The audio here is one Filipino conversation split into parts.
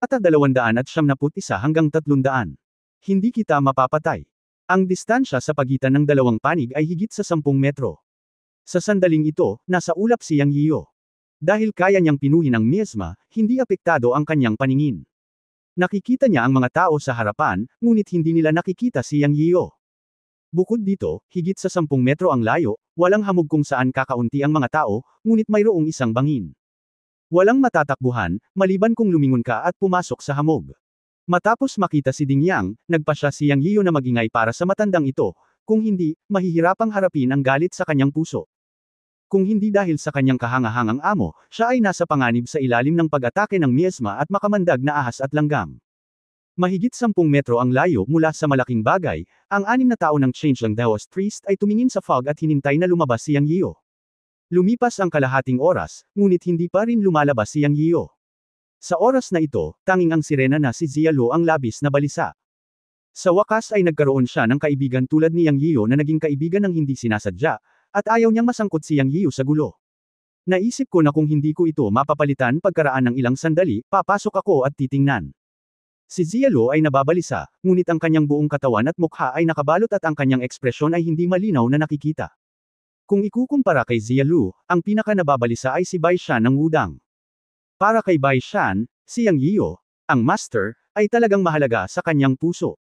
at 271 hanggang 300. Hindi kita mapapatay. Ang distansya sa pagitan ng dalawang panig ay higit sa 10 metro. Sa sandaling ito, nasa ulap si Yang Yiyo. Dahil kaya niyang pinuhin ang miasma, hindi apektado ang kanyang paningin. Nakikita niya ang mga tao sa harapan, ngunit hindi nila nakikita si Yang Yiyo. Bukod dito, higit sa 10 metro ang layo, walang hamog kung saan kakaunti ang mga tao, ngunit mayroong isang bangin. Walang matatakbuhan, maliban kung lumingon ka at pumasok sa hamog. Matapos makita si Ding Yang, nagpasya si Yang Yiyo na magingay para sa matandang ito, kung hindi, mahihirapang harapin ang galit sa kanyang puso. Kung hindi dahil sa kanyang kahangahangang amo, siya ay nasa panganib sa ilalim ng pag-atake ng miasma at makamandag na ahas at langgam. Mahigit 10 metro ang layo mula sa malaking bagay, ang 6 na tao ng Changeling Daoist Priest ay tumingin sa fog at hinintay na lumabas si Yang Yiyo. Lumipas ang kalahating oras, ngunit hindi pa rin lumalabas si Yang Yiyo. Sa oras na ito, tanging ang sirena na si Zialo ang labis na balisa. Sa wakas ay nagkaroon siya ng kaibigan tulad ni Yang Yiyo na naging kaibigan ng hindi sinasadya, at ayaw niyang masangkot si Yang Yiyo sa gulo. Naisip ko na kung hindi ko ito mapapalitan pagkaraan ng ilang sandali, papasok ako at titingnan. Si Zialo ay nababalisa, ngunit ang kanyang buong katawan at mukha ay nakabalot at ang kanyang ekspresyon ay hindi malinaw na nakikita. Kung ikukumpara kay Zialo, ang pinaka-nababalisa ay si Bai Shan ng Wudang. Para kay Bai Shan, si Yang Yiyo, ang master, ay talagang mahalaga sa kanyang puso.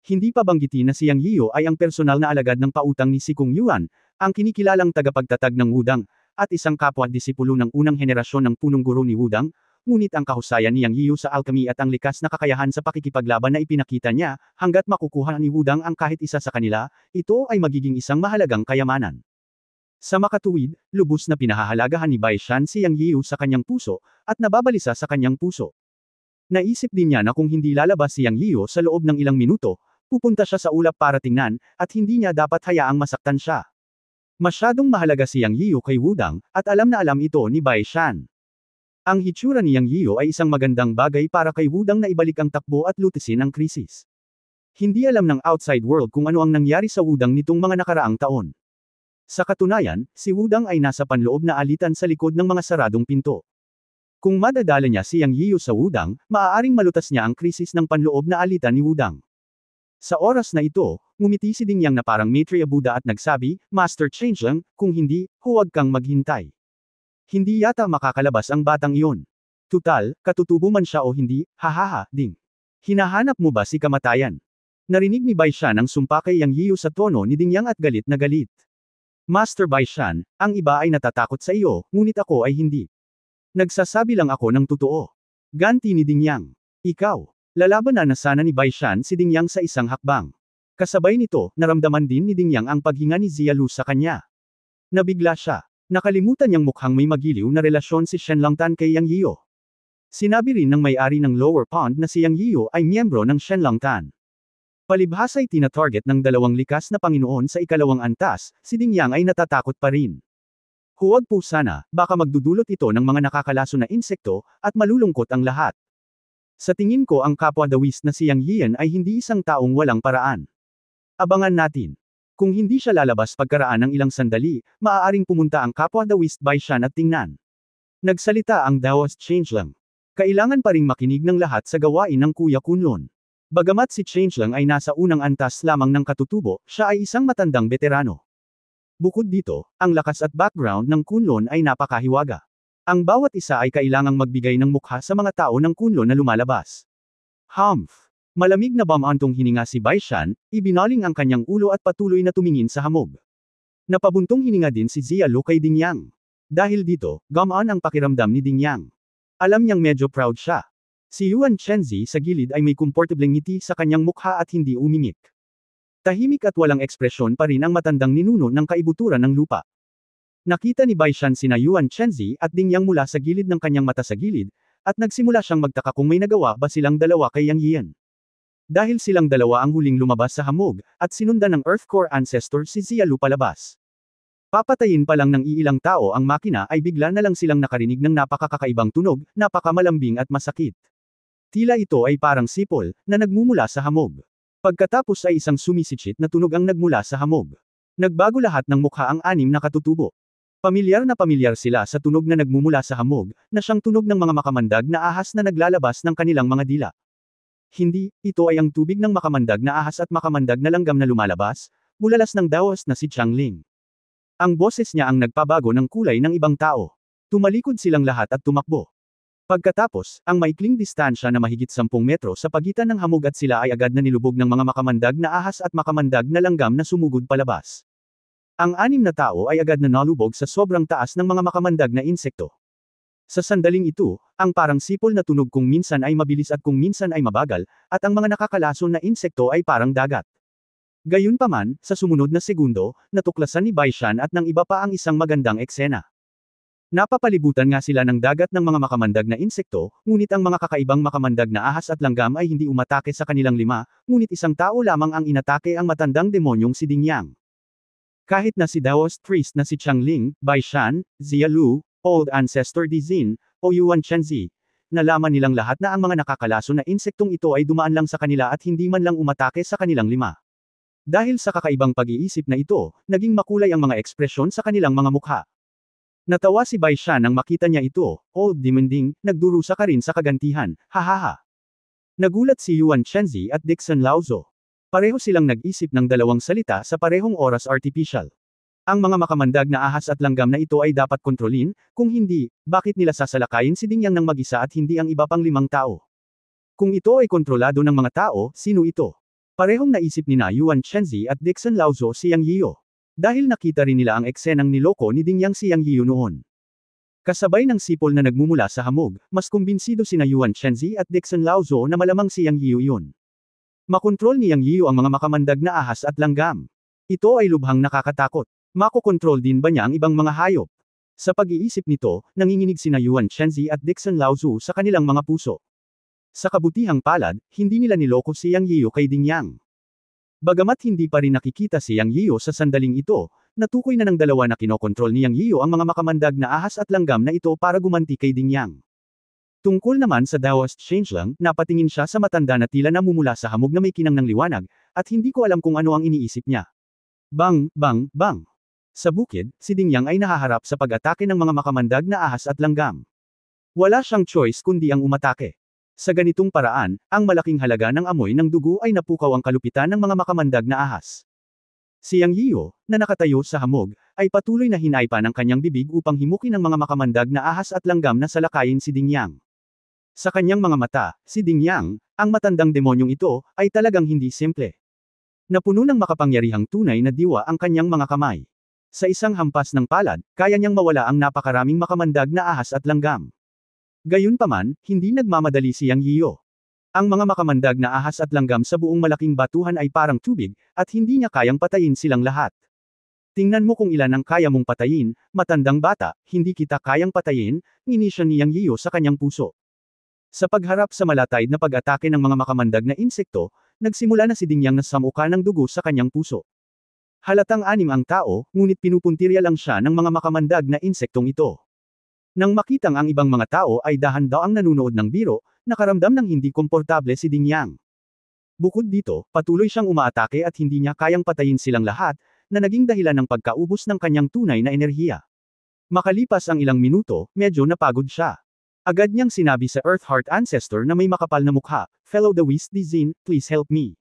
Hindi pa banggitin na si Yang Yiyo ay ang personal na alagad ng pautang ni Si Kung Yuan, ang kinikilalang tagapagtatag ng Wudang, at isang kapwa-disipulo ng unang henerasyon ng punong guro ni Wudang, ngunit ang kahusayan ni Yang Yiyo sa alchemy at ang likas na kakayahan sa pakikipaglaban na ipinakita niya, hanggat makukuha ni Wudang ang kahit isa sa kanila, ito ay magiging isang mahalagang kayamanan. Sa makatuwid, lubos na pinahahalagahan ni Bai Shan si Yang Yiyo sa kanyang puso, at nababalisa sa kanyang puso. Naisip din niya na kung hindi lalabas si Yang Yiyo sa loob ng ilang minuto, pupunta siya sa ulap para tingnan, at hindi niya dapat hayaang masaktan siya. Masyadong mahalaga si Yang Yiyo kay Wudang, at alam na alam ito ni Bai Shan. Ang hitsura ni Yang Yiyo ay isang magandang bagay para kay Wudang na ibalik ang takbo at lutisin ang krisis. Hindi alam ng outside world kung ano ang nangyari sa Wudang nitong mga nakaraang taon. Sa katunayan, si Wudang ay nasa panloob na alitan sa likod ng mga saradong pinto. Kung madadala niya si Yang Yiyo sa Wudang, maaaring malutas niya ang krisis ng panloob na alitan ni Wudang. Sa oras na ito, ngumiti si Ding Yang na parang Maitreya Buddha at nagsabi, Master Changeling, kung hindi, huwag kang maghintay. Hindi yata makakalabas ang batang iyon. Tutal, katutubo man siya o hindi, hahaha, Ding. Hinahanap mo ba si kamatayan? Narinig ni Bai Shan ang sumpa kay Yang Yiyo sa tono ni Ding Yang at galit na galit. Master Bai Shan, ang iba ay natatakot sa iyo, ngunit ako ay hindi. Nagsasabi lang ako ng totoo. Ganti ni Ding Yang. Ikaw. Lalabanan na sana ni Bai Shan si Ding Yang sa isang hakbang. Kasabay nito, naramdaman din ni Ding Yang ang paghinga ni Zialo sa kanya. Nabigla siya. Nakalimutan niyang mukhang may magiliw na relasyon si Shen Langtan kay Yang Yiyo. Sinabi rin ng may-ari ng Lower Pond na si Yang Yiyo ay miyembro ng Shen Langtan. Palibhas ay tina-target ng dalawang likas na Panginoon sa ikalawang antas, si Ding Yang ay natatakot pa rin. Huwag po sana, baka magdudulot ito ng mga nakakalaso na insekto, at malulungkot ang lahat. Sa tingin ko ang kapwa Daoist na si Yang Yiyan ay hindi isang taong walang paraan. Abangan natin. Kung hindi siya lalabas pagkaraan ng ilang sandali, maaaring pumunta ang kapwa Daoist Bai Shan at tingnan. Nagsalita ang Daoist Changeling. Kailangan pa ring makinig ng lahat sa gawain ng Kuya Kunlun. Bagamat si Changeling ay nasa unang antas lamang ng katutubo, siya ay isang matandang veterano. Bukod dito, ang lakas at background ng Kunlun ay napakahiwaga. Ang bawat isa ay kailangang magbigay ng mukha sa mga tao ng Kunlun na lumalabas. Humph! Malamig na bamantong hininga si Bai Shan, ibinaling ang kanyang ulo at patuloy na tumingin sa hamog. Napabuntong hininga din si Zialo kay Ding Yang. Dahil dito, gamaan ang pakiramdam ni Ding Yang. Alam niyang medyo proud siya. Si Yuan Chenzi sa gilid ay may komportableng ngiti sa kanyang mukha at hindi umimik. Tahimik at walang ekspresyon pa rin ang matandang ninuno ng kaibuturan ng lupa. Nakita ni Bai Shan sina Yuan Chenzi at Ding Yang mula sa gilid ng kanyang mata sa gilid, at nagsimula siyang magtaka kung may nagawa ba silang dalawa kay Yang Yiyan. Dahil silang dalawa ang huling lumabas sa hamog, at sinundan ng Earth Core Ancestor si Zialo palabas. Papatayin pa lang ng iilang tao ang makina ay bigla na lang silang nakarinig ng napakakakaibang tunog, napakamalambing at masakit. Tila ito ay parang sipol, na nagmumula sa hamog. Pagkatapos ay isang sumisitsit na tunog ang nagmula sa hamog. Nagbago lahat ng mukha ang anim na katutubo. Pamilyar sila sa tunog na nagmumula sa hamog, na siyang tunog ng mga makamandag na ahas na naglalabas ng kanilang mga dila. Hindi, ito ay ang tubig ng makamandag na ahas at makamandag na langgam na lumalabas, bulalas ng Daos na si Changling. Ang boses niya ang nagpabago ng kulay ng ibang tao. Tumalikod silang lahat at tumakbo. Pagkatapos, ang maikling distansya na mahigit 10 metro sa pagitan ng hamog at sila ay agad na nilubog ng mga makamandag na ahas at makamandag na langgam na sumugod palabas. Ang 6 na tao ay agad na nalubog sa sobrang taas ng mga makamandag na insekto. Sa sandaling ito, ang parang sipol na tunog kung minsan ay mabilis at kung minsan ay mabagal, at ang mga nakakalason na insekto ay parang dagat. Gayunpaman, sa sumunod na segundo, natuklasan ni Baishan at ng iba pa ang isang magandang eksena. Napapalibutan nga sila ng dagat ng mga makamandag na insekto, ngunit ang mga kakaibang makamandag na ahas at langgam ay hindi umatake sa kanilang 5, ngunit isang tao lamang ang inatake, ang matandang demonyong si Dingyang. Kahit na si Daos priest na si Changling, Baishan, Zia Lu, Old Ancestor Dizin, o Yuan Chenzi, nalaman nilang lahat na ang mga nakakalason na insektong ito ay dumaan lang sa kanila at hindi man lang umatake sa kanilang 5. Dahil sa kakaibang pag-iisip na ito, naging makulay ang mga ekspresyon sa kanilang mga mukha. Natawa si Baishan nang makita niya ito. Old Demanding, nagdurusa ka rin sa kagantihan, hahaha. Nagulat si Yuan Chenzi at Dixon Lauzo. Pareho silang nag-isip ng dalawang salita sa parehong oras. Artificial. Ang mga makamandag na ahas at langgam na ito ay dapat kontrolin, kung hindi, bakit nila sasalakayin si Dingyang ng mag-isa at hindi ang iba pang 5 tao? Kung ito ay kontrolado ng mga tao, sino ito? Parehong naisip ni Yuan Chenzi at Dixon Lauzo si Yang Yiyo. Dahil nakita rin nila ang eksenang niloko ni Dingyang si Yang Yiyo noon. Kasabay ng sipol na nagmumula sa hamog, mas kumbinsido sina Yuan Chenzi at Dixon Lauzo na malamang si Yang Yiyo yun. Makontrol ni Yang Yiyo ang mga makamandag na ahas at langgam. Ito ay lubhang nakakatakot. Makokontrol din ba niya ang ibang mga hayop? Sa pag-iisip nito, nanginginig sina Yuan Chenzi at Dixon Lauzo sa kanilang mga puso. Sa kabutihang palad, hindi nila niloko si Yang Yiyo kay Dingyang. Bagamat hindi pa rin nakikita si Yang Yiyo sa sandaling ito, natukoy na ng dalawa na kinokontrol ni Yang Yiyo ang mga makamandag na ahas at langgam na ito para gumanti kay Dingyang. Tungkol naman sa Daoist Changeling, napatingin siya sa matanda na tila namumula sa hamog na may kinang ng liwanag, at hindi ko alam kung ano ang iniisip niya. Bang, bang, bang. Sa bukid, si Dingyang ay nahaharap sa pag-atake ng mga makamandag na ahas at langgam. Wala siyang choice kundi ang umatake. Sa ganitong paraan, ang malaking halaga ng amoy ng dugo ay napukaw ang kalupitan ng mga makamandag na ahas. Si Yang Yiyo, na nakatayo sa hamog, ay patuloy na hinaypa ng kanyang bibig upang himukin ang mga makamandag na ahas at langgam na salakayin si Dingyang. Sa kanyang mga mata, si Dingyang, ang matandang demonyong ito, ay talagang hindi simple. Napuno ng makapangyarihang tunay na diwa ang kanyang mga kamay. Sa isang hampas ng palad, kaya niyang mawala ang napakaraming makamandag na ahas at langgam. Gayunpaman, hindi nagmamadali si Yang Yiyo. Ang mga makamandag na ahas at langgam sa buong malaking batuhan ay parang tubig, at hindi niya kayang patayin silang lahat. Tingnan mo kung ilan ang kaya mong patayin, matandang bata, hindi kita kayang patayin, nginisya ni Yang Yiyo sa kanyang puso. Sa pagharap sa malataid na pag-atake ng mga makamandag na insekto, nagsimula na si Dingyang na samuka ng dugo sa kanyang puso. Halatang 6 ang tao, ngunit pinupuntirya lang siya ng mga makamandag na insektong ito. Nang makitang ang ibang mga tao ay dahan-daang nanunood ng biro, nakaramdam ng hindi komportable si Dingyang. Bukod dito, patuloy siyang umaatake at hindi niya kayang patayin silang lahat, na naging dahilan ng pagkaubos ng kanyang tunay na enerhiya. Makalipas ang ilang minuto, medyo napagod siya. Agad niyang sinabi sa Earthheart Ancestor na may makapal na mukha, "Fellow Daoist Dizin, please help me."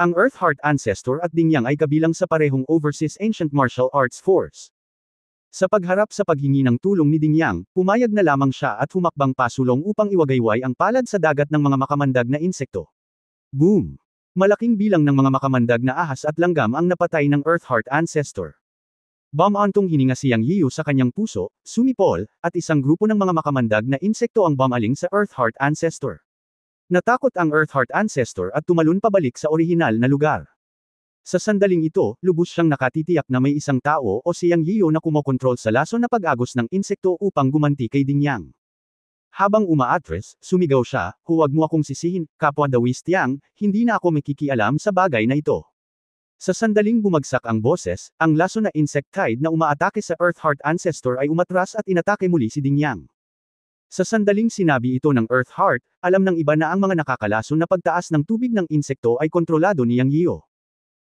Ang Earthheart Ancestor at Dingyang ay kabilang sa parehong Overseas Ancient Martial Arts Force. Sa pagharap sa paghingi ng tulong ni Dingyang, pumayag na lamang siya at humakbang pasulong upang iwagayway ang palad sa dagat ng mga makamandag na insekto. Boom! Malaking bilang ng mga makamandag na ahas at langgam ang napatay ng Earthheart Ancestor. Bumantong hininga si Yang Yiyo sa kanyang puso, sumipol, at isang grupo ng mga makamandag na insekto ang bumaling sa Earthheart Ancestor. Natakot ang Earthheart Ancestor at tumalon pabalik sa orihinal na lugar. Sa sandaling ito, lubos siyang nakatitiyak na may isang tao o si Yang Yiyo na kumokontrol sa lason na pag-agos ng insekto upang gumanti kay Dingyang. Habang umaatres, sumigaw siya, "Huwag mo akong sisihin, kapwa Daoist Yang, hindi na ako makikialam sa bagay na ito." Sa sandaling bumagsak ang boses, ang laso na insectide na umaatake sa Earthheart Ancestor ay umatras at inatake muli si Dingyang. Sa sandaling sinabi ito ng Earthheart, alam ng iba na ang mga nakakalason na pagtaas ng tubig ng insekto ay kontrolado ni Yang Yiyo.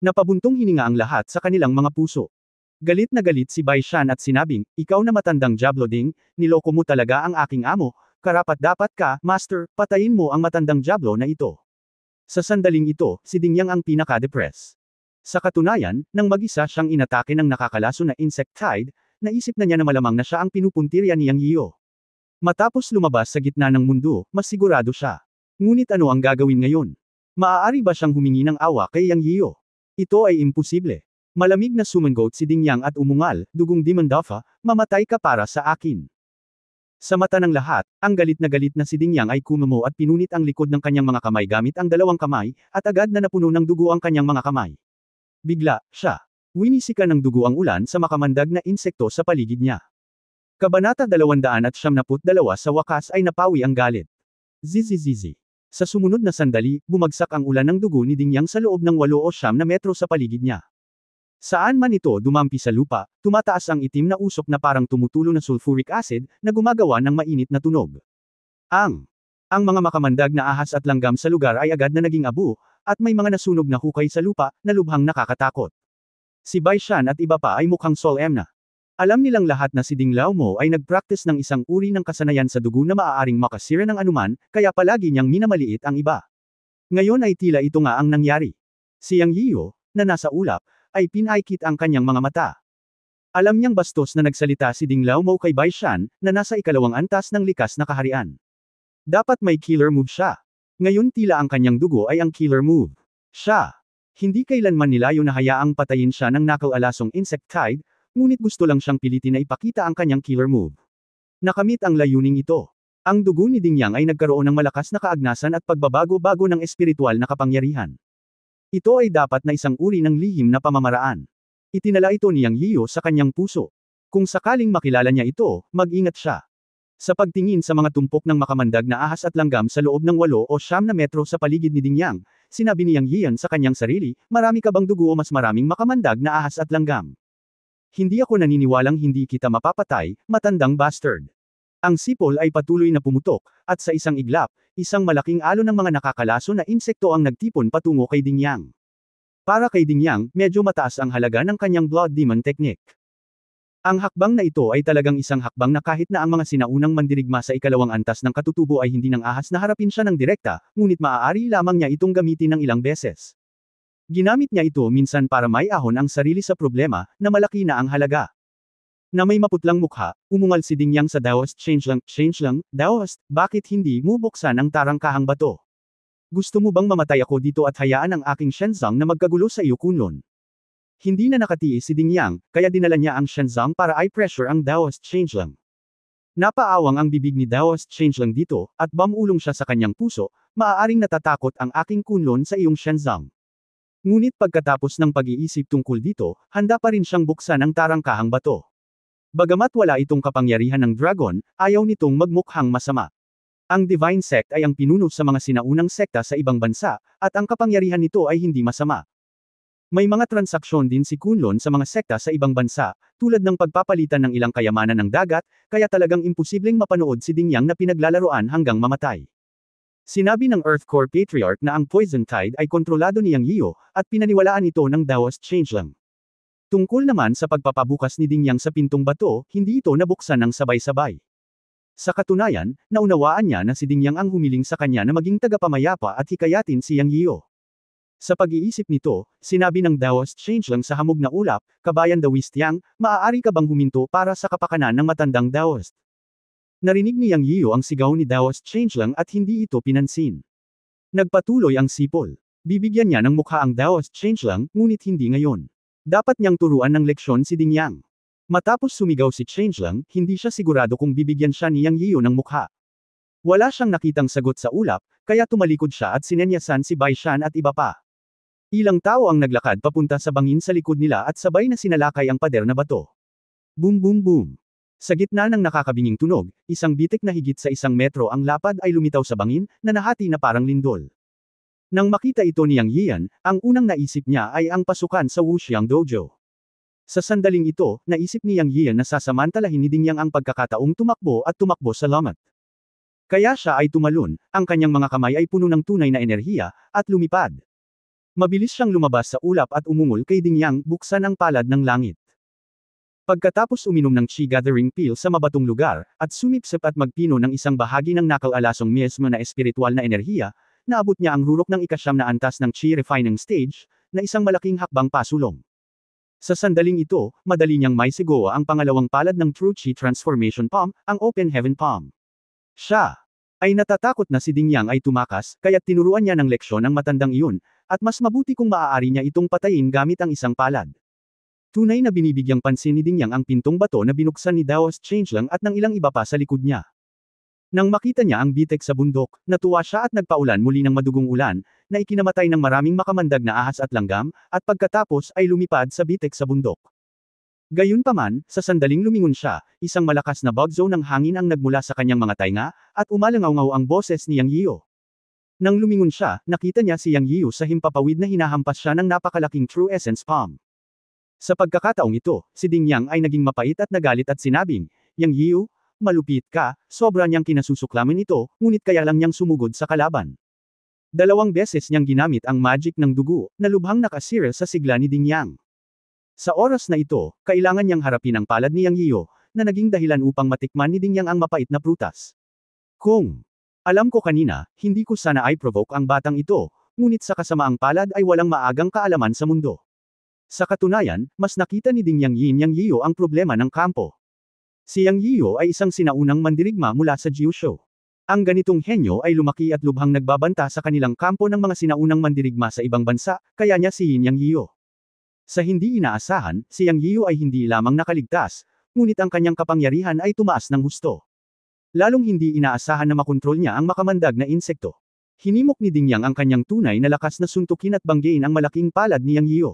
Napabuntong hininga ang lahat sa kanilang mga puso. Galit na galit si Bai Shan at sinabing, ikaw na matandang Diablo Ding, niloko mo talaga ang aking amo, karapat-dapat ka, Master, patayin mo ang matandang Diablo na ito. Sa sandaling ito, si Ding Yang ang pinaka-depress. Sa katunayan, nang mag-isa siyang inatake ng nakakalaso na insectide, naisip na niya na malamang na siya ang pinupuntirya ni Yang Yiyo. Matapos lumabas sa gitna ng mundo, mas sigurado siya. Ngunit ano ang gagawin ngayon? Maaari ba siyang humingi ng awa kay Yang Yiyo? Ito ay imposible. Malamig na sumangot si Ding Yang at umungal, dugong Demon Dafa, mamatay ka para sa akin. Sa mata ng lahat, ang galit na si Ding Yang ay kumamo at pinunit ang likod ng kanyang mga kamay gamit ang dalawang kamay, at agad na napuno ng dugo ang kanyang mga kamay. Bigla, siya. Winisika ng dugo ang ulan sa makamandag na insekto sa paligid niya. Kabanata 272 sa wakas ay napawi ang galit. Zizizizi. Sa sumunod na sandali, bumagsak ang ulan ng dugo ni Ding Yang sa loob ng 8 o 9 na metro sa paligid niya. Saan man ito dumampi sa lupa, tumataas ang itim na usok na parang tumutulo na sulfuric acid, na gumagawa ng mainit na tunog. Ang mga makamandag na ahas at langgam sa lugar ay agad na naging abo, at may mga nasunog na hukay sa lupa, na lubhang nakakatakot. Si Bai Shan at iba pa ay mukhang solemn na. Alam nilang lahat na si Ding Laomo ay nagpractice ng isang uri ng kasanayan sa dugo na maaaring makasira ng anuman, kaya palagi niyang minamaliit ang iba. Ngayon ay tila ito nga ang nangyari. Si Yang Yiyo, na nasa ulap, ay pinaikit ang kanyang mga mata. Alam niyang bastos na nagsalita si Ding Laomo kay Bai Shan, na nasa ikalawang antas ng likas na kaharian. Dapat may killer move siya. Ngayon tila ang kanyang dugo ay ang killer move. Siya. Hindi kailanman nilayo na hayaang patayin siya ng nakal-alasong insectide, ngunit gusto lang siyang pilitin na ipakita ang kanyang killer move. Nakamit ang layuning ito. Ang dugo ni Ding Yang ay nagkaroon ng malakas na kaagnasan at pagbabago-bago ng espiritual na kapangyarihan. Ito ay dapat na isang uri ng lihim na pamamaraan. Itinala ito ni Yang Yiyo sa kanyang puso. Kung sakaling makilala niya ito, mag-ingat siya. Sa pagtingin sa mga tumpok ng makamandag na ahas at langgam sa loob ng 8 o 9 na metro sa paligid ni Ding Yang, sinabi ni Yang Yiyan sa kanyang sarili, marami ka bang dugo o mas maraming makamandag na ahas at langgam? Hindi ako naniniwalang hindi kita mapapatay, matandang bastard. Ang sipol ay patuloy na pumutok, at sa isang iglap, isang malaking alon ng mga nakakalaso na insekto ang nagtipon patungo kay Ding Yang. Para kay Ding Yang, medyo mataas ang halaga ng kanyang Blood Demon Technique. Ang hakbang na ito ay talagang isang hakbang na kahit na ang mga sinaunang mandirigma sa ikalawang antas ng katutubo ay hindi ng ahas na harapin siya ng direkta, ngunit maaari lamang niya itong gamitin ng ilang beses. Ginamit niya ito minsan para may ahon ang sarili sa problema, na malaki na ang halaga. Na may maputlang mukha, umungal si Ding Yang sa Daoist Changeling, Daoist, bakit hindi mo buksan ang tarangkahang bato? Gusto mo bang mamatay ako dito at hayaan ang aking Shenzong na magkagulo sa iyo Kunlun? Hindi na nakatiis si Ding Yang, kaya dinala niya ang Shenzong para i-pressure ang Daoist Changeling. Napaawang ang bibig ni Daoist Changeling dito, at bamulong siya sa kanyang puso, maaaring natatakot ang aking Kunlun sa iyong Shenzong. Ngunit pagkatapos ng pag-iisip tungkol dito, handa pa rin siyang buksan ang tarangkahang bato. Bagamat wala itong kapangyarihan ng dragon, ayaw nitong magmukhang masama. Ang Divine Sect ay ang pinuno sa mga sinaunang sekta sa ibang bansa, at ang kapangyarihan nito ay hindi masama. May mga transaksyon din si Kunlun sa mga sekta sa ibang bansa, tulad ng pagpapalitan ng ilang kayamanan ng dagat, kaya talagang imposibleng mapanood si Ding Yang na pinaglalaroan hanggang mamatay. Sinabi ng Earth Core Patriarch na ang Poison Tide ay kontrolado ni Yang Yiyo, at pinaniwalaan ito ng Daoist Changeling. Tungkol naman sa pagpapabukas ni Ding Yang sa pintong bato, hindi ito nabuksan ng sabay-sabay. Sa katunayan, naunawaan niya na si Ding Yang ang humiling sa kanya na maging tagapamayapa at hikayatin si Yang Yiyo. Sa pag-iisip nito, sinabi ng Daoist Changeling sa hamog na ulap, kabayan Daoist Yang, maaari ka bang huminto para sa kapakanan ng matandang Daoist? Narinig ni Yang Yiyo ang sigaw ni Daoist Changeling at hindi ito pinansin. Nagpatuloy ang sipol. Bibigyan niya ng mukha ang Daoist Changeling, ngunit hindi ngayon. Dapat niyang turuan ng leksyon si Ding Yang. Matapos sumigaw si Changeling, hindi siya sigurado kung bibigyan siya ni Yang Yiyo ng mukha. Wala siyang nakitang sagot sa ulap, kaya tumalikod siya at sinenyasan si Bai Shan at iba pa. Ilang tao ang naglakad papunta sa bangin sa likod nila at sabay na sinalakay ang pader na bato. Boom boom boom. Sa gitna ng nakakabinging tunog, isang bitik na higit sa 1 metro ang lapad ay lumitaw sa bangin, na nahati na parang lindol. Nang makita ito ni Yang Yiyan, ang unang naisip niya ay ang pasukan sa Wuxiang Dojo. Sa sandaling ito, naisip ni Yang Yiyan na sasamantalahin ni Ding Yang ang pagkakataong tumakbo at tumakbo sa lamat. Kaya siya ay tumalon, ang kanyang mga kamay ay puno ng tunay na enerhiya, at lumipad. Mabilis siyang lumabas sa ulap at umungol kay Ding Yang, buksan ang palad ng langit. Pagkatapos uminom ng chi gathering pill sa mabatong lugar, at sumipsip at magpino ng isang bahagi ng nakal-alasong mismo na espiritual na enerhiya, naabot niya ang rurok ng ikasyam na antas ng chi refining stage, na isang malaking hakbang pasulong. Sa sandaling ito, madali niyang maisigawa ang pangalawang palad ng True Chi Transformation Palm, ang Open Heaven Palm. Siya ay natatakot na si Ding Yang ay tumakas, kaya't tinuruan niya ng leksyon ang matandang iyon, at mas mabuti kung maaari niya itong patayin gamit ang isang palad. Tunay na binibigyang pansin ni Ding Yang ang pintong bato na binuksan ni Daoist Changeling at ng ilang iba pa sa likod niya. Nang makita niya ang bitek sa bundok, natuwa siya at nagpaulan muli ng madugong ulan, na ikinamatay ng maraming makamandag na ahas at langgam, at pagkatapos ay lumipad sa bitek sa bundok. Gayunpaman, sa sandaling lumingon siya, isang malakas na bugzo ng hangin ang nagmula sa kanyang mga tainga, at umalangaw-ngaw ang boses ni Yang Yiyo. Nang lumingon siya, nakita niya si Yang Yiyo sa himpapawid na hinahampas siya ng napakalaking True Essence Palm. Sa pagkakataong ito, si Ding Yang ay naging mapait at nagalit at sinabing, Yang Yiyo, malupit ka, sobra niyang kinasusuklaman ito, ngunit kaya lang niyang sumugod sa kalaban. 2 beses niyang ginamit ang magic ng dugo, na lubhang nakasira sa sigla ni Ding Yang. Sa oras na ito, kailangan niyang harapin ang palad ni Yang Yiyo, na naging dahilan upang matikman ni Ding Yang ang mapait na prutas. Kung alam ko kanina, hindi ko sana ay provoke ang batang ito, ngunit sa kasamaang palad ay walang maagang kaalaman sa mundo. Sa katunayan, mas nakita ni Ding Yang Yang Yiyo ang problema ng kampo. Si Yang Yiyo ay isang sinaunang mandirigma mula sa Jiushu. Ang ganitong henyo ay lumaki at lubhang nagbabanta sa kanilang kampo ng mga sinaunang mandirigma sa ibang bansa, kaya niya si Yang Yiyo. Sa hindi inaasahan, si Yang Yiyo ay hindi lamang nakaligtas, ngunit ang kanyang kapangyarihan ay tumaas ng husto. Lalong hindi inaasahan na makontrol niya ang makamandag na insekto. Hinimok ni Ding Yang ang kanyang tunay na lakas na suntukin at banggain ang malaking palad ni Yang Yiyo.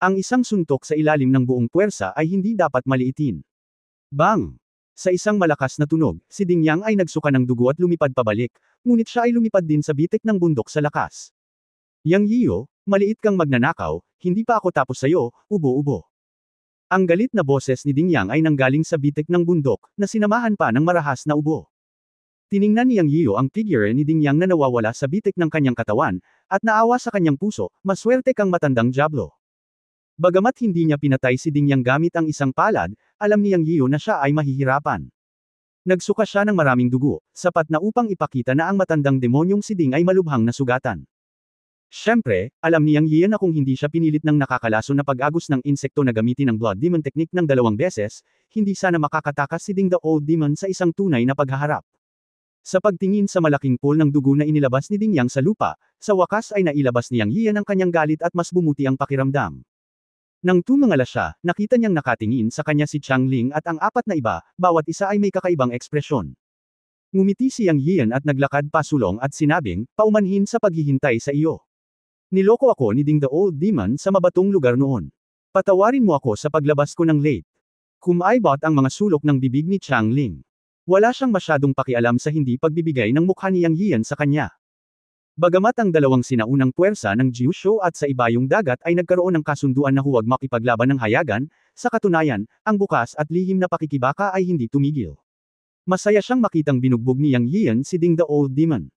Ang isang suntok sa ilalim ng buong puwersa ay hindi dapat maliitin. Bang! Sa isang malakas na tunog, si Ding Yang ay nagsuka ng dugo at lumipad pabalik, ngunit siya ay lumipad din sa bitik ng bundok sa lakas. Yang Yiyo, maliit kang magnanakaw, hindi pa ako tapos sayo, ubo-ubo. Ang galit na boses ni Ding Yang ay nanggaling sa bitik ng bundok, na sinamahan pa ng marahas na ubo. Tiningnan ni Yang Yiyo ang figure ni Ding Yang na nawawala sa bitik ng kanyang katawan, at naawa sa kanyang puso, maswerte kang matandang diablo. Bagamat hindi niya pinatay si Ding Yang gamit ang isang palad, alam ni Yang Yiyo na siya ay mahihirapan. Nagsuka siya ng maraming dugo, sapat na upang ipakita na ang matandang demonyong si Ding ay malubhang nasugatan. Siyempre, alam ni Yang Yiyo na kung hindi siya pinilit ng nakakalason na pag-agos ng insekto na gamitin ang Blood Demon Technique ng 2 beses, hindi sana makakatakas si Ding the Old Demon sa isang tunay na paghaharap. Sa pagtingin sa malaking pool ng dugo na inilabas ni Ding Yang sa lupa, sa wakas ay nailabas ni Yang Yiyo ang kanyang galit at mas bumuti ang pakiramdam. Nang tumingala siya, nakita niyang nakatingin sa kanya si Changling at ang 4 na iba, bawat isa ay may kakaibang ekspresyon. Ngumiti si Yang Yiyan at naglakad pasulong at sinabing, paumanhin sa paghihintay sa iyo. Niloko ako ni Ding the Old Demon sa mabatong lugar noon. Patawarin mo ako sa paglabas ko ng late. Kumaibot ang mga sulok ng bibig ni Changling. Wala siyang masyadong pakialam sa hindi pagbibigay ng mukha ni Yang Yiyan sa kanya. Bagamat ang dalawang sinaunang puwersa ng Jiushu at sa ibayong dagat ay nagkaroon ng kasunduan na huwag makipaglaban ng hayagan, sa katunayan, ang bukas at lihim na pakikibaka ay hindi tumigil. Masaya siyang makitang binugbog ni Yang Yiyan si Ding the Old Demon.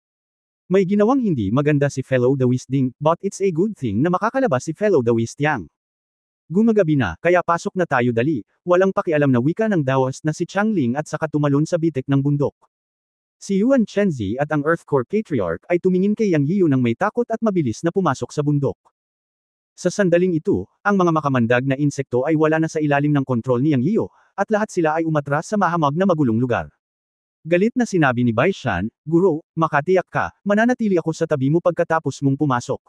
May ginawang hindi maganda si Fellow Daoist Ding, but it's a good thing na makakalabas si Fellow Daoist Yang. Gumagabi na, kaya pasok na tayo dali, walang pakialam na wika ng Daoist na si Changling at saka tumalon sa bitek ng bundok. Si Yuan Chenzi at ang Earthcore Patriarch ay tumingin kay Yang Yiyo ng may takot at mabilis na pumasok sa bundok. Sa sandaling ito, ang mga makamandag na insekto ay wala na sa ilalim ng kontrol ni Yang Yiyo, at lahat sila ay umatras sa mahamog na magulong lugar. Galit na sinabi ni Bai Shan, Guro, makatiyak ka, mananatili ako sa tabi mo pagkatapos mong pumasok.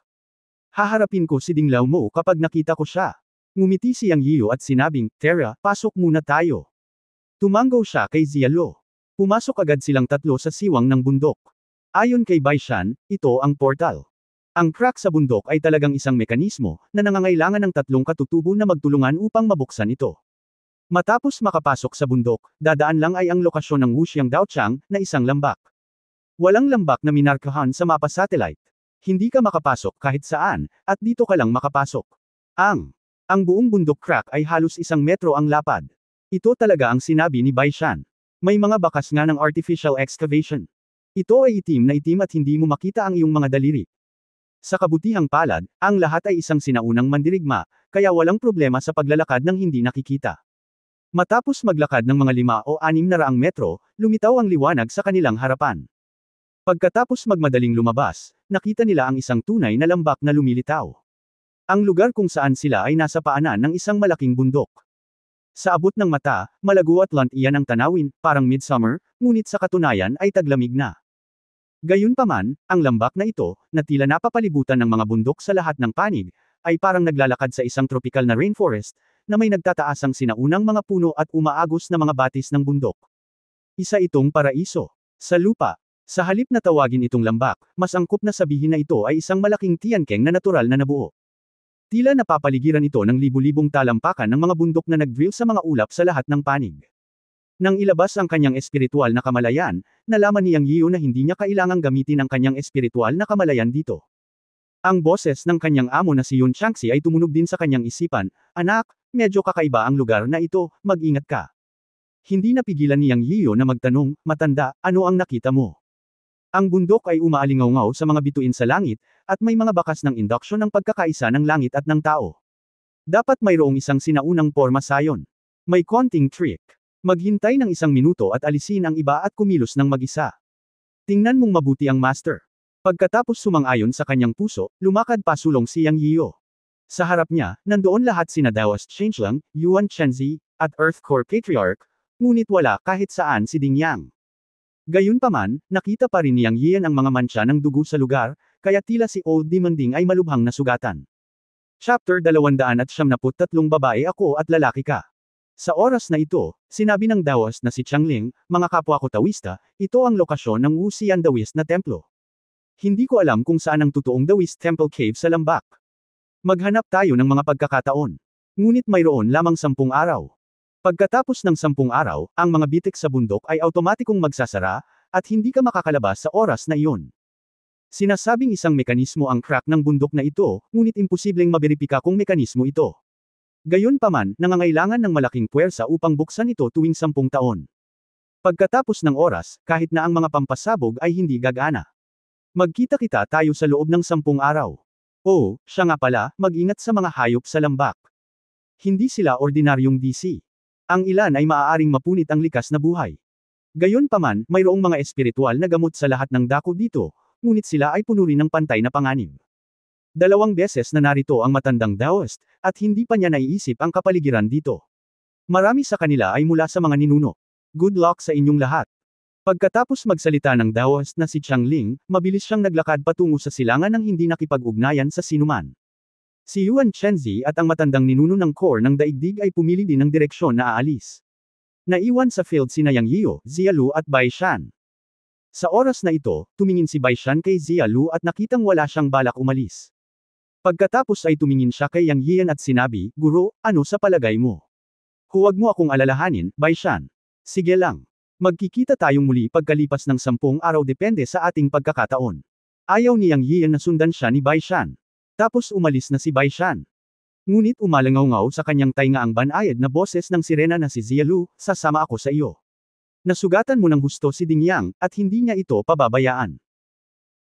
Haharapin ko si Ding Lao mo kapag nakita ko siya. Ngumiti si Yang Yiyo at sinabing, Tara, pasok muna tayo. Tumanggaw siya kay Zialo. Pumasok agad silang tatlo sa siwang ng bundok. Ayon kay Bai Shan, ito ang portal. Ang crack sa bundok ay talagang isang mekanismo, na nangangailangan ng 3 katutubo na magtulungan upang mabuksan ito. Matapos makapasok sa bundok, dadaan lang ay ang lokasyon ng Wuxiang Daochang, na isang lambak. Walang lambak na minarkahan sa mapa satellite. Hindi ka makapasok kahit saan, at dito ka lang makapasok. Ang buong bundok crack ay halos 1 metro ang lapad. Ito talaga ang sinabi ni Bai Shan. May mga bakas nga ng artificial excavation. Ito ay itim na itim at hindi mo makita ang iyong mga daliri. Sa kabutihang palad, ang lahat ay isang sinaunang mandirigma, kaya walang problema sa paglalakad ng hindi nakikita. Matapos maglakad ng mga 5 o 6 metro, lumitaw ang liwanag sa kanilang harapan. Pagkatapos magmadaling lumabas, nakita nila ang isang tunay na lambak na lumilitaw. Ang lugar kung saan sila ay nasa paanan ng isang malaking bundok. Sa abot ng mata, malago at lant iyan ang tanawin, parang midsummer, ngunit sa katunayan ay taglamig na. Gayunpaman, ang lambak na ito, na tila napapalibutan ng mga bundok sa lahat ng panig, ay parang naglalakad sa isang tropical na rainforest, na may nagtataasang sinaunang mga puno at umaagos na mga batis ng bundok. Isa itong paraiso. Sa lupa, sa halip na tawagin itong lambak, mas angkop na sabihin na ito ay isang malaking tiyankeng na natural na nabuo. Tila napapaligiran ito ng libu-libong talampakan ng mga bundok na nag-drill sa mga ulap sa lahat ng panig. Nang ilabas ang kanyang espiritual na kamalayan, nalaman ni Yang Yiu na hindi niya kailangang gamitin ang kanyang espiritual na kamalayan dito. Ang boses ng kanyang amo na si Yun Changxi ay tumunog din sa kanyang isipan, "Anak, medyo kakaiba ang lugar na ito, mag-ingat ka." Hindi napigilan ni Yang Yiu na magtanong, "Matanda, ano ang nakita mo?" Ang bundok ay umaalingaw-ngaw sa mga bituin sa langit, at may mga bakas ng induction ng pagkakaisa ng langit at ng tao. Dapat mayroong isang sinaunang porma sayon. May konting trick. Maghintay ng 1 minuto at alisin ang iba at kumilos ng mag-isa. Tingnan mong mabuti ang master. Pagkatapos sumang-ayon sa kanyang puso, lumakad pasulong si Yang Yiu. Sa harap niya, nandoon lahat sina Daoist Changeling, Yuan Chenzi, at Earth Core Patriarch, ngunit wala kahit saan si Ding Yang. Gayunpaman, nakita pa rin ni Yang Yian ang mga mantsa ng dugo sa lugar, kaya tila si Old Demon Ding ay malubhang nasugatan. Chapter 273 Babae ako at lalaki ka. Sa oras na ito, sinabi ng Daoist na si Changling, "Mga kapwa ko Taoista, ito ang lokasyon ng Wuxian Daoist na templo. Hindi ko alam kung saan ang totoong Daoist Temple Cave sa Lambak. Maghanap tayo ng mga pagkakataon. Ngunit mayroon lamang 10 araw. Pagkatapos ng 10 araw, ang mga bitik sa bundok ay automatikong magsasara, at hindi ka makakalabas sa oras na iyon." Sinasabing isang mekanismo ang crack ng bundok na ito, ngunit imposibleng maberipika kung mekanismo ito. Gayunpaman, nangangailangan ng malaking puwersa upang buksan ito tuwing 10 taon. Pagkatapos ng oras, kahit na ang mga pampasabog ay hindi gagana. Magkita-kita tayo sa loob ng 10 araw. Oh, siya nga pala, mag-ingat sa mga hayop sa lambak. Hindi sila ordinaryong DC. Ang ilan ay maaaring mapunit ang likas na buhay. Gayunpaman, mayroong mga espiritual na gamot sa lahat ng dako dito, ngunit sila ay puno rin ng pantay na panganib. 2 beses na narito ang matandang Daoist, at hindi pa niya naiisip ang kapaligiran dito. Marami sa kanila ay mula sa mga ninuno. Good luck sa inyong lahat. Pagkatapos magsalita ng Daoist na si Changling, mabilis siyang naglakad patungo sa silangan ng hindi nakipag-ugnayan sa sinuman. Si Yuan Chenzi at ang matandang ninuno ng core ng daigdig ay pumili din ng direksyon na aalis. Naiwan sa field sina Yang Yiu, Zialu at Bai Shan. Sa oras na ito, tumingin si Bai Shan kay Zialu at nakitang wala siyang balak umalis. Pagkatapos ay tumingin siya kay Yang Yian at sinabi, "Guro, ano sa palagay mo? Huwag mo akong alalahanin, Bai Shan. Sige lang. Magkikita tayong muli pagkalipas ng 10 araw depende sa ating pagkakataon." Ayaw ni Yang Yian na sundan siya ni Bai Shan. Tapos umalis na si Bai Shan. Ngunit umalangaw-ngaw sa kanyang tainga ang banayad na boses ng sirena na si Zialu, "Sasama ako sa iyo." Nasugatan mo ng husto si Ding Yang, at hindi niya ito pababayaan.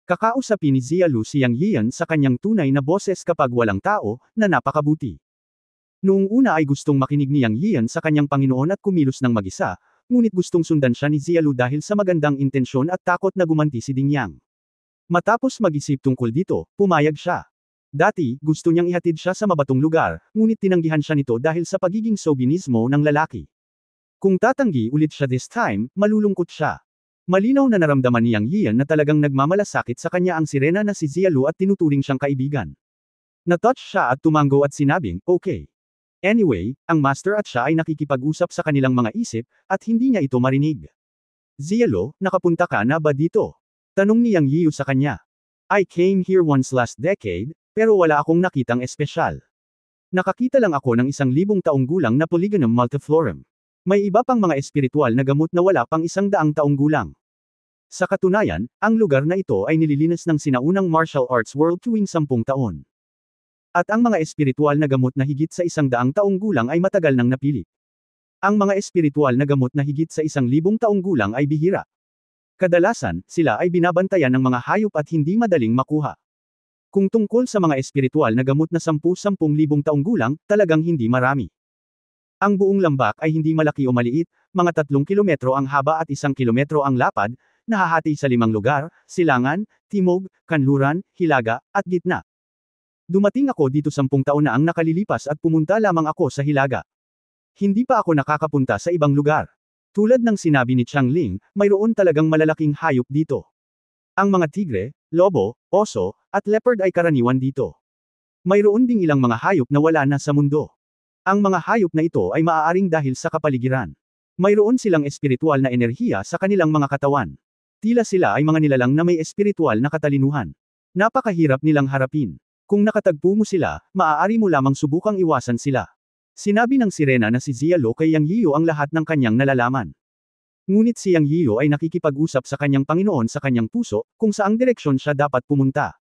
Kakausapin ni Zialu si Yang Yian sa kanyang tunay na boses kapag walang tao, na napakabuti. Noong una ay gustong makinig ni Yang Yian sa kanyang Panginoon at kumilos ng mag-isa, ngunit gustong sundan siya ni Zialu dahil sa magandang intensyon at takot na gumanti si Ding Yang. Matapos mag-isip tungkol dito, pumayag siya. Dati, gusto niyang ihatid siya sa mabatong lugar, ngunit tinanggihan siya nito dahil sa pagiging chauvinismo ng lalaki. Kung tatanggi ulit siya this time, malulungkot siya. Malinaw na naramdaman ni Yang Yian na talagang nagmamalasakit sa kanya ang sirena na si Zialu at tinuturing siyang kaibigan. Natouch siya at tumango at sinabing, "Okay." Anyway, ang master at siya ay nakikipag-usap sa kanilang mga isip, at hindi niya ito marinig. "Zialu, nakapunta ka na ba dito?" Tanong ni Yang Yiu sa kanya. "I came here once last decade, pero wala akong nakitang espesyal. Nakakita lang ako ng 1,000 taong gulang na Polygonum multiflorum. May iba pang mga espiritual na gamot na wala pang 100 taong gulang." Sa katunayan, ang lugar na ito ay nililinis ng sinaunang martial arts world tuwing 10 taon. At ang mga espiritual na gamot na higit sa 100 taong gulang ay matagal nang napili. Ang mga espiritual na gamot na higit sa 1,000 taong gulang ay bihira. Kadalasan, sila ay binabantayan ng mga hayop at hindi madaling makuha. Kung tungkol sa mga espiritual na gamot na 10,000 taong gulang, talagang hindi marami. Ang buong lambak ay hindi malaki o maliit, mga 3 kilometro ang haba at 1 kilometro ang lapad, nahahati sa 5 lugar, silangan, timog, kanluran, hilaga, at gitna. Dumating ako dito 10 taon na ang nakalilipas at pumunta lamang ako sa hilaga. Hindi pa ako nakakapunta sa ibang lugar. Tulad ng sinabi ni Chang Ling, mayroon talagang malalaking hayop dito. Ang mga tigre, lobo, oso, at leopard ay karaniwan dito. Mayroon ding ilang mga hayop na wala na sa mundo. Ang mga hayop na ito ay maaaring dahil sa kapaligiran. Mayroon silang espiritual na enerhiya sa kanilang mga katawan. Tila sila ay mga nilalang na may espiritual na katalinuhan. Napakahirap nilang harapin. Kung nakatagpo mo sila, maaari mo lamang subukang iwasan sila. Sinabi ng sirena na si Zialo kay Yang Yiyo ang lahat ng kanyang nalalaman. Ngunit si Yang Yiyo ay nakikipag-usap sa kanyang Panginoon sa kanyang puso, kung saang direksyon siya dapat pumunta.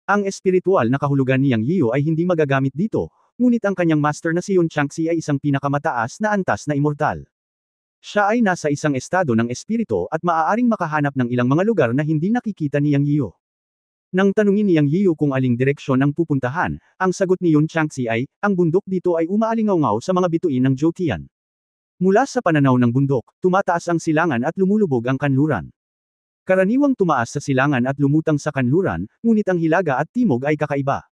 Ang espiritual na kahulugan ni Yang Yiyo ay hindi magagamit dito, ngunit ang kanyang master na si Yun Changxi ay isang pinakamataas na antas na immortal. Siya ay nasa isang estado ng espiritu at maaaring makahanap ng ilang mga lugar na hindi nakikita ni Yang Yiyo. Nang tanungin ni Yang Yiyo kung aling direksyon ang pupuntahan, ang sagot ni Yun Changxi ay, ang bundok dito ay umaalingaw-ngaw sa mga bituin ng Jotian. Mula sa pananaw ng bundok, tumataas ang silangan at lumulubog ang kanluran. Karaniwang tumaas sa silangan at lumutang sa kanluran, ngunit ang hilaga at timog ay kakaiba.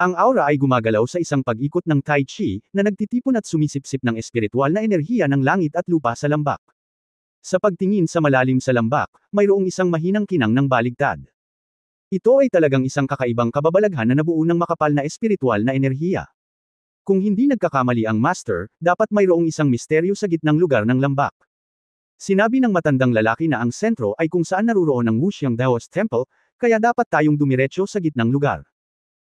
Ang aura ay gumagalaw sa isang pag-ikot ng Tai Chi, na nagtitipon at sumisipsip ng espiritual na enerhiya ng langit at lupa sa lambak. Sa pagtingin sa malalim sa lambak, mayroong isang mahinang kinang ng baligtad. Ito ay talagang isang kakaibang kababalaghan na nabuo ng makapal na espiritual na enerhiya. Kung hindi nagkakamali ang master, dapat mayroong isang misteryo sa gitnang lugar ng lambak. Sinabi ng matandang lalaki na ang sentro ay kung saan naruroon ang Wuxiang Daoist Temple, kaya dapat tayong dumiretso sa gitnang lugar.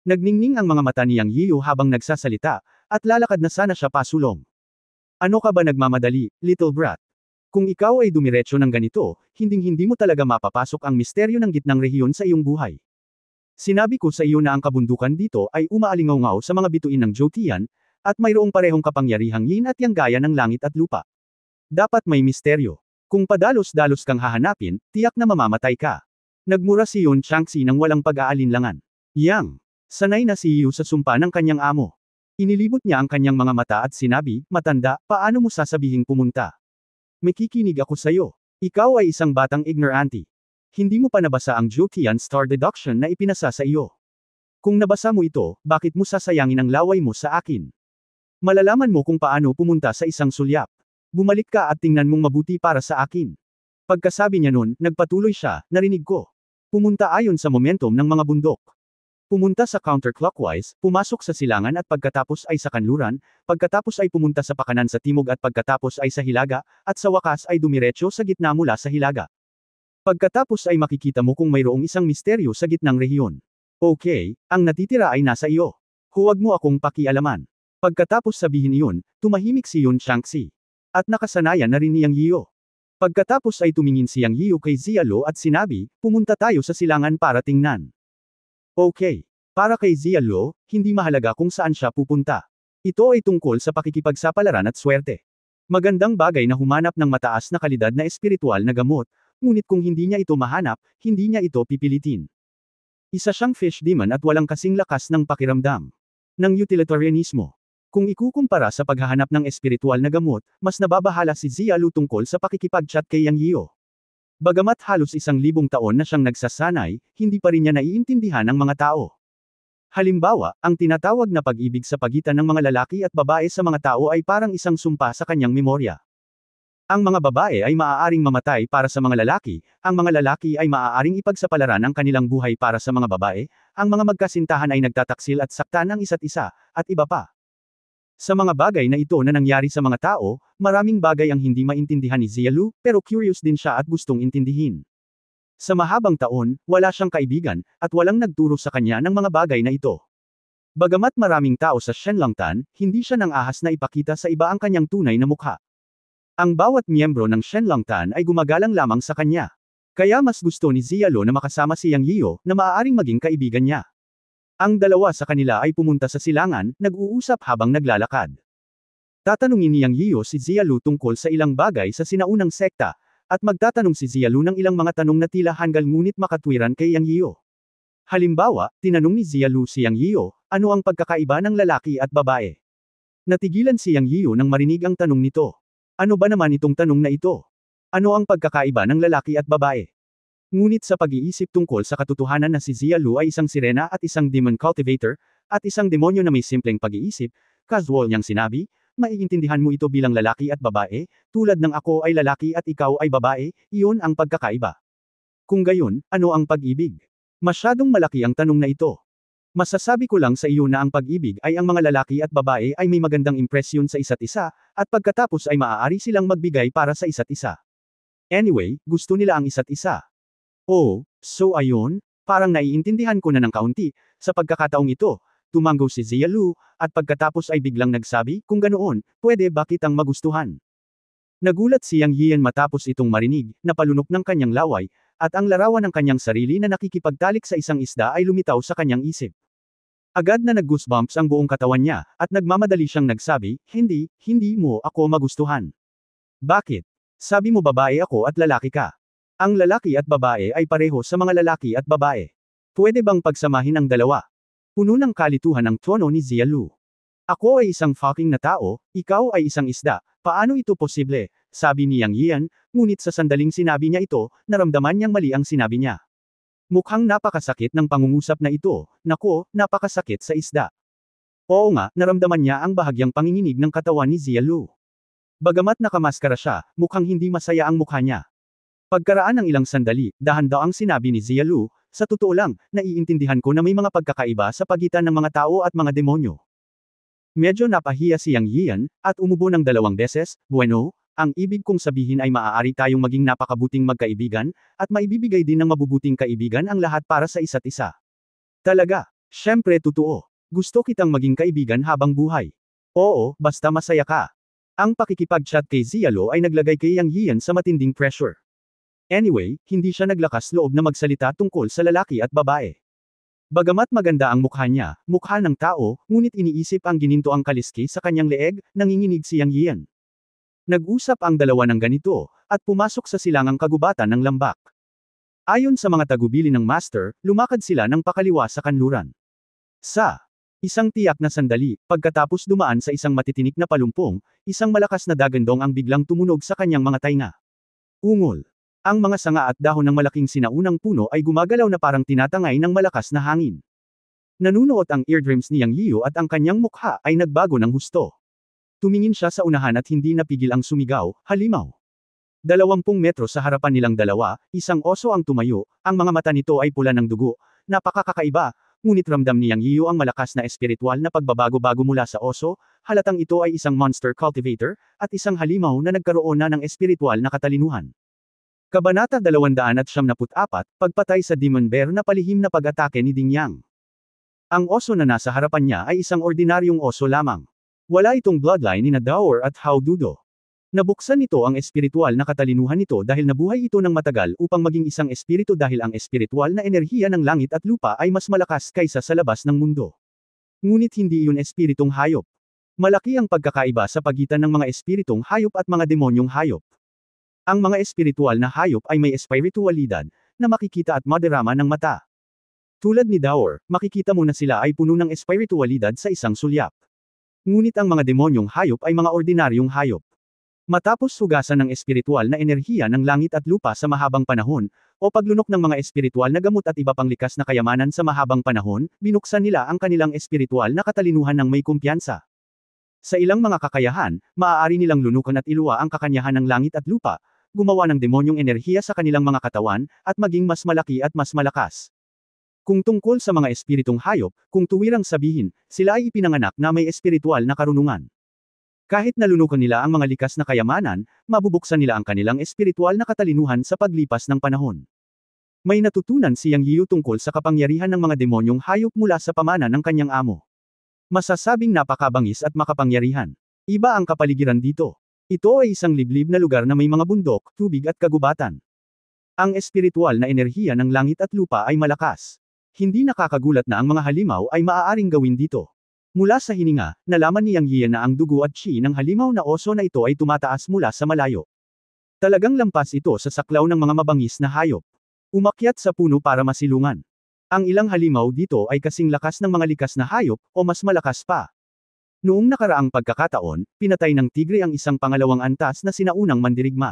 Nagningning ang mga mata ni Yang Yiyo habang nagsasalita, at lalakad na sana siya pasulong. Ano ka ba nagmamadali, little brat? Kung ikaw ay dumiretso ng ganito, hinding-hindi mo talaga mapapasok ang misteryo ng gitnang rehiyon sa iyong buhay. Sinabi ko sa iyo na ang kabundukan dito ay umaalingaw-ngaw sa mga bituin ng Jotian, at mayroong parehong kapangyarihang yin at yang gaya ng langit at lupa. Dapat may misteryo. Kung padalos-dalos kang hahanapin, tiyak na mamamatay ka. Nagmura si Yun Changxi ng walang pag-aalinlangan. Yang. Sanay na si Yiyo sa sumpa ng kanyang amo. Inilibot niya ang kanyang mga mata at sinabi, matanda, paano mo sasabihing pumunta? Makikinig ako sayo. Ikaw ay isang batang ignorante. Hindi mo pa nabasa ang Jotian Star Deduction na ipinasa sa iyo. Kung nabasa mo ito, bakit mo sasayangin ang laway mo sa akin? Malalaman mo kung paano pumunta sa isang sulyap. Bumalik ka at tingnan mong mabuti para sa akin. Pagkasabi niya nun, nagpatuloy siya, narinig ko. Pumunta ayon sa momentum ng mga bundok. Pumunta sa counterclockwise, pumasok sa silangan at pagkatapos ay sa kanluran, pagkatapos ay pumunta sa pakanan sa timog at pagkatapos ay sa hilaga, at sa wakas ay dumiretso sa gitna mula sa hilaga. Pagkatapos ay makikita mo kung mayroong isang misteryo sa gitnang rehiyon. Okay, ang natitira ay nasa iyo. Huwag mo akong pakialaman. Pagkatapos sabihin iyon, tumahimik si Yun Changxi. At nakasanayan na rin ni Yang Yiyo. Pagkatapos ay tumingin si Yang Yiyo kay Zialo at sinabi, pumunta tayo sa silangan para tingnan. Okay. Para kay Zialo, hindi mahalaga kung saan siya pupunta. Ito ay tungkol sa pakikipagsapalaran at swerte. Magandang bagay na humanap ng mataas na kalidad na espiritual na gamot, ngunit kung hindi niya ito mahanap, hindi niya ito pipilitin. Isa siyang fish demon at walang kasing lakas ng pakiramdam. Ng utilitarianismo. Kung ikukumpara sa paghahanap ng espiritual na gamot, mas nababahala si Zialo tungkol sa pakikipag-chat kay Yang Yiyo. Bagamat halos 1,000 taon na siyang nagsasanay, hindi pa rin niya naiintindihan ang mga tao. Halimbawa, ang tinatawag na pag-ibig sa pagitan ng mga lalaki at babae sa mga tao ay parang isang sumpa sa kanyang memorya. Ang mga babae ay maaaring mamatay para sa mga lalaki, ang mga lalaki ay maaaring ipagsapalaran ang kanilang buhay para sa mga babae, ang mga magkasintahan ay nagtataksil at saktan ang isa't isa, at iba pa. Sa mga bagay na ito na nangyari sa mga tao, maraming bagay ang hindi maintindihan ni Zialo, pero curious din siya at gustong intindihin. Sa mahabang taon, wala siyang kaibigan, at walang nagturo sa kanya ng mga bagay na ito. Bagamat maraming tao sa Shenlongtan, hindi siya nang ahas na ipakita sa iba ang kanyang tunay na mukha. Ang bawat miyembro ng Shenlongtan ay gumagalang lamang sa kanya. Kaya mas gusto ni Zialo na makasama si Yang Yiyo, na maaaring maging kaibigan niya. Ang dalawa sa kanila ay pumunta sa silangan, nag-uusap habang naglalakad. Tatanungin ni Yang Yiyo si Zialo tungkol sa ilang bagay sa sinaunang sekta, at magtatanong si Zialo ng ilang mga tanong na tila hanggal ngunit makatwiran kay Yang Yiyo. Halimbawa, tinanong ni Zialo si Yang Yiyo, ano ang pagkakaiba ng lalaki at babae? Natigilan si Yang Yiyu nang marinig ang tanong nito. Ano ba naman itong tanong na ito? Ano ang pagkakaiba ng lalaki at babae? Ngunit sa pag-iisip tungkol sa katotohanan na si Xia Lu ay isang sirena at isang demon cultivator, at isang demonyo na may simpleng pag-iisip, casual niyang sinabi, maiintindihan mo ito bilang lalaki at babae, tulad ng ako ay lalaki at ikaw ay babae, iyon ang pagkakaiba. Kung gayon, ano ang pag-ibig? Masyadong malaki ang tanong na ito. Masasabi ko lang sa iyo na ang pag-ibig ay ang mga lalaki at babae ay may magandang impresyon sa isa't isa, at pagkatapos ay maaari silang magbigay para sa isa't isa. Anyway, gusto nila ang isa't isa. Oh, so ayun, parang naiintindihan ko na ng kaunti, sa pagkakataong ito, tumanggo si Xia Lu, at pagkatapos ay biglang nagsabi, kung ganoon, pwede ba kitang magustuhan? Nagulat si Yang Yian matapos itong marinig, napalunok ng kanyang laway, at ang larawan ng kanyang sarili na nakikipagtalik sa isang isda ay lumitaw sa kanyang isip. Agad na nag-goosebumps ang buong katawan niya, at nagmamadali siyang nagsabi, hindi mo ako magustuhan. Bakit? Sabi mo babae ako at lalaki ka. Ang lalaki at babae ay pareho sa mga lalaki at babae. Pwede bang pagsamahin ang dalawa? Puno ng kalituhan ang tono ni Xia Lu. Ako ay isang fucking na tao, ikaw ay isang isda, paano ito posible? Sabi ni Yang Yian, ngunit sa sandaling sinabi niya ito, naramdaman niyang mali ang sinabi niya. Mukhang napakasakit ng pangungusap na ito, nako, napakasakit sa isda. Oo nga, naramdaman niya ang bahagyang panginginig ng katawan ni Xia Lu. Bagamat nakamaskara siya, mukhang hindi masaya ang mukha niya. Pagkaraan ng ilang sandali, dahan-daang sinabi ni Xia Lu, sa totoo lang, naiintindihan ko na may mga pagkakaiba sa pagitan ng mga tao at mga demonyo. Medyo napahiya si Yang Yian, at umubo ng 2 beses, bueno, ang ibig kong sabihin ay maaari tayong maging napakabuting magkaibigan, at maibibigay din ng mabubuting kaibigan ang lahat para sa isa't isa. Talaga, syempre totoo. Gusto kitang maging kaibigan habang buhay. Oo, basta masaya ka. Ang pakikipag-chat kay Xia Lu ay naglagay kay Yang Yian sa matinding pressure. Anyway, hindi siya naglakas loob na magsalita tungkol sa lalaki at babae. Bagamat maganda ang mukha niya, mukha ng tao, ngunit iniisip ang ginintoang kaliski sa kanyang leeg, nanginginig si Yang Yian. Nag-usap ang dalawa ng ganito, at pumasok sa silangang kagubatan ng lambak. Ayon sa mga tagubili ng master, lumakad sila ng pakaliwa sa kanluran. Sa isang tiyak na sandali, pagkatapos dumaan sa isang matitinik na palumpong, isang malakas na dagandong ang biglang tumunog sa kanyang mga tainga. Ungol. Ang mga sanga at dahon ng malaking sinaunang puno ay gumagalaw na parang tinatangay ng malakas na hangin. Nanunuot ang eardrums ni Yang Yiyu at ang kanyang mukha ay nagbago ng husto. Tumingin siya sa unahan at hindi napigil ang sumigaw, halimaw. 20 metro sa harapan nilang dalawa, isang oso ang tumayo, ang mga mata nito ay pula ng dugo, napakakakaiba, ngunit ramdam ni Yang Yiyu ang malakas na espiritual na pagbabago-bago mula sa oso, halatang ito ay isang monster cultivator, at isang halimaw na nagkaroon na ng espiritual na katalinuhan. Kabanata 274, Pagpatay sa Demon Bear na palihim na pag-atake ni Ding Yang. Ang oso na nasa harapan niya ay isang ordinaryong oso lamang. Wala itong bloodline ni Daor at Hao Dudo. Nabuksan nito ang espiritual na katalinuhan nito dahil nabuhay ito ng matagal upang maging isang espiritu dahil ang espiritual na enerhiya ng langit at lupa ay mas malakas kaysa sa labas ng mundo. Ngunit hindi iyon espiritong hayop. Malaki ang pagkakaiba sa pagitan ng mga espiritong hayop at mga demonyong hayop. Ang mga espiritual na hayop ay may espiritualidad, na makikita at madarama ng mata. Tulad ni Daor, makikita mo na sila ay puno ng espiritualidad sa isang sulyap. Ngunit ang mga demonyong hayop ay mga ordinaryong hayop. Matapos hugasan ng espiritual na enerhiya ng langit at lupa sa mahabang panahon, o paglunok ng mga espiritual na gamot at iba pang likas na kayamanan sa mahabang panahon, binuksan nila ang kanilang espiritual na katalinuhan ng may kumpiyansa. Sa ilang mga kakayahan, maaari nilang lunukan at iluwa ang kakanyahan ng langit at lupa, gumawa ng demonyong enerhiya sa kanilang mga katawan, at maging mas malaki at mas malakas. Kung tungkol sa mga espiritong hayop, kung tuwirang sabihin, sila ay ipinanganak na may espiritual na karunungan. Kahit nalunukan nila ang mga likas na kayamanan, mabubuksan nila ang kanilang espiritual na katalinuhan sa paglipas ng panahon. May natutunan si Yang Yiyu tungkol sa kapangyarihan ng mga demonyong hayop mula sa pamana ng kanyang amo. Masasabing napakabangis at makapangyarihan. Iba ang kapaligiran dito. Ito ay isang liblib na lugar na may mga bundok, tubig at kagubatan. Ang espiritual na enerhiya ng langit at lupa ay malakas. Hindi nakakagulat na ang mga halimaw ay maaaring gawin dito. Mula sa hininga, nalaman ni Yang Yian na ang dugo at chi ng halimaw na oso na ito ay tumataas mula sa malayo. Talagang lampas ito sa saklaw ng mga mabangis na hayop. Umakyat sa puno para masilungan. Ang ilang halimaw dito ay kasing lakas ng mga likas na hayop, o mas malakas pa. Noong nakaraang pagkakataon, pinatay ng tigre ang isang pangalawang antas na sinaunang mandirigma.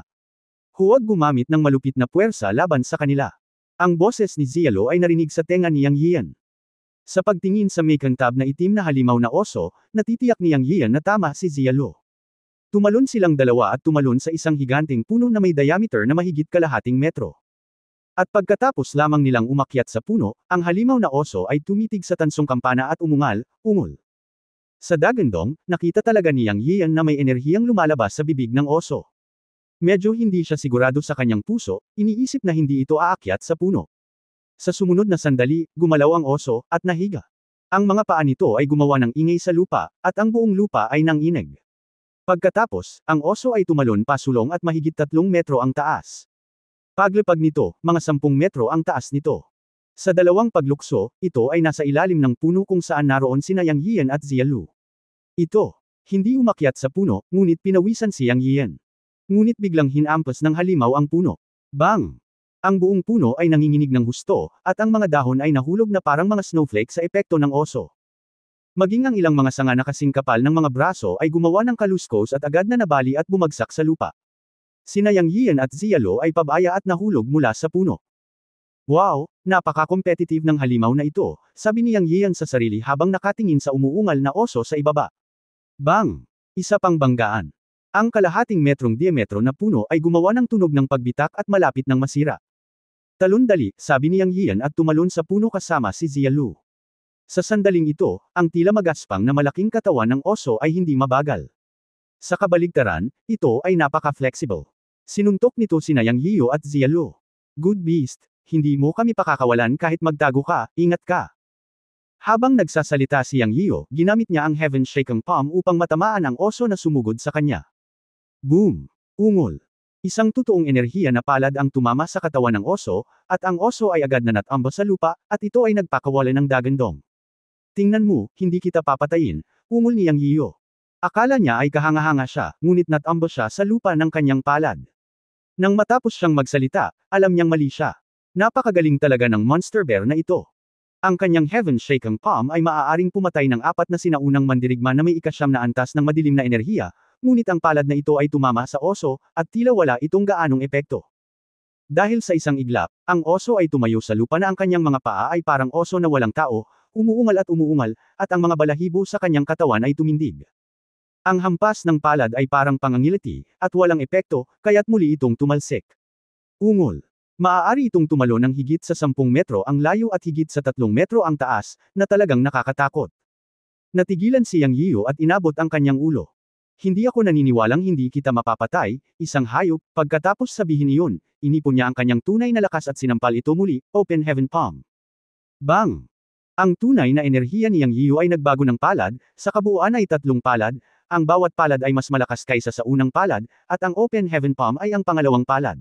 Huwag gumamit ng malupit na puwersa laban sa kanila. Ang boses ni Zialo ay narinig sa tenga ni Yang Yian. Sa pagtingin sa may kantab na itim na halimaw na oso, natitiyak ni Yang Yian na tama si Zialo. Tumalon silang dalawa at tumalon sa isang higanteng puno na may diameter na mahigit kalahating metro. At pagkatapos lamang nilang umakyat sa puno, ang halimaw na oso ay tumitig sa tansong kampana at ungol. Sa dagandong, nakita talaga ni Yang Yian na may enerhiyang lumalabas sa bibig ng oso. Medyo hindi siya sigurado sa kanyang puso, iniisip na hindi ito aakyat sa puno. Sa sumunod na sandali, gumalaw ang oso, at nahiga. Ang mga paa nito ay gumawa ng ingay sa lupa, at ang buong lupa ay nanginig. Pagkatapos, ang oso ay tumalon pasulong at mahigit 3 metro ang taas. Paglapag nito, mga 10 metro ang taas nito. Sa dalawang paglukso, ito ay nasa ilalim ng puno kung saan naroon sina Yang Yian at Zialo. Ito, hindi umakyat sa puno, ngunit pinawisan si Yang Yian. Ngunit biglang hinampas ng halimaw ang puno. Bang! Ang buong puno ay nanginginig ng husto, at ang mga dahon ay nahulog na parang mga snowflake sa epekto ng oso. Maging ang ilang mga sanga na kasing kapal ng mga braso ay gumawa ng kaluskos at agad na nabali at bumagsak sa lupa. Sina Yang Yian at Zialo ay pabaya at nahulog mula sa puno. Wow, napaka-competitive ng halimaw na ito, sabi ni Yang Yian sa sarili habang nakatingin sa umuungal na oso sa ibaba. Bang! Isa pang banggaan. Ang kalahating metrong diametro na puno ay gumawa ng tunog ng pagbitak at malapit ng masira. Talon-dali, sabi ni Yang Yian at tumalon sa puno kasama si Zialo. Sa sandaling ito, ang tila magaspang na malaking katawan ng oso ay hindi mabagal. Sa kabaligtaran, ito ay napaka-flexible. Sinuntok nito sina Yang Yian at Zialo. Good beast, hindi mo kami pakakawalan kahit magtago ka, ingat ka. Habang nagsasalita si Yang Yian, ginamit niya ang Heaven Shaking Palm upang matamaan ang oso na sumugod sa kanya. Boom! Ungol. Isang totoong enerhiya na palad ang tumama sa katawan ng oso, at ang oso ay agad na natumba sa lupa, at ito ay nagpakawala ng dagandong. Tingnan mo, hindi kita papatayin, ungol ni Yang Yian. Akala niya ay kahanga-hanga siya, ngunit natumba siya sa lupa ng kanyang palad. Nang matapos siyang magsalita, alam niyang mali siya. Napakagaling talaga ng monster bear na ito. Ang kanyang Heaven Shaking Palm ay maaaring pumatay ng 4 na sinaunang mandirigma na may ika-9 na antas ng madilim na enerhiya, ngunit ang palad na ito ay tumama sa oso, at tila wala itong gaanong epekto. Dahil sa isang iglap, ang oso ay tumayo sa lupa na ang kanyang mga paa ay parang oso na walang tao, umuungal, at ang mga balahibo sa kanyang katawan ay tumindig. Ang hampas ng palad ay parang pangangilati, at walang epekto, kaya't muli itong tumalsik. Ungol. Maaari itong tumalon ng higit sa 10 metro ang layo at higit sa 3 metro ang taas, na talagang nakakatakot. Natigilan si Yang Yian at inabot ang kanyang ulo. Hindi ako naniniwalang hindi kita mapapatay, isang hayop, pagkatapos sabihin iyon, inipon niya ang kanyang tunay na lakas at sinampal ito muli, Open Heaven Palm. Bang! Ang tunay na enerhiya ni Yang Yian ay nagbago ng palad, sa kabuuan ay 3 palad, ang bawat palad ay mas malakas kaysa sa unang palad, at ang Open Heaven Palm ay ang pangalawang palad.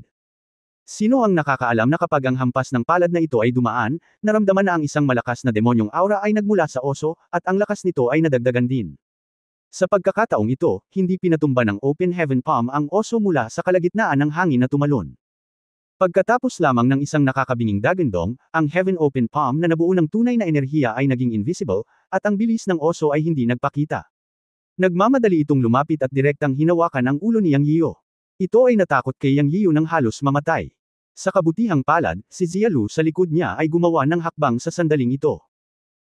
Sino ang nakakaalam na kapag ang hampas ng palad na ito ay dumaan, naramdaman na ang isang malakas na demonyong aura ay nagmula sa oso, at ang lakas nito ay nadagdagan din. Sa pagkakataong ito, hindi pinatumba ng Open Heaven Palm ang oso mula sa kalagitnaan ng hangin na tumalon. Pagkatapos lamang ng isang nakakabinging dagandong, ang Heaven Open Palm na nabuo ng tunay na enerhiya ay naging invisible, at ang bilis ng oso ay hindi nagpakita. Nagmamadali itong lumapit at direktang hinawakan ang ulo ni Yang Yian. Ito ay natakot kay Yang Yian nang halos mamatay. Sa kabutihang palad, si Zialo sa likod niya ay gumawa ng hakbang sa sandaling ito.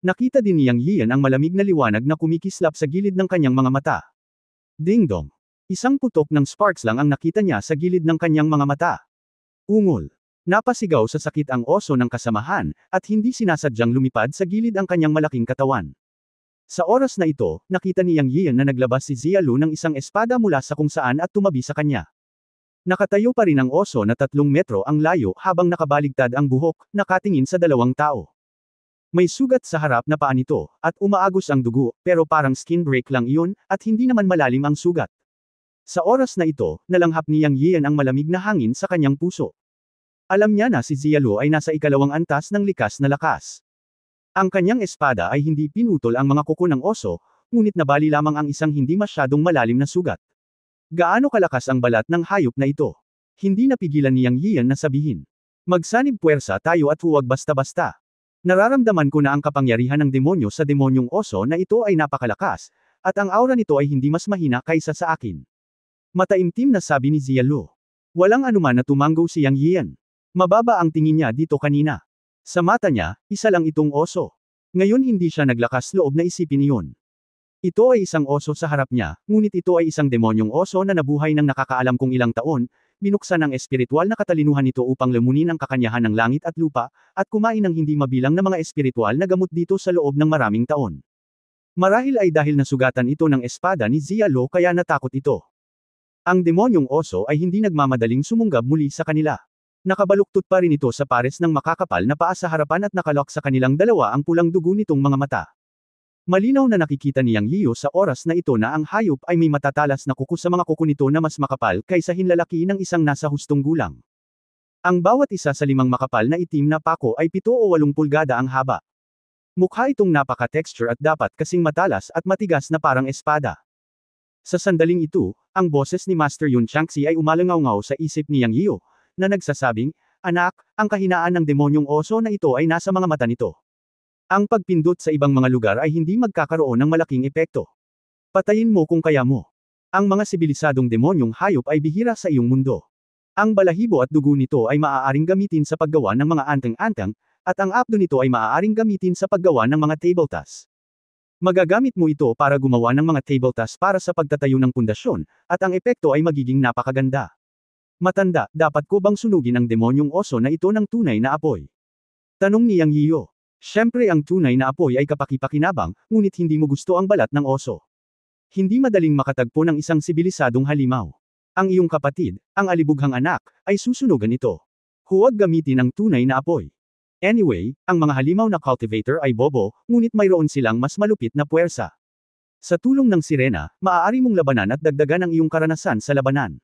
Nakita din ni Yang Yian ang malamig na liwanag na kumikislap sa gilid ng kanyang mga mata. Ding-dong! Isang putok ng sparks lang ang nakita niya sa gilid ng kanyang mga mata. Ungol! Napasigaw sa sakit ang oso ng kasamahan, at hindi sinasadyang lumipad sa gilid ang kanyang malaking katawan. Sa oras na ito, nakita ni Yang Yian na naglabas si Zialo ng isang espada mula sa kung saan at tumabi sa kanya. Nakatayo pa rin ang oso na 3 metro ang layo habang nakabaligtad ang buhok, nakatingin sa 2 tao. May sugat sa harap na paa nito, at umaagos ang dugo, pero parang skin break lang iyon, at hindi naman malalim ang sugat. Sa oras na ito, nalanghap ni Yang Yian ang malamig na hangin sa kanyang puso. Alam niya na si Zialo ay nasa ikalawang antas ng likas na lakas. Ang kanyang espada ay hindi pinutol ang mga kuko ng oso, ngunit nabali lamang ang isang hindi masyadong malalim na sugat. Gaano kalakas ang balat ng hayop na ito? Hindi napigilan ni Yang Yian na sabihin. Magsanib puwersa tayo at huwag basta-basta. Nararamdaman ko na ang kapangyarihan ng demonyo sa demonyong oso na ito ay napakalakas, at ang aura nito ay hindi mas mahina kaysa sa akin. Mataimtim na sabi ni Zialo. Walang anuman na tumanggo si Yang Yian. Mababa ang tingin niya dito kanina. Sa mata niya, isa lang itong oso. Ngayon hindi siya naglakas loob na isipin iyon. Ito ay isang oso sa harap niya, ngunit ito ay isang demonyong oso na nabuhay ng nakakaalam kung ilang taon, binuksan ang espiritual na katalinuhan nito upang lamunin ang kakanyahan ng langit at lupa, at kumain ng hindi mabilang na mga espiritual na gamot dito sa loob ng maraming taon. Marahil ay dahil nasugatan ito ng espada ni Zialo kaya natakot ito. Ang demonyong oso ay hindi nagmamadaling sumunggab muli sa kanila. Nakabaluktot pa rin ito sa pares ng makakapal na paa sa harapan at nakalok sa kanilang dalawa ang pulang dugo nitong mga mata. Malinaw na nakikita ni Yang Yiyo sa oras na ito na ang hayop ay may matatalas na kuko sa mga kuko nito na mas makapal kaysa hinlalaki ng isang nasa hustong gulang. Ang bawat isa sa 5 makapal na itim na pako ay 7 o 8 pulgada ang haba. Mukha itong napaka-texture at dapat kasing matalas at matigas na parang espada. Sa sandaling ito, ang boses ni Master Yun Changxi ay umalangaw-ngaw sa isip ni Yang Yiyo, na nagsasabing, "Anak, ang kahinaan ng demonyong oso na ito ay nasa mga mata nito. Ang pagpindot sa ibang mga lugar ay hindi magkakaroon ng malaking epekto. Patayin mo kung kaya mo. Ang mga sibilisadong demonyong hayop ay bihira sa iyong mundo. Ang balahibo at dugo nito ay maaaring gamitin sa paggawa ng mga anteng-anteng, at ang abdo nito ay maaaring gamitin sa paggawa ng mga tabletas. Magagamit mo ito para gumawa ng mga tabletas para sa pagtatayo ng pundasyon, at ang epekto ay magiging napakaganda. Matanda, dapat ko bang sunugin ang demonyong oso na ito ng tunay na apoy?" Tanong ni Yang Yiyo. Siyempre ang tunay na apoy ay kapaki-pakinabang, ngunit hindi mo gusto ang balat ng oso. Hindi madaling makatagpo ng isang sibilisadong halimaw. Ang iyong kapatid, ang alibughang anak, ay susunugan ito. Huwag gamitin ang tunay na apoy. Anyway, ang mga halimaw na cultivator ay bobo, ngunit mayroon silang mas malupit na puwersa. Sa tulong ng sirena, maaari mong labanan at dagdagan ang iyong karanasan sa labanan.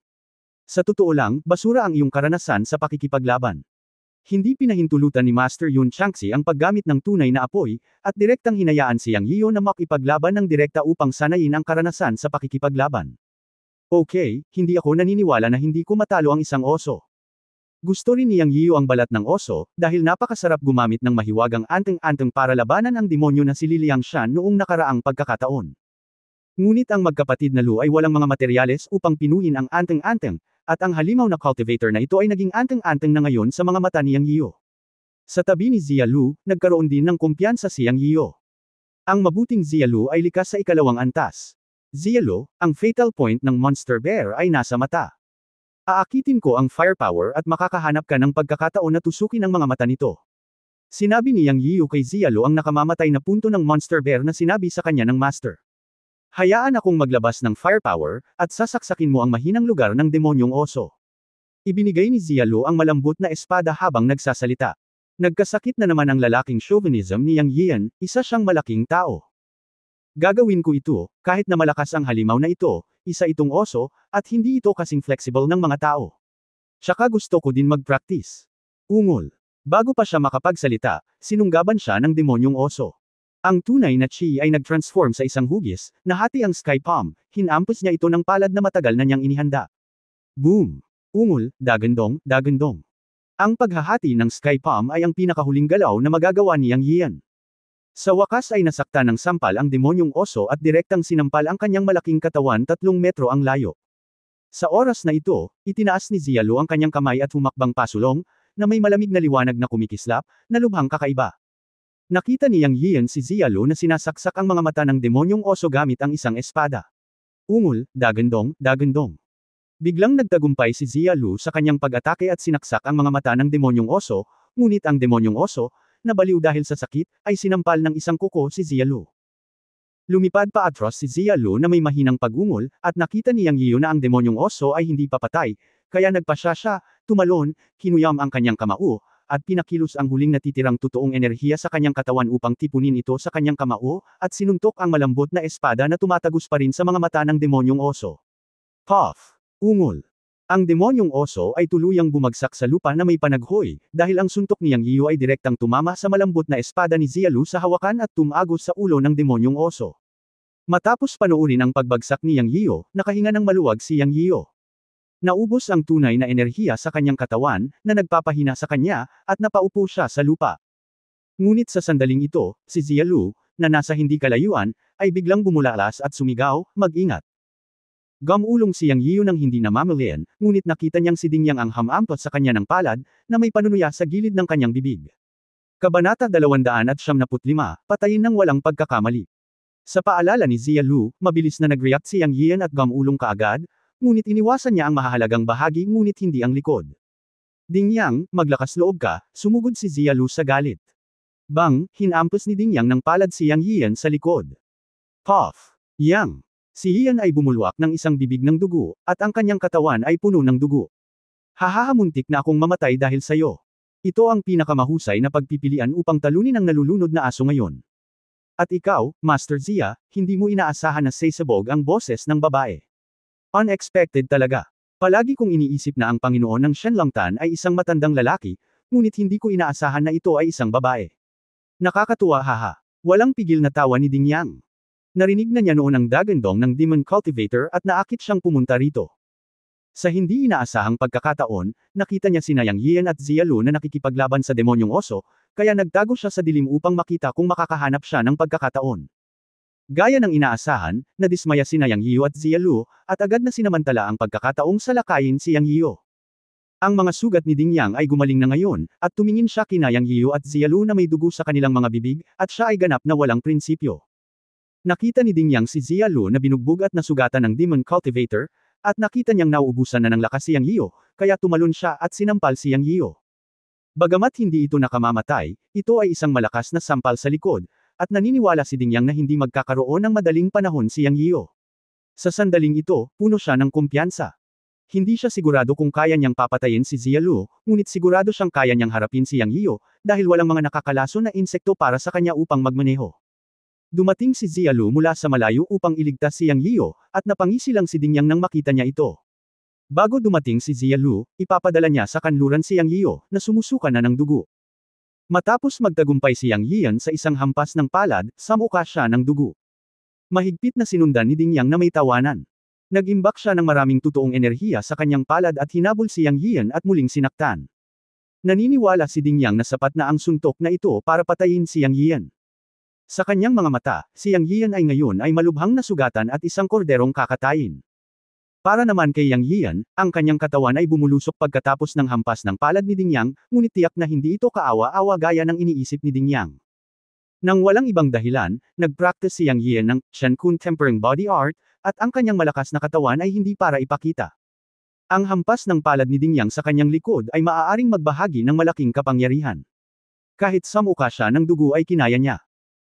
Sa totoo lang, basura ang iyong karanasan sa pakikipaglaban. Hindi pinahintulutan ni Master Yun Changxi ang paggamit ng tunay na apoy, at direktang hinayaan si Yang Yiyo na makipaglaban ng direkta upang sanayin ang karanasan sa pakikipaglaban. Okay, hindi ako naniniwala na hindi ko matalo ang isang oso. Gusto rin ni Yang Yiyo ang balat ng oso, dahil napakasarap gumamit ng mahiwagang anteng-anteng para labanan ang demonyo na si Liliang Shan noong nakaraang pagkakataon. Ngunit ang magkapatid na Lu ay walang mga materyales upang pinuhin ang anteng-anteng, at ang halimaw na cultivator na ito ay naging anteng-anteng na ngayon sa mga mata ni Yang Yiyo. Sa tabi ni Zialo, nagkaroon din ng kumpiyansa si Yang Yiyo. Ang mabuting Zialo ay likas sa ikalawang antas. Zialo, ang fatal point ng Monster Bear ay nasa mata. Aakitin ko ang firepower at makakahanap ka ng pagkakataon na tusukin ang mga mata nito. Sinabi ni Yang Yiyo kay Zialo ang nakamamatay na punto ng Monster Bear na sinabi sa kanya ng Master. Hayaan akong maglabas ng firepower, at sasaksakin mo ang mahinang lugar ng demonyong oso. Ibinigay ni Zialo ang malambot na espada habang nagsasalita. Nagkasakit na naman ang lalaking chauvinism ni Yang Yian, isa siyang malaking tao. Gagawin ko ito, kahit na malakas ang halimaw na ito, isa itong oso, at hindi ito kasing flexible ng mga tao. Tsaka gusto ko din mag-practice. Ungol. Bago pa siya makapagsalita, sinunggaban siya ng demonyong oso. Ang tunay na chi ay nag-transform sa isang hugis, nahati ang sky palm, hinampas niya ito ng palad na matagal na niyang inihanda. Boom! Ungol, dagandong, dagandong. Ang paghahati ng sky palm ay ang pinakahuling galaw na magagawa ni Yang Yian. Sa wakas ay nasakta ng sampal ang demonyong oso at direktang sinampal ang kanyang malaking katawan 3 metro ang layo. Sa oras na ito, itinaas ni Zialo ang kanyang kamay at humakbang pasulong, na may malamig na liwanag na kumikislap, na lubhang kakaiba. Nakita ni Yang Yian si Zialo na sinasaksak ang mga mata ng demonyong oso gamit ang isang espada. Ungol, dagandong, dagandong. Biglang nagtagumpay si Zialo sa kanyang pag-atake at sinaksak ang mga mata ng demonyong oso, ngunit ang demonyong oso, nabaliw dahil sa sakit, ay sinampal ng isang kuko si Zialo. Lumipad pa atros si Zialo na may mahinang pag-ungol, at nakita ni Yang Yiyo na ang demonyong oso ay hindi papatay, kaya nagpasya siya, tumalon, kinuyam ang kanyang kamao, at pinakilos ang huling natitirang totoong enerhiya sa kanyang katawan upang tipunin ito sa kanyang kamao, at sinuntok ang malambot na espada na tumatagos pa rin sa mga mata ng demonyong oso. Puff! Ungol! Ang demonyong oso ay tuluyang bumagsak sa lupa na may panaghoy, dahil ang suntok ni Yang Yiyo ay direktang tumama sa malambot na espada ni Zialo sa hawakan at tumagos sa ulo ng demonyong oso. Matapos panoorin ang pagbagsak ni Yang Yiyo, nakahinga ng maluwag si Yang Yiyo. Naubos ang tunay na enerhiya sa kanyang katawan, na nagpapahina sa kanya, at napaupo siya sa lupa. Ngunit sa sandaling ito, si Zialo, na nasa hindi kalayuan, ay biglang bumulalas at sumigaw, "Mag-ingat!" Gumulong si Yang Yiyo nang hindi namamalayan, ngunit nakita niyang si Dingyang ang hamampot sa kanya ng palad, na may panunuya sa gilid ng kanyang bibig. Kabanata 275, Patayin ng walang pagkakamali. Sa paalala ni Zia Lu, mabilis na nag-react si Yang Yiyan at gumulong kaagad, ngunit iniwasan niya ang mahahalagang bahagi ngunit hindi ang likod. "Dingyang, maglakas loob ka," sumugod si Zia Lu sa galit. Bang, hinampos ni Dingyang ng palad si Yang Yiyan sa likod. Puff! Yang! Si Yiyan ay bumulwak ng isang bibig ng dugo, at ang kanyang katawan ay puno ng dugo. "Hahamuntik na akong mamatay dahil sayo. Ito ang pinakamahusay na pagpipilian upang talunin ang nalulunod na aso ngayon. At ikaw, Master Zia, hindi mo inaasahan na sasabog ang boses ng babae. Unexpected talaga. Palagi kong iniisip na ang Panginoon ng Shenlongtan ay isang matandang lalaki, ngunit hindi ko inaasahan na ito ay isang babae. Nakakatuwa haha." Walang pigil na tawa ni Dingyang. Narinig na niya noon ang dagandong ng Demon Cultivator at naakit siyang pumunta rito. Sa hindi inaasahang pagkakataon, nakita niya sina Yang Yiyan at Zia Lu na nakikipaglaban sa demonyong oso, kaya nagtago siya sa dilim upang makita kung makakahanap siya ng pagkakataon. Gaya ng inaasahan, nadismaya sina Yang Yiyo at Zia Lu, at agad na sinamantala ang pagkakataong salakayin si Yang Yiyo. Ang mga sugat ni Dingyang ay gumaling na ngayon, at tumingin siya kina Yang Yiyo at Zia Lu na may dugo sa kanilang mga bibig, at siya ay ganap na walang prinsipyo. Nakita ni Dingyang si Zia Lu na binugbog at nasugatan ng Demon Cultivator, at nakita niyang nauubusan na ng lakas si Yang Yiyo, kaya tumalon siya at sinampal si Yang Yiyo. Bagamat hindi ito nakamamatay, ito ay isang malakas na sampal sa likod, at naniniwala si Dingyang na hindi magkakaroon ng madaling panahon si Yang Yiyo. Sa sandaling ito, puno siya ng kumpiyansa. Hindi siya sigurado kung kaya niyang papatayin si Zia Lu, ngunit sigurado siyang kaya niyang harapin si Yang Yiyo, dahil walang mga nakakalason na insekto para sa kanya upang magmaneho. Dumating si Zia Lu mula sa malayo upang iligtas si Yang Yiyo, at napangisi lang si Dingyang nang makita niya ito. Bago dumating si Zia Lu, ipapadala niya sa kanluran si Yang Yiyo, na sumusuka na ng dugo. Matapos magtagumpay si Yang Yiyan sa isang hampas ng palad, samuka siya ng dugo. Mahigpit na sinundan ni Dingyang na may tawanan. Nag-imbak siya ng maraming totoong enerhiya sa kanyang palad at hinabol si Yang Yiyan at muling sinaktan. Naniniwala si Dingyang na sapat na ang suntok na ito para patayin si Yang Yiyan. Sa kanyang mga mata, si Yang Yiyan ay ngayon ay malubhang nasugatan at isang korderong kakatayin. Para naman kay Yang Yiyan, ang kanyang katawan ay bumulusok pagkatapos ng hampas ng palad ni Dingyang, ngunit tiyak na hindi ito kaawa-awa gaya ng iniisip ni Dingyang. Nang walang ibang dahilan, nag-practice si Yang Yiyan ng Shen Kun Tempering Body Art, at ang kanyang malakas na katawan ay hindi para ipakita. Ang hampas ng palad ni Dingyang sa kanyang likod ay maaaring magbahagi ng malaking kapangyarihan. Kahit samuka siya ng dugo ay kinaya niya.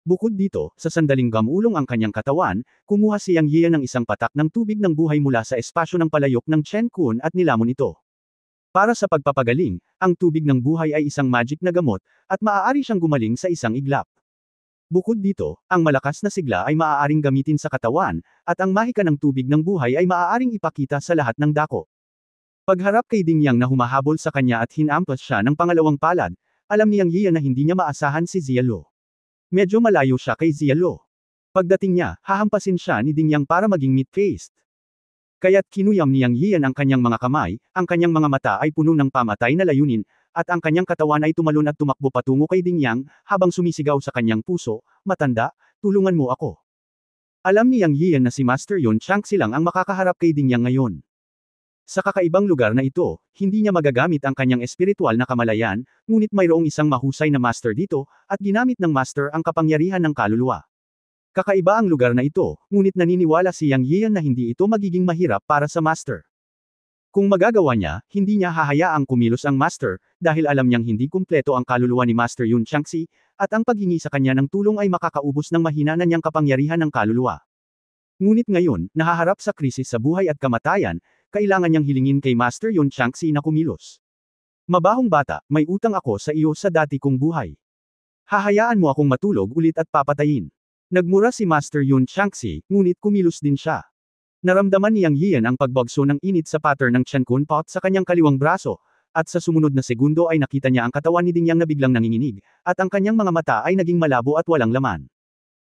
Bukod dito, sa sandaling gumulong ang kanyang katawan, kumuha si Yang Yiyan ng isang patak ng tubig ng buhay mula sa espasyo ng palayok ng Chen Kun at nilamon ito. Para sa pagpapagaling, ang tubig ng buhay ay isang magic na gamot, at maaari siyang gumaling sa isang iglap. Bukod dito, ang malakas na sigla ay maaaring gamitin sa katawan, at ang mahika ng tubig ng buhay ay maaaring ipakita sa lahat ng dako. Pagharap kay Dingyang na humahabol sa kanya at hinampas siya ng pangalawang palad, alam ni Yang Yiyan na hindi niya maasahan si Zia Lu. Medyo malayo siya kay Zia Lu. Pagdating niya, hahampasin siya ni Dingyang para maging meat paste. Kaya't kinuyam ni Yang Yiyan ang kanyang mga kamay, ang kanyang mga mata ay puno ng pamatay na layunin, at ang kanyang katawan ay tumalon at tumakbo patungo kay Dingyang, habang sumisigaw sa kanyang puso, "Matanda, tulungan mo ako." Alam ni Yang Yiyan na si Master Yun Changxi lang ang makakaharap kay Dingyang ngayon. Sa kakaibang lugar na ito, hindi niya magagamit ang kanyang espiritual na kamalayan, ngunit mayroong isang mahusay na master dito, at ginamit ng master ang kapangyarihan ng kaluluwa. Kakaiba ang lugar na ito, ngunit naniniwala si Yang Yiyan na hindi ito magiging mahirap para sa master. Kung magagawa niya, hindi niya hahayaang kumilos ang master, dahil alam niyang hindi kumpleto ang kaluluwa ni Master Yun Changxi, at ang paghingi sa kanya ng tulong ay makakaubos ng mahina na niyang kapangyarihan ng kaluluwa. Ngunit ngayon, nahaharap sa krisis sa buhay at kamatayan, kailangan niyang hilingin kay Master Yun Changxi na kumilos. "Mabahong bata, may utang ako sa iyo sa dati kong buhay. Hahayaan mo akong matulog ulit at papatayin." Nagmura si Master Yun Changxi, ngunit kumilos din siya. Naramdaman ni Yang Yiyan ang pagbagso ng init sa pattern ng Chen Kun Pot sa kanyang kaliwang braso, at sa sumunod na segundo ay nakita niya ang katawan ni Dingyang na biglang nanginginig, at ang kanyang mga mata ay naging malabo at walang laman.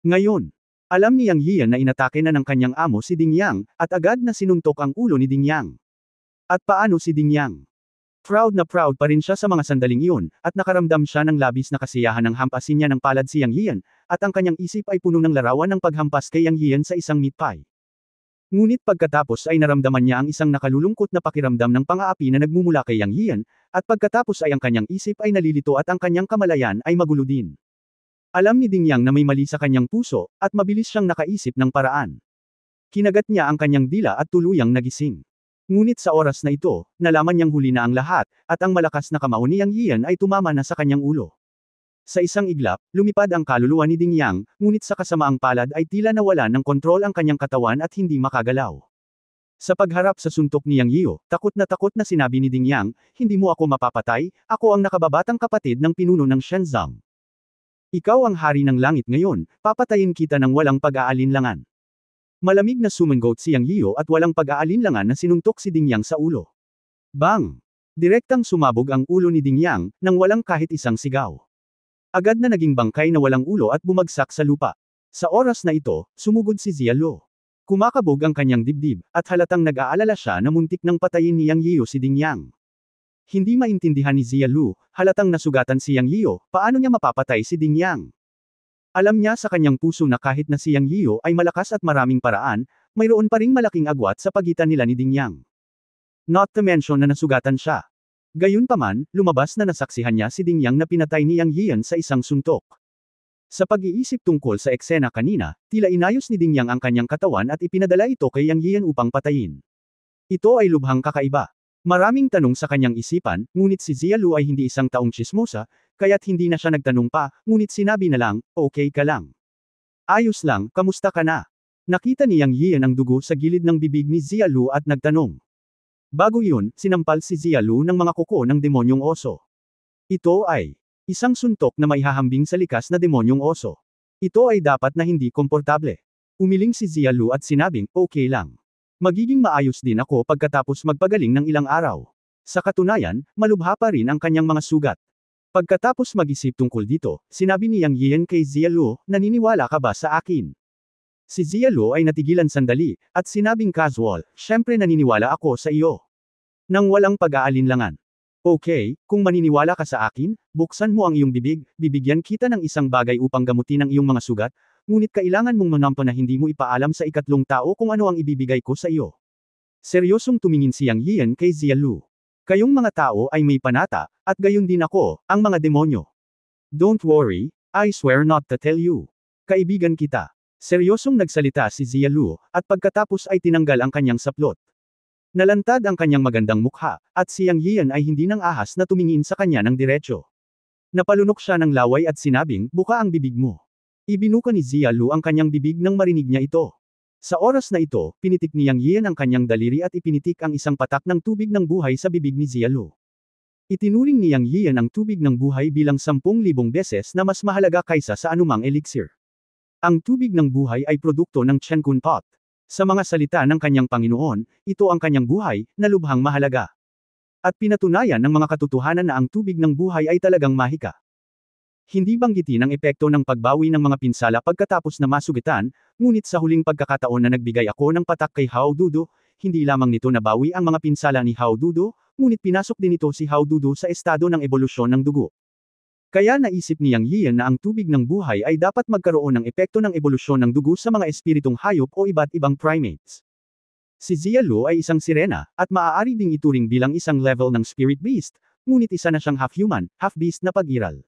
Ngayon, alam ni Yang Yiyan na inatake na ng kanyang amo si Dingyang, at agad na sinuntok ang ulo ni Dingyang. At paano si Dingyang? Proud na proud pa rin siya sa mga sandaling iyon, at nakaramdam siya ng labis na kasiyahan ng hampasin niya ng palad si Yang Yian, at ang kanyang isip ay puno ng larawan ng paghampas kay Yang Yian sa isang meat pie. Ngunit pagkatapos ay naramdaman niya ang isang nakalulungkot na pakiramdam ng pang-aapi na nagmumula kay Yang Yian, at pagkatapos ay ang kanyang isip ay nalilito at ang kanyang kamalayan ay magulo din. Alam ni Ding Yang na may mali sa kanyang puso, at mabilis siyang nakaisip ng paraan. Kinagat niya ang kanyang dila at tuluyang nagising. Ngunit sa oras na ito, nalaman niyang huli na ang lahat, at ang malakas na kamao ni Yang Yian ay tumama na sa kanyang ulo. Sa isang iglap, lumipad ang kaluluwa ni Ding Yang, ngunit sa kasamaang palad ay tila nawala ng kontrol ang kanyang katawan at hindi makagalaw. Sa pagharap sa suntok ni Yang Yiu, takot na sinabi ni Ding Yang, "Hindi mo ako mapapatay, ako ang nakababatang kapatid ng pinuno ng Shenzong. Ikaw ang hari ng langit ngayon, papatayin kita ng walang pag-aalinlangan." Malamig na sumangot si Yang Yiu at walang pag-aalinlangan na sinuntok si Ding Yang sa ulo. Bang! Direktang sumabog ang ulo ni Ding Yang, nang walang kahit isang sigaw. Agad na naging bangkay na walang ulo at bumagsak sa lupa. Sa oras na ito, sumugod si Xia Lu. Kumakabog ang kanyang dibdib, at halatang nag-aalala siya na muntik nang patayin ni Yang Yiu si Ding Yang. Hindi maintindihan ni Xia Lu, halatang nasugatan si Yang Yiu, paano niya mapapatay si Ding Yang. Alam niya sa kanyang puso na kahit na si Yang Yiu ay malakas at maraming paraan, mayroon pa ring malaking agwat sa pagitan nila ni Ding Yang. Not to mention na nasugatan siya. Gayunpaman, lumabas na nasaksihan niya si Ding Yang na pinatay ni Yang Yian sa isang suntok. Sa pag-iisip tungkol sa eksena kanina, tila inayos ni Ding Yang ang kanyang katawan at ipinadala ito kay Yang Yian upang patayin. Ito ay lubhang kakaiba. Maraming tanong sa kanyang isipan, ngunit si Xia Lu ay hindi isang taong tsismosa, kaya't hindi na siya nagtanong pa, ngunit sinabi na lang, "Okay ka lang. Ayos lang, kamusta ka na?" Nakita ni Yang Yian ang dugo sa gilid ng bibig ni Xia Lu at nagtanong. Bago yun, sinampal si Xia Lu ng mga kuko ng demonyong oso. Ito ay isang suntok na maihahambing sa likas na demonyong oso. Ito ay dapat na hindi komportable. Umiling si Xia Lu at sinabing, "Okay lang. Magiging maayos din ako pagkatapos magpagaling ng ilang araw." Sa katunayan, malubha pa rin ang kanyang mga sugat. Pagkatapos mag-isip tungkol dito, sinabi ni Yang Yian kay Xia Lu, "Naniniwala ka ba sa akin?" Si Xia Lu ay natigilan sandali, at sinabing casual, "Syempre naniniwala ako sa iyo." Nang walang pag-aalinlangan. "Okay, kung maniniwala ka sa akin, buksan mo ang iyong bibig, bibigyan kita ng isang bagay upang gamutin ang iyong mga sugat, ngunit kailangan mong manampo na hindi mo ipaalam sa ikatlong tao kung ano ang ibibigay ko sa iyo." Seryosong tumingin si Yang Yian kay Xia Lu. "Kayong mga tao ay may panata, at gayon din ako, ang mga demonyo. Don't worry, I swear not to tell you. Kaibigan kita." Seryosong nagsalita si Xia Lu, at pagkatapos ay tinanggal ang kanyang saplot. Nalantad ang kanyang magandang mukha, at si Yang Yian ay hindi nang ahas na tumingin sa kanya ng diretsyo. Napalunok siya ng laway at sinabing, "Buka ang bibig mo." Ibinuka ni Xia Lu ang kanyang bibig nang marinig niya ito. Sa oras na ito, pinitik ni Yang Yian ang kanyang daliri at ipinitik ang isang patak ng tubig ng buhay sa bibig ni Xia Lu. Itinuring ni Yang Yian ang tubig ng buhay bilang 10,000 beses na mas mahalaga kaysa sa anumang elixir. Ang tubig ng buhay ay produkto ng Chen Kun Pot. Sa mga salita ng kanyang Panginoon, ito ang kanyang buhay, na lubhang mahalaga. At pinatunayan ng mga katotohanan na ang tubig ng buhay ay talagang mahika. Hindi banggitin ang epekto ng pagbawi ng mga pinsala pagkatapos na masugitan, ngunit sa huling pagkakataon na nagbigay ako ng patak kay Hao Dudu, hindi lamang nito nabawi ang mga pinsala ni Hao Dudu, ngunit pinasok din ito si Hao Dudu sa estado ng ebolusyon ng dugo. Kaya naisip ni Yang Yian na ang tubig ng buhay ay dapat magkaroon ng epekto ng ebolusyon ng dugo sa mga espiritong hayop o iba't ibang primates. Si Xia Lu ay isang sirena, at maaari ding ituring bilang isang level ng spirit beast, ngunit isa na siyang half-human, half-beast na pag-iral.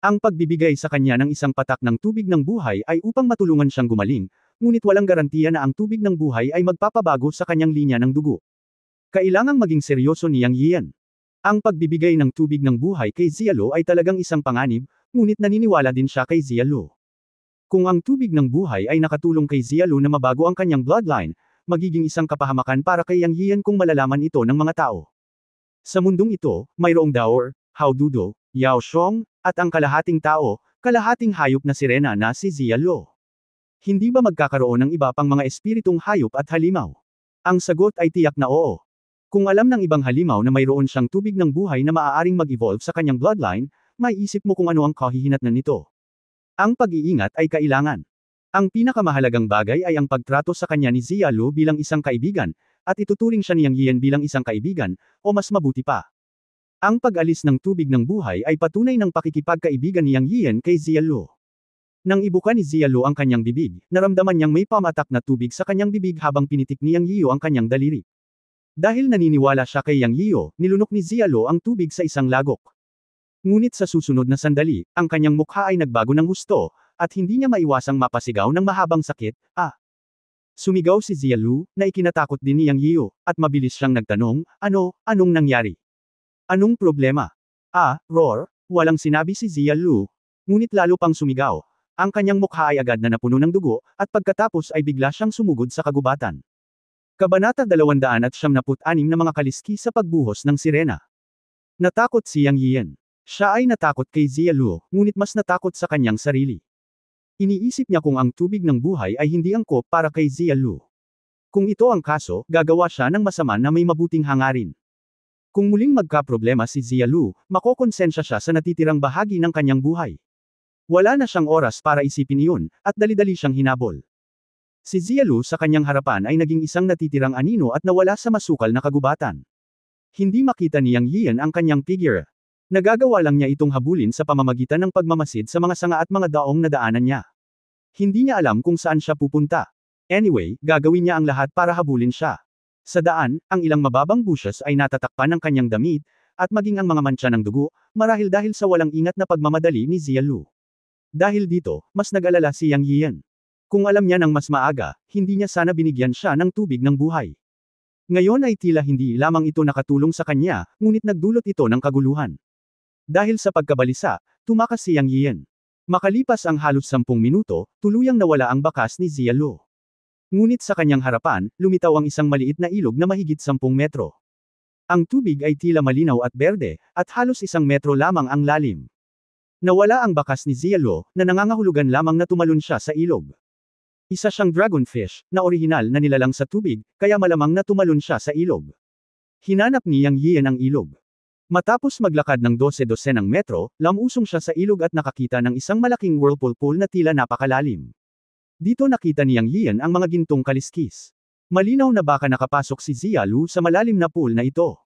Ang pagbibigay sa kanya ng isang patak ng tubig ng buhay ay upang matulungan siyang gumaling, ngunit walang garantiya na ang tubig ng buhay ay magpapabago sa kanyang linya ng dugo. Kailangang maging seryoso ni Yang Yian. Ang pagbibigay ng tubig ng buhay kay Xia Lu ay talagang isang panganib, ngunit naniniwala din siya kay Xia Lu. Kung ang tubig ng buhay ay nakatulong kay Xia Lu na mabago ang kanyang bloodline, magiging isang kapahamakan para kay Yang Yian kung malalaman ito ng mga tao. Sa mundong ito, mayroong Daor, Hao Dudu, Yao Xiong, at ang kalahating tao, kalahating hayop na sirena na si Xia Lu. Hindi ba magkakaroon ng iba pang mga espiritong hayop at halimaw? Ang sagot ay tiyak na oo. Kung alam ng ibang halimaw na mayroon siyang tubig ng buhay na maaaring mag-evolve sa kanyang bloodline, may isip mo kung ano ang kahihinatnan nito. Ang pag-iingat ay kailangan. Ang pinakamahalagang bagay ay ang pagtrato sa kanya ni Xia Lu bilang isang kaibigan, at ituturing siya ni Yang Yian bilang isang kaibigan, o mas mabuti pa, Ang pag-alis ng tubig ng buhay ay patunay ng pakikipagkaibigan ni Yang Yian kay Zialu. Nang ibuka ni Zialu ang kanyang bibig, naramdaman niyang may pamatak na tubig sa kanyang bibig habang pinitik ni Yang Yiu ang kanyang daliri. Dahil naniniwala siya kay Yang Yiu, nilunok ni Zialu ang tubig sa isang lagok. Ngunit sa susunod na sandali, ang kanyang mukha ay nagbago ng husto, at hindi niya maiwasang mapasigaw ng mahabang sakit, Sumigaw si Zialu, na ikinatakot din ni Yang Yiu, at mabilis siyang nagtanong, anong nangyari? Anong problema? Roar, walang sinabi si Zialu. Ngunit lalo pang sumigaw. Ang kanyang mukha ay agad na napuno ng dugo, at pagkatapos ay bigla siyang sumugod sa kagubatan. Kabanata 276 na mga kaliski sa pagbuhos ng sirena. Natakot si Yang Yian. Siya ay natakot kay Zialu, ngunit mas natakot sa kanyang sarili. Iniisip niya kung ang tubig ng buhay ay hindi angkop para kay Zialu. Kung ito ang kaso, gagawa siya ng masama na may mabuting hangarin. Kung muling magkaproblema si Zialu, makokonsensya siya sa natitirang bahagi ng kanyang buhay. Wala na siyang oras para isipin iyon, at dali-dali siyang hinabol. Si Zialu sa kanyang harapan ay naging isang natitirang anino at nawala sa masukal na kagubatan. Hindi makita ni Yang Yian ang kanyang figure. Nagagawa lang niya itong habulin sa pamamagitan ng pagmamasid sa mga sanga at mga daong na daanan niya. Hindi niya alam kung saan siya pupunta. Anyway, gagawin niya ang lahat para habulin siya. Sa daan, ang ilang mababang bushes ay natatakpan ng kanyang damit, at maging ang mga mantsa ng dugo, marahil dahil sa walang ingat na pagmamadali ni Zialu. Dahil dito, mas nag-alala si Yang Yian. Kung alam niya ng mas maaga, hindi niya sana binigyan siya ng tubig ng buhay. Ngayon ay tila hindi lamang ito nakatulong sa kanya, ngunit nagdulot ito ng kaguluhan. Dahil sa pagkabalisa, tumakas si Yang Yian. Makalipas ang halos 10 minuto, tuluyang nawala ang bakas ni Zialu. Ngunit sa kanyang harapan, lumitaw ang isang maliit na ilog na mahigit 10 metro. Ang tubig ay tila malinaw at berde, at halos 1 metro lamang ang lalim. Nawala ang bakas ni Zialu, na nangangahulugan lamang na tumalon siya sa ilog. Isa siyang dragonfish, na orihinal na nilalang sa tubig, kaya malamang na tumalon siya sa ilog. Hinanap ni Yang Yian ang ilog. Matapos maglakad ng 12 ng metro, lamusong siya sa ilog at nakakita ng isang malaking whirlpool pool na tila napakalalim. Dito nakita ni Yang Yian ang mga gintong kaliskis. Malinaw na baka nakapasok si Zialu sa malalim na pool na ito.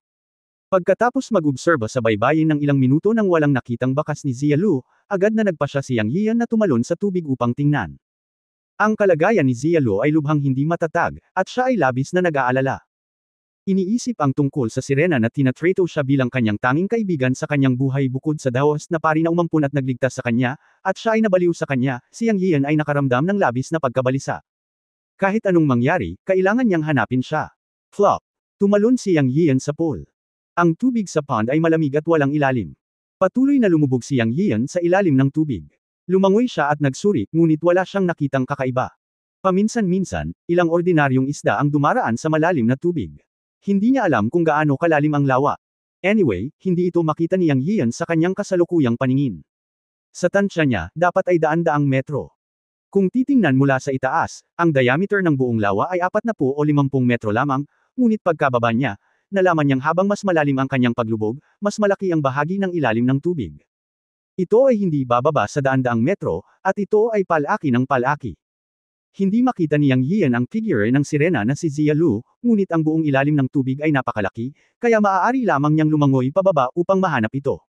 Pagkatapos mag-obserba sa baybayin ng ilang minuto nang walang nakitang bakas ni Zialu, agad na nagpasya si Yang Yian na tumalon sa tubig upang tingnan. Ang kalagayan ni Zialu ay lubhang hindi matatag, at siya ay labis na nag-aalala. Iniisip ang tungkol sa sirena na tinatrato siya bilang kanyang tanging kaibigan sa kanyang buhay bukod sa daos na pari na umampun at nagligtas sa kanya, at siya ay nabaliw sa kanya, si Yang Yian ay nakaramdam ng labis na pagkabalisa. Kahit anong mangyari, kailangan niyang hanapin siya. Flop. Tumalon si Yang Yian sa pool. Ang tubig sa pond ay malamig at walang ilalim. Patuloy na lumubog si Yang Yian sa ilalim ng tubig. Lumangoy siya at nagsuri, ngunit wala siyang nakitang kakaiba. Paminsan-minsan, ilang ordinaryong isda ang dumaraan sa malalim na tubig. Hindi niya alam kung gaano kalalim ang lawa. Anyway, hindi ito makita ni Yang Yian sa kanyang kasalukuyang paningin. Sa tansya niya, dapat ay daan-daang metro. Kung titingnan mula sa itaas, ang diameter ng buong lawa ay 40 o 50 metro lamang, ngunit pagkababa niya, nalaman niyang habang mas malalim ang kanyang paglubog, mas malaki ang bahagi ng ilalim ng tubig. Ito ay hindi bababa sa daan-daang metro, at ito ay palaki ng palaki. Hindi makita ni Yang Yian ang figure ng sirena na si Zialu, ngunit ang buong ilalim ng tubig ay napakalaki, kaya maaari lamang niyang lumangoy pababa upang mahanap ito.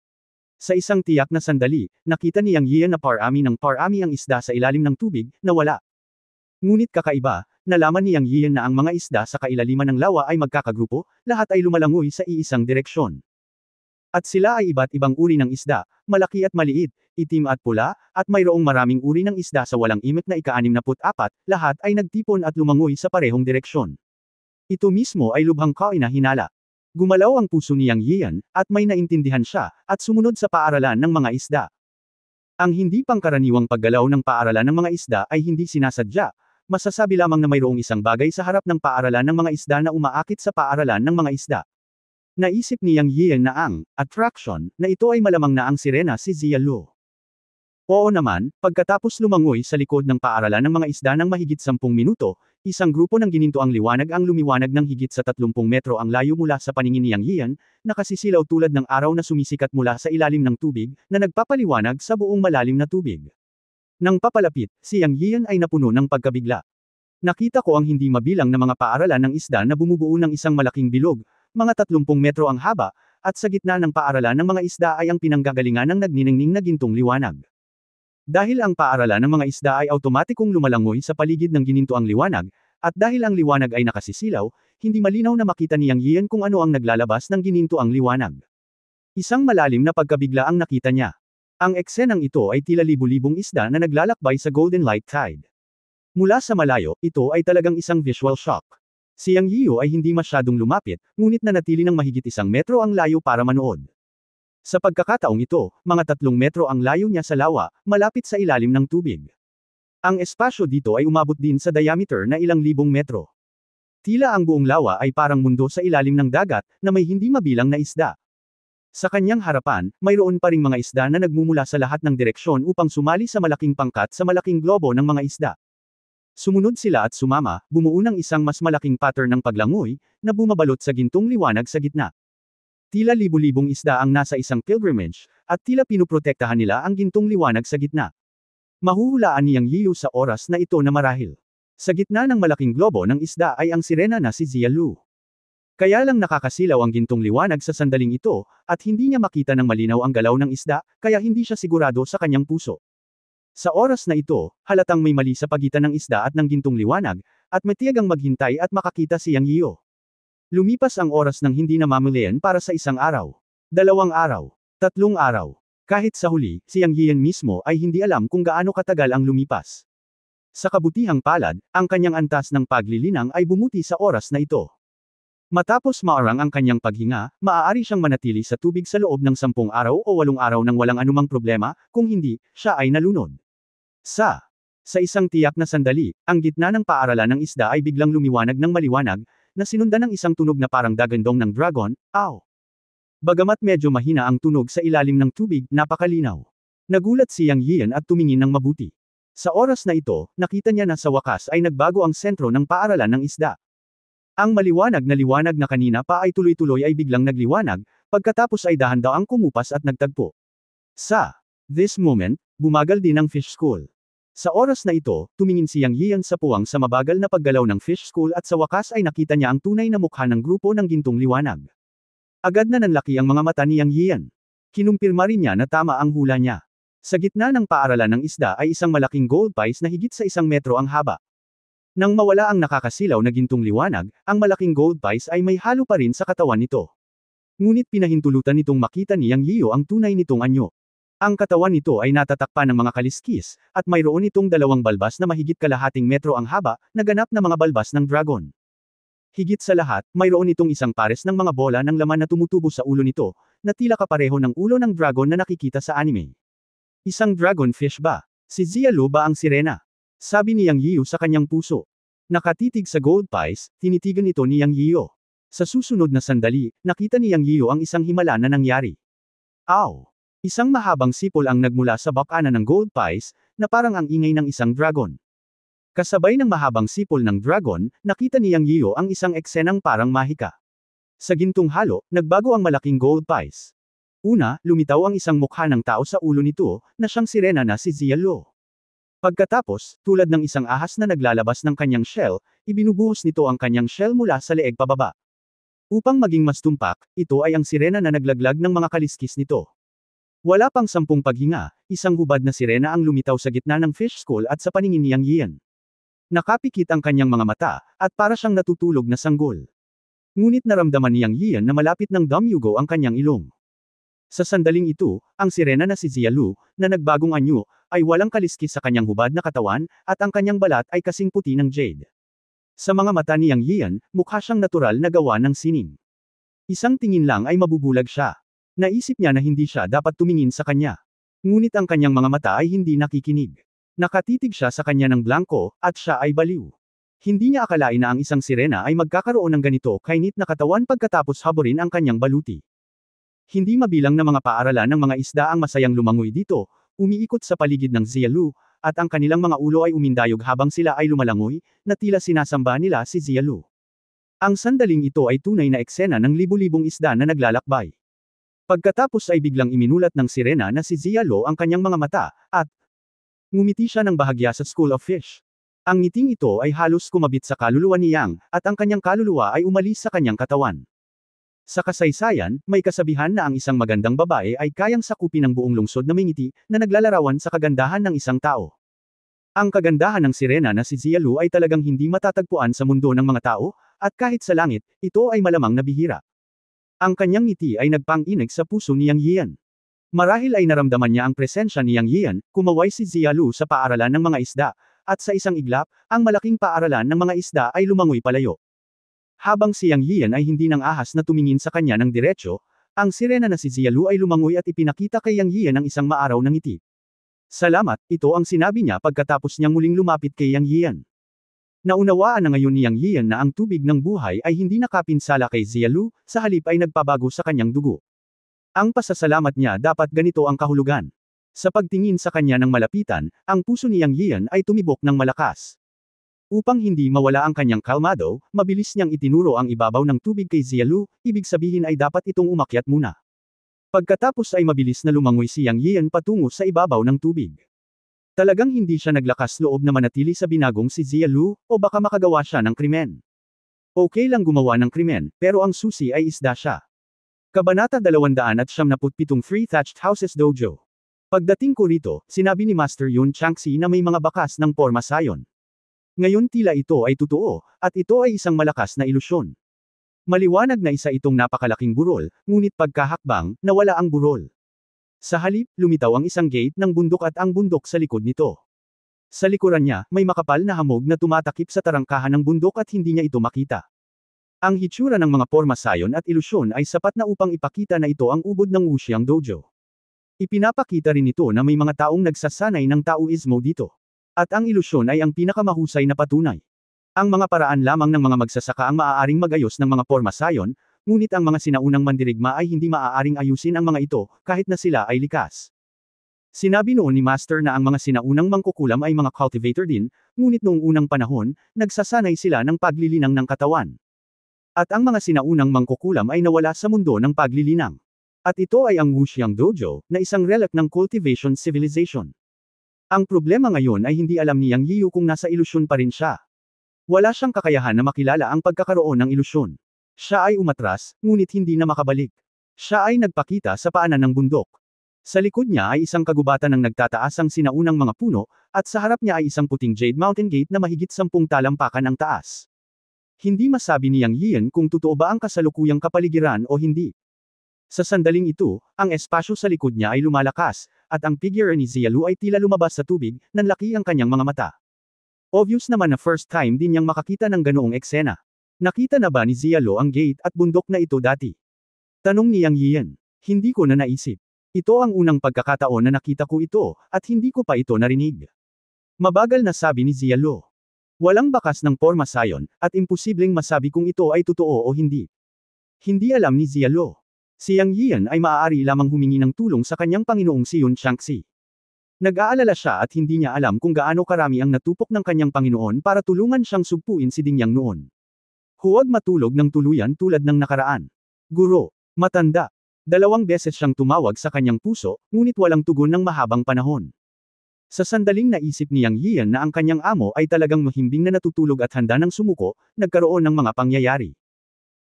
Sa isang tiyak na sandali, nakita ni Yang Yian na parami ng parami ang isda sa ilalim ng tubig, na wala. Ngunit kakaiba, nalaman ni Yang Yian na ang mga isda sa kailaliman ng lawa ay magkakagrupo, lahat ay lumalangoy sa iisang direksyon. At sila ay iba't ibang uri ng isda, malaki at maliit, itim at pula, at mayroong maraming uri ng isda sa walang imik na ika-64, lahat ay nagtipon at lumangoy sa parehong direksyon. Ito mismo ay lubhang kainahinala. Gumalaw ang puso ni Yang Yian, at may naintindihan siya, at sumunod sa paaralan ng mga isda. Ang hindi pangkaraniwang paggalaw ng paaralan ng mga isda ay hindi sinasadya. Masasabi lamang na mayroong isang bagay sa harap ng paaralan ng mga isda na umaakit sa paaralan ng mga isda. Naisip ni Yang Yian na ang attraction na ito ay malamang na ang sirena si Zialu. Oo naman, pagkatapos lumangoy sa likod ng paaralan ng mga isda ng mahigit 10 minuto, isang grupo ng ginintoang liwanag ang lumiwanag ng higit sa 30 metro ang layo mula sa paningin ni Yang Yian, nakasisilaw tulad ng araw na sumisikat mula sa ilalim ng tubig, na nagpapaliwanag sa buong malalim na tubig. Nang papalapit, si Yang Yian ay napuno ng pagkabigla. Nakita ko ang hindi mabilang na mga paaralan ng isda na bumubuo ng isang malaking bilog, mga 30 metro ang haba, at sa gitna ng paaralan ng mga isda ay ang pinanggagalingan ng nagniningning na gintong liwanag. Dahil ang paaralan ng mga isda ay automatikong lumalangoy sa paligid ng ginintoang liwanag, at dahil ang liwanag ay nakasisilaw, hindi malinaw na makita ni Yang Yian kung ano ang naglalabas ng ginintoang liwanag. Isang malalim na pagkabigla ang nakita niya. Ang eksenang ito ay tila libu-libong isda na naglalakbay sa Golden Light Tide. Mula sa malayo, ito ay talagang isang visual shock. Si Yang Yiu ay hindi masyadong lumapit, ngunit nanatili ng mahigit 1 metro ang layo para manood. Sa pagkakataong ito, mga 3 metro ang layo niya sa lawa, malapit sa ilalim ng tubig. Ang espasyo dito ay umabot din sa diameter na ilang libong metro. Tila ang buong lawa ay parang mundo sa ilalim ng dagat, na may hindi mabilang na isda. Sa kanyang harapan, mayroon pa ring mga isda na nagmumula sa lahat ng direksyon upang sumali sa malaking pangkat sa malaking globo ng mga isda. Sumunod sila at sumama, bumuo ng isang mas malaking pattern ng paglangoy, na bumabalot sa gintong liwanag sa gitna. Tila libu-libong isda ang nasa isang pilgrimage, at tila pinuprotektahan nila ang gintong liwanag sa gitna. Mahuhulaan ni Yang Yiu sa oras na ito na marahil. Sa gitna ng malaking globo ng isda ay ang sirena na si Zia Lu. Kaya lang nakakasilaw ang gintong liwanag sa sandaling ito, at hindi niya makita ng malinaw ang galaw ng isda, kaya hindi siya sigurado sa kanyang puso. Sa oras na ito, halatang may mali sa pagitan ng isda at ng gintong liwanag, at may tiyagang maghintay at makakita si Yang Yiu. Lumipas ang oras ng hindi namamalayan para sa 1 araw. 2 araw. 3 araw. Kahit sa huli, si Yang Yian mismo ay hindi alam kung gaano katagal ang lumipas. Sa kabutihang palad, ang kanyang antas ng paglilinang ay bumuti sa oras na ito. Matapos maarang ang kanyang paghinga, maaari siyang manatili sa tubig sa loob ng 10 araw o 8 araw nang walang anumang problema, kung hindi, siya ay nalunod. Sa isang tiyak na sandali, ang gitna ng paaralan ng isda ay biglang lumiwanag ng maliwanag, na sinundan ng isang tunog na parang dagandong ng dragon, "Aw!" Bagamat medyo mahina ang tunog sa ilalim ng tubig, napakalinaw. Nagulat si Yang Yian at tumingin ng mabuti. Sa oras na ito, nakita niya na sa wakas ay nagbago ang sentro ng paaralan ng isda. Ang maliwanag na kanina pa ay tuloy-tuloy ay biglang nagliwanag, pagkatapos ay dahan-daang kumupas at nagtagpo. Sa this moment, bumagal din ang fish school. Sa oras na ito, tumingin si Yang Yian sa puwang sa mabagal na paggalaw ng fish school at sa wakas ay nakita niya ang tunay na mukha ng grupo ng gintong liwanag. Agad na nanlaki ang mga mata ni Yang Yian. Kinumpirma rin niya na tama ang hula niya. Sa gitna ng paaralan ng isda ay isang malaking gold pies na higit sa 1 metro ang haba. Nang mawala ang nakakasilaw na gintong liwanag, ang malaking gold pies ay may halo pa rin sa katawan nito. Ngunit pinahintulutan nitong makita ni Yang Yiu ang tunay nitong anyo. Ang katawan nito ay natatakpan ng mga kaliskis, at mayroon itong 2 balbas na mahigit kalahating metro ang haba, na ganap na mga balbas ng dragon. Higit sa lahat, mayroon itong isang pares ng mga bola ng laman na tumutubo sa ulo nito, na tila kapareho ng ulo ng dragon na nakikita sa anime. Isang dragonfish ba? Si Zia Lu ba ang sirena? Sabi ni Yang Yiu sa kanyang puso. Nakatitig sa gold pies, tinitigan ito ni Yang Yiu. Sa susunod na sandali, nakita ni Yang Yiu ang isang himala na nangyari. Aw! Isang mahabang sipol ang nagmula sa bakanan ng gold pies, na parang ang ingay ng isang dragon. Kasabay ng mahabang sipol ng dragon, nakita ni Yang Yiu ang isang eksenang parang mahika. Sa gintong halo, nagbago ang malaking gold pies. Una, lumitaw ang isang mukha ng tao sa ulo nito, na siyang sirena na si Zia Lu. Pagkatapos, tulad ng isang ahas na naglalabas ng kanyang shell, ibinubuhos nito ang kanyang shell mula sa leeg pababa. Upang maging mas tumpak, ito ay ang sirena na naglaglag ng mga kaliskis nito. Wala pang 10 paghinga, isang hubad na sirena ang lumitaw sa gitna ng fish school at sa paningin ni Yang Yian. Nakapikit ang kanyang mga mata, at para siyang natutulog na sanggol. Ngunit naramdaman ni Yang Yian na malapit ng damyugo ang kanyang ilong. Sa sandaling ito, ang sirena na si Zia Lu, na nagbagong anyo, ay walang kaliskis sa kanyang hubad na katawan, at ang kanyang balat ay kasing puti ng jade. Sa mga mata ni Yang Yian, mukha siyang natural na gawa ng sining. Isang tingin lang ay mabubulag siya. Naisip niya na hindi siya dapat tumingin sa kanya. Ngunit ang kanyang mga mata ay hindi nakikinig. Nakatitig siya sa kanya ng blanko, at siya ay baliw. Hindi niya akalain na ang isang sirena ay magkakaroon ng ganito kainit na katawan pagkatapos haburin ang kanyang baluti. Hindi mabilang na mga paaralan ng mga isda ang masayang lumangoy dito, umiikot sa paligid ng Zia Lu, at ang kanilang mga ulo ay umindayog habang sila ay lumalangoy, na tila sinasamba nila si Zia Lu. Ang sandaling ito ay tunay na eksena ng libu-libong isda na naglalakbay. Pagkatapos ay biglang iminulat ng sirena na si Zia Lu ang kanyang mga mata, at ngumiti siya ng bahagya sa School of Fish. Ang ngiting ito ay halos kumabit sa kaluluwa ni Yang, at ang kanyang kaluluwa ay umalis sa kanyang katawan. Sa kasaysayan, may kasabihan na ang isang magandang babae ay kayang sakupin ang buong lungsod na may ngiti, na naglalarawan sa kagandahan ng isang tao. Ang kagandahan ng sirena na si Zialu ay talagang hindi matatagpuan sa mundo ng mga tao, at kahit sa langit, ito ay malamang na bihira. Ang kanyang ngiti ay nagpang-inig sa puso ni Yang Yian. Marahil ay naramdaman niya ang presensya ni Yang Yian, kumaway si Zialu sa paaralan ng mga isda, at sa isang iglap, ang malaking paaralan ng mga isda ay lumangoy palayo. Habang si Yang Yian ay hindi nang ahas na tumingin sa kanya ng diretsyo, ang sirena na si Zialu ay lumangoy at ipinakita kay Yang Yian ang isang maaraw na ngiti. Salamat, ito ang sinabi niya pagkatapos niyang muling lumapit kay Yang Yian. Naunawaan na ngayon ni Yang Yian na ang tubig ng buhay ay hindi nakapinsala kay Zialu, sa halip ay nagpabago sa kanyang dugo. Ang pasasalamat niya dapat ganito ang kahulugan. Sa pagtingin sa kanya ng malapitan, ang puso ni Yang Yian ay tumibok ng malakas. Upang hindi mawala ang kanyang kalmado, mabilis niyang itinuro ang ibabaw ng tubig kay Zialu, ibig sabihin ay dapat itong umakyat muna. Pagkatapos ay mabilis na lumangoy si Yang Yian patungo sa ibabaw ng tubig. Talagang hindi siya naglakas loob na manatili sa binagong si Zialu, o baka makagawa siya ng krimen. Okay lang gumawa ng krimen, pero ang susi ay isda siya. Kabanata 277 Three Thatched Houses Dojo. Pagdating ko rito, sinabi ni Master Yun Changxi na may mga bakas ng porma sayon. Ngayon tila ito ay totoo, at ito ay isang malakas na ilusyon. Maliwanag na isa itong napakalaking burol, ngunit pagkahakbang, nawala ang burol. Sa halip, lumitaw ang isang gate ng bundok at ang bundok sa likod nito. Sa likuran niya, may makapal na hamog na tumatakip sa tarangkahan ng bundok at hindi niya ito makita. Ang hitsura ng mga porma sayon at ilusyon ay sapat na upang ipakita na ito ang ubod ng Wuxiang Dojo. Ipinapakita rin ito na may mga taong nagsasanay ng Taoismo dito. At ang ilusyon ay ang pinakamahusay na patunay. Ang mga paraan lamang ng mga magsasaka ang maaaring magayos ng mga porma sayon, ngunit ang mga sinaunang mandirigma ay hindi maaaring ayusin ang mga ito, kahit na sila ay likas. Sinabi noon ni Master na ang mga sinaunang mangkukulam ay mga cultivator din, ngunit noong unang panahon, nagsasanay sila ng paglilinang ng katawan. At ang mga sinaunang mangkukulam ay nawala sa mundo ng paglilinang. At ito ay ang Wuxiang Dojo, na isang relic ng cultivation civilization. Ang problema ngayon ay hindi alam ni Yang Yiu kung nasa ilusyon pa rin siya. Wala siyang kakayahan na makilala ang pagkakaroon ng ilusyon. Siya ay umatras, ngunit hindi na makabalik. Siya ay nagpakita sa paanan ng bundok. Sa likod niya ay isang kagubatan ng nagtataasang sinaunang mga puno, at sa harap niya ay isang puting Jade Mountain Gate na mahigit 10 talampakan ang taas. Hindi masabi ni Yang Yian kung totoo ba ang kasalukuyang kapaligiran o hindi. Sa sandaling ito, ang espasyo sa likod niya ay lumalakas, at ang figure ni Zialu ay tila lumabas sa tubig, nanlaki ang kanyang mga mata. Obvious naman na first time din niyang makakita ng ganoong eksena. Nakita na ba ni Zialu ang gate at bundok na ito dati? Tanong ni Yang Yian. Hindi ko na naisip. Ito ang unang pagkakataon na nakita ko ito, at hindi ko pa ito narinig. Mabagal na sabi ni Zialu. Walang bakas ng porma sayon, at imposibleng masabi kung ito ay totoo o hindi. Hindi alam ni Zialu. Si Yang Yian ay maaari lamang humingi ng tulong sa kanyang Panginoong si Yun Changxi. Nag-aalala siya at hindi niya alam kung gaano karami ang natupok ng kanyang Panginoon para tulungan siyang sugpuin si Dingyang noon. Huwag matulog ng tuluyan tulad ng nakaraan. Guro, matanda. 2 beses siyang tumawag sa kanyang puso, ngunit walang tugon ng mahabang panahon. Sa sandaling naisip ni Yang Yian na ang kanyang amo ay talagang mahimbing na natutulog at handa ng sumuko, nagkaroon ng mga pangyayari.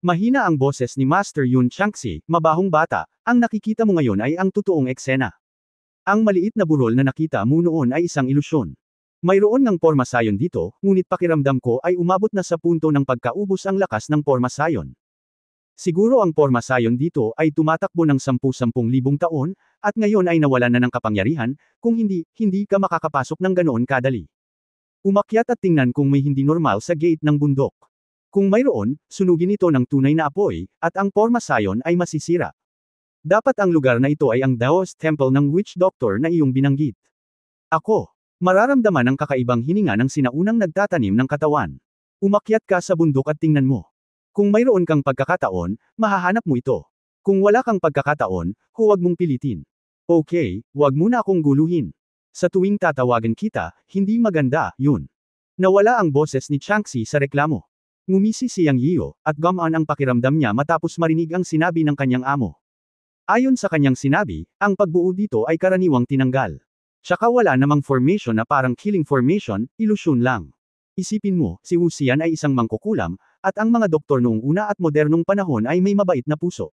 Mahina ang boses ni Master Yun Changxi, mabahong bata, ang nakikita mo ngayon ay ang totoong eksena. Ang maliit na burol na nakita mo noon ay isang ilusyon. Mayroon ng porma sayon dito, ngunit pakiramdam ko ay umabot na sa punto ng pagkaubos ang lakas ng porma sayon. Siguro ang porma sayon dito ay tumatakbo ng 10,000 taon, at ngayon ay nawalan na ng kapangyarihan, kung hindi, hindi ka makakapasok ng ganoon kadali. Umakyat at tingnan kung may hindi normal sa gate ng bundok. Kung mayroon, sunugin ito ng tunay na apoy, at ang porma sayon ay masisira. Dapat ang lugar na ito ay ang Daoist Temple ng Witch Doctor na iyong binanggit. Ako. Mararamdaman ang kakaibang hininga ng sinaunang nagtatanim ng katawan. Umakyat ka sa bundok at tingnan mo. Kung mayroon kang pagkakataon, mahahanap mo ito. Kung wala kang pagkakataon, huwag mong pilitin. Okay, wag mo na akong guluhin. Sa tuwing tatawagan kita, hindi maganda, yun. Nawala ang boses ni Changxi sa reklamo. Ngumisi si Yang Yiu, at gumaan ang pakiramdam niya matapos marinig ang sinabi ng kanyang amo. Ayon sa kanyang sinabi, ang pagbuo dito ay karaniwang tinanggal. Tsaka wala namang formation na parang killing formation, ilusyon lang. Isipin mo, si Wuxian ay isang mangkukulam, at ang mga doktor noong una at modernong panahon ay may mabait na puso.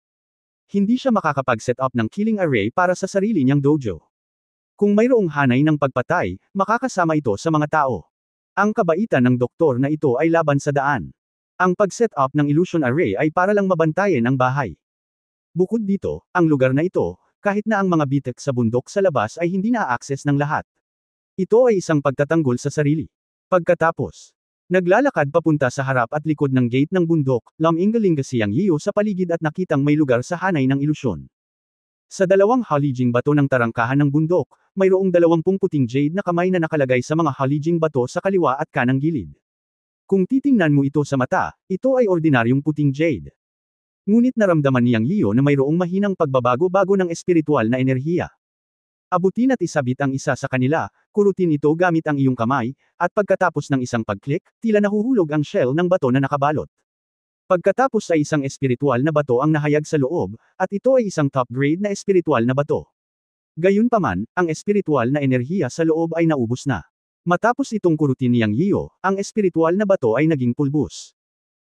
Hindi siya makakapag-set up ng killing array para sa sarili niyang dojo. Kung mayroong hanay ng pagpatay, makakasama ito sa mga tao. Ang kabaitan ng doktor na ito ay laban sa daan. Ang pag-set up ng illusion array ay para lang mabantayan ang bahay. Bukod dito, ang lugar na ito, kahit na ang mga bitek sa bundok sa labas ay hindi na-access ng lahat. Ito ay isang pagtatanggol sa sarili. Pagkatapos, naglalakad papunta sa harap at likod ng gate ng bundok, lumingalinga si Yang Yiyo sa paligid at nakitang may lugar sa hanay ng ilusyon. Sa dalawang halijing bato ng tarangkahan ng bundok, mayroong 20 puting jade na kamay na nakalagay sa mga halijing bato sa kaliwa at kanang gilid. Kung titingnan mo ito sa mata, ito ay ordinaryong puting jade. Ngunit naramdaman ni Yang Yiyo na mayroong mahinang pagbabago-bago ng espiritual na enerhiya. Abutin at isabit ang isa sa kanila, kurutin ito gamit ang iyong kamay, at pagkatapos ng isang pag-click, tila nahuhulog ang shell ng bato na nakabalot. Pagkatapos ay isang espiritual na bato ang nahayag sa loob, at ito ay isang top-grade na espiritual na bato. Gayunpaman, ang espiritual na enerhiya sa loob ay naubos na. Matapos itong kurutin ni Yang Yiyo, ang espiritual na bato ay naging pulbos.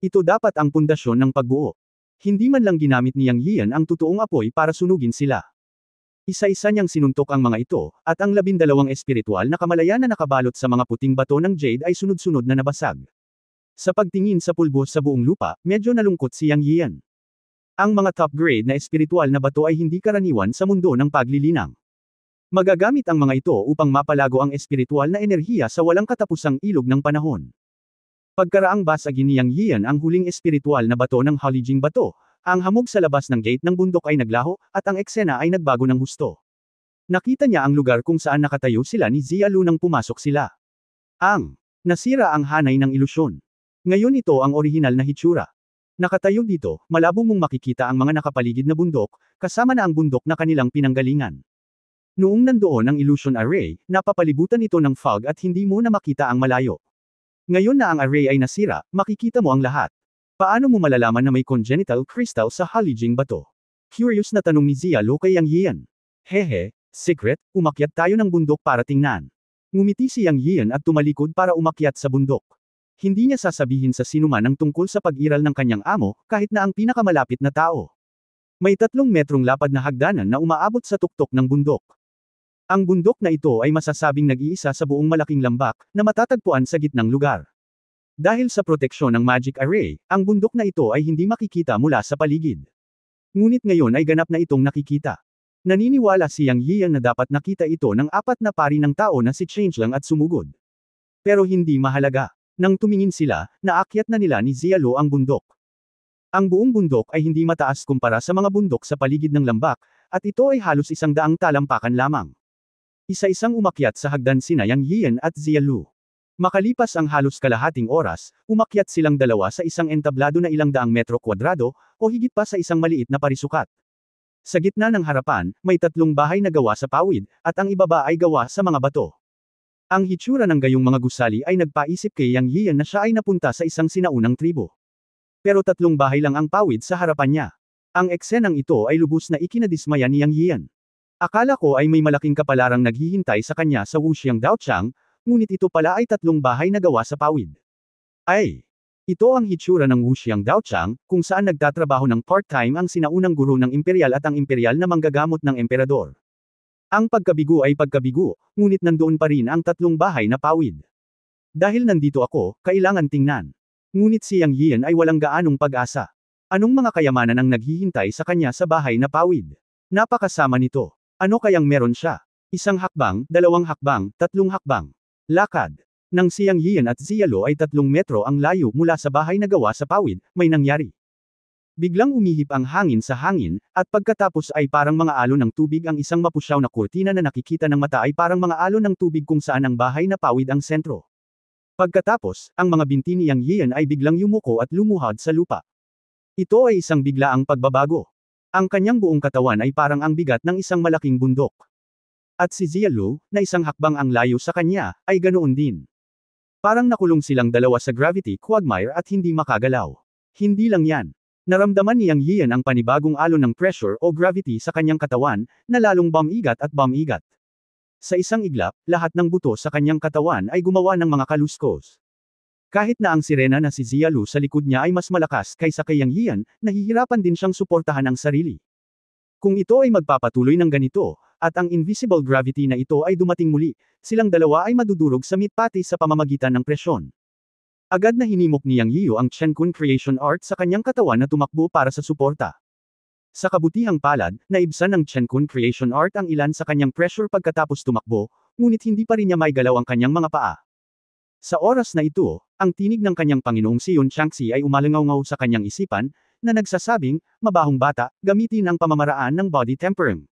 Ito dapat ang pundasyon ng pagbuo. Hindi man lang ginamit ni Yang Yiyan ang totoong apoy para sunugin sila. Isa-isa niyang sinuntok ang mga ito, at ang 12 espiritual na kamalayan na nakabalot sa mga puting bato ng jade ay sunod-sunod na nabasag. Sa pagtingin sa pulbos sa buong lupa, medyo nalungkot si Yang Yiyan. Ang mga top-grade na espiritual na bato ay hindi karaniwan sa mundo ng paglilinang. Magagamit ang mga ito upang mapalago ang espiritual na enerhiya sa walang katapusang ilog ng panahon. Pagkaraang basagin ni Yang Yiyan ang huling espiritual na bato ng halijing bato, ang hamog sa labas ng gate ng bundok ay naglaho, at ang eksena ay nagbago ng husto. Nakita niya ang lugar kung saan nakatayo sila ni Xia Lu nang pumasok sila. Nasira ang hanay ng ilusyon. Ngayon ito ang orihinal na hitsura. Nakatayo dito, malabo mong makikita ang mga nakapaligid na bundok, kasama na ang bundok na kanilang pinanggalingan. Noong nandoon ang illusion array, napapalibutan ito ng fog at hindi mo na makita ang malayo. Ngayon na ang array ay nasira, makikita mo ang lahat. Paano mo malalaman na may congenital crystal sa halijing bato? Curious na tanong ni Xia Lu kay Yang Yiyan. Hehe, secret, umakyat tayo ng bundok para tingnan. Ngumiti si Yang Yiyan at tumalikod para umakyat sa bundok. Hindi niya sasabihin sa sinuman ang tungkol sa pag-iral ng kanyang amo, kahit na ang pinakamalapit na tao. May 3 metrong lapad na hagdanan na umaabot sa tuktok ng bundok. Ang bundok na ito ay masasabing nag-iisa sa buong malaking lambak, na matatagpuan sa gitnang lugar. Dahil sa proteksyon ng magic array, ang bundok na ito ay hindi makikita mula sa paligid. Ngunit ngayon ay ganap na itong nakikita. Naniniwala si Yang Yiyan na dapat nakita ito ng 4 na pari ng tao na si Changeling at sumugod. Pero hindi mahalaga. Nang tumingin sila, naakyat na nila ni Xia Lu ang bundok. Ang buong bundok ay hindi mataas kumpara sa mga bundok sa paligid ng lambak, at ito ay halos 100 talampakan lamang. Isa-isang umakyat sa hagdan sina Yang Yiyan at Xia Lu. Makalipas ang halos kalahating oras, umakyat silang dalawa sa isang entablado na 100 metro kwadrado, o higit pa sa isang maliit na parisukat. Sa gitna ng harapan, may 3 bahay na gawa sa pawid, at ang ibaba ay gawa sa mga bato. Ang hitsura ng gayong mga gusali ay nagpaisip kay Yang Yiyan na siya ay napunta sa isang sinaunang tribo. Pero 3 bahay lang ang pawid sa harapan niya. Ang eksenang ito ay lubos na ikinadismaya ni Yang Yiyan. Akala ko ay may malaking kapalarang naghihintay sa kanya sa Wuxiang Daochang, ngunit ito pala ay 3 bahay na gawa sa pawid. Ay! Ito ang hitsura ng Wuxiang Daochang, kung saan nagtatrabaho ng part-time ang sinaunang guro ng imperial at ang imperial na manggagamot ng emperador. Ang pagkabigo ay pagkabigo, ngunit nandoon pa rin ang 3 bahay na pawid. Dahil nandito ako, kailangan tingnan. Ngunit si Yang Yiyan ay walang gaanong pag-asa. Anong mga kayamanan ang naghihintay sa kanya sa bahay na pawid? Napakasama nito. Ano kayang meron siya? 1 hakbang, 2 hakbang, 3 hakbang. Lakad. Nang si Yang Yiyan at Xia Lu ay 3 metro ang layo mula sa bahay na gawa sa pawid, may nangyari. Biglang umihip ang hangin sa hangin, at pagkatapos ay parang mga alon ng tubig ang isang mapusyaw na kurtina na nakikita ng mata ay parang mga alon ng tubig kung saan ang bahay na pawid ang sentro. Pagkatapos, ang mga binti ni Yang Yiyan ay biglang yumuko at lumuhod sa lupa. Ito ay isang biglaang pagbabago. Ang kanyang buong katawan ay parang ang bigat ng isang malaking bundok. At si Xia Lu, na 1 hakbang ang layo sa kanya, ay ganoon din. Parang nakulong silang dalawa sa gravity quagmire at hindi makagalaw. Hindi lang yan. Naramdaman ni Yang Yiyan ang panibagong alon ng pressure o gravity sa kanyang katawan, na lalong bumigat at bumigat. Sa isang iglap, lahat ng buto sa kanyang katawan ay gumawa ng mga kaluskos. Kahit na ang sirena na si Zialu sa likod niya ay mas malakas kaysa kay Yang Yian, nahihirapan din siyang suportahan ang sarili. Kung ito ay magpapatuloy ng ganito, at ang invisible gravity na ito ay dumating muli, silang dalawa ay madudurog sa mitpati sa pamamagitan ng presyon. Agad na hinimok ni Yang Yiu ang Chen Kun Creation Art sa kanyang katawan na tumakbo para sa suporta. Sa kabutihang palad, naibsan ng Chen Kun Creation Art ang ilan sa kanyang pressure pagkatapos tumakbo, ngunit hindi pa rin niya maigalaw ang kanyang mga paa. Sa oras na ito, ang tinig ng kanyang Panginoong si Yun Changxi ay umalingaw-ngaw sa kanyang isipan, na nagsasabing, mabahong bata, gamitin ang pamamaraan ng body tempering.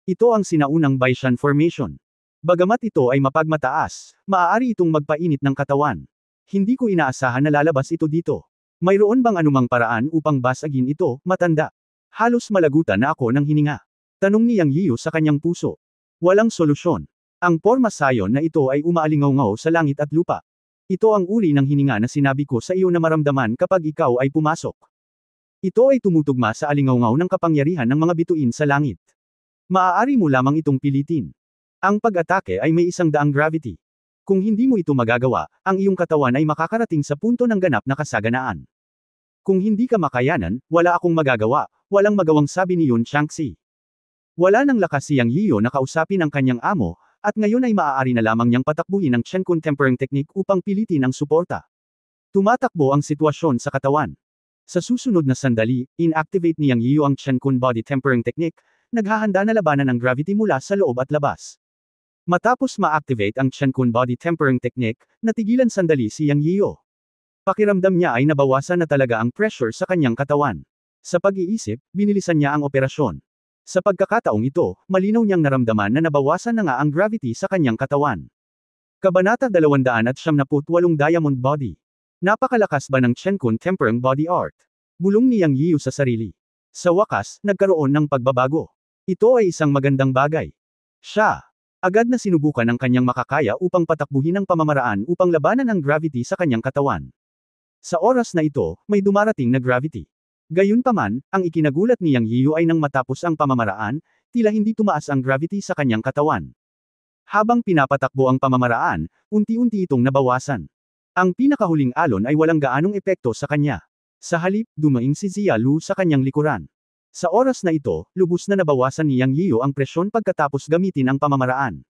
Ito ang sinaunang Baishan Formation. Bagamat ito ay mapagmataas, maaari itong magpainit ng katawan. Hindi ko inaasahan na lalabas ito dito. Mayroon bang anumang paraan upang basagin ito, matanda? Halos malagutan na ako ng hininga. Tanong ni Yang Yiu sa kanyang puso. Walang solusyon. Ang porma sayon na ito ay umaalingaw-ngaw sa langit at lupa. Ito ang uri ng hininga na sinabi ko sa iyo na maramdaman kapag ikaw ay pumasok. Ito ay tumutugma sa alingaw-ngaw ng kapangyarihan ng mga bituin sa langit. Maaari mo lamang itong pilitin. Ang pag-atake ay may 100 gravity. Kung hindi mo ito magagawa, ang iyong katawan ay makakarating sa punto ng ganap na kasaganaan. Kung hindi ka makayanan, wala akong magagawa, walang magawang sabi ni Yun Changxi. Wala nang lakas si Yang Yiu na kausapin ang kanyang amo, at ngayon ay maaari na lamang niyang patakbuhin ang Chen Kun Tempering Technique upang pilitin ang suporta. Tumatakbo ang sitwasyon sa katawan. Sa susunod na sandali, inactivate ni Yang Yiu ang Chen Kun Body Tempering Technique, naghahanda na labanan ang gravity mula sa loob at labas. Matapos ma-activate ang Chen Kun Body Tempering Technique, natigilan sandali si Yang Yiu. Pakiramdam niya ay nabawasan na talaga ang pressure sa kanyang katawan. Sa pag-iisip, binilisan niya ang operasyon. Sa pagkakataong ito, malinaw niyang naramdaman na nabawasan na nga ang gravity sa kanyang katawan. Kabanata 278 Diamond Body. Napakalakas ba ng Chen Kun Tempering Body Art? Bulong ni Yang Yiu sa sarili. Sa wakas, nagkaroon ng pagbabago. Ito ay isang magandang bagay. Siya agad na sinubukan ang kanyang makakaya upang patakbuhin ang pamamaraan upang labanan ang gravity sa kanyang katawan. Sa oras na ito, may dumarating na gravity. Gayunpaman, ang ikinagulat ni Yang Yiu ay nang matapos ang pamamaraan, tila hindi tumaas ang gravity sa kanyang katawan. Habang pinapatakbo ang pamamaraan, unti-unti itong nabawasan. Ang pinakahuling alon ay walang gaanong epekto sa kanya. Sa halip, dumaing si Zialu sa kanyang likuran. Sa oras na ito, lubos na nabawasan ni Yang Yiu ang presyon pagkatapos gamitin ang pamamaraan.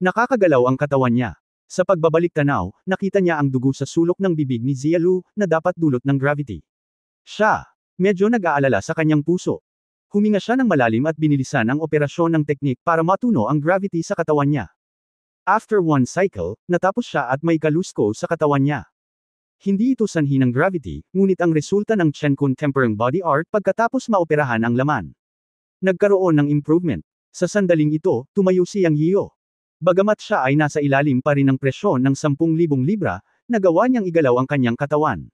Nakakagalaw ang katawan niya. Sa pagbabalik tanaw, nakita niya ang dugo sa sulok ng bibig ni Zialu, na dapat dulot ng gravity. Siya medyo nag-aalala sa kanyang puso. Huminga siya ng malalim at binilisan ang operasyon ng teknik para matuno ang gravity sa katawan niya. After one cycle, natapos siya at may kalusko sa katawan niya. Hindi ito sanhi ng gravity, ngunit ang resulta ng Chen Kun Tempering Body Art pagkatapos maoperahan ang laman. Nagkaroon ng improvement. Sa sandaling ito, tumayo si Yang Yiu. Bagamat siya ay nasa ilalim pa rin ng presyon ng 10,000 libra, nagawa niyang igalaw ang kanyang katawan.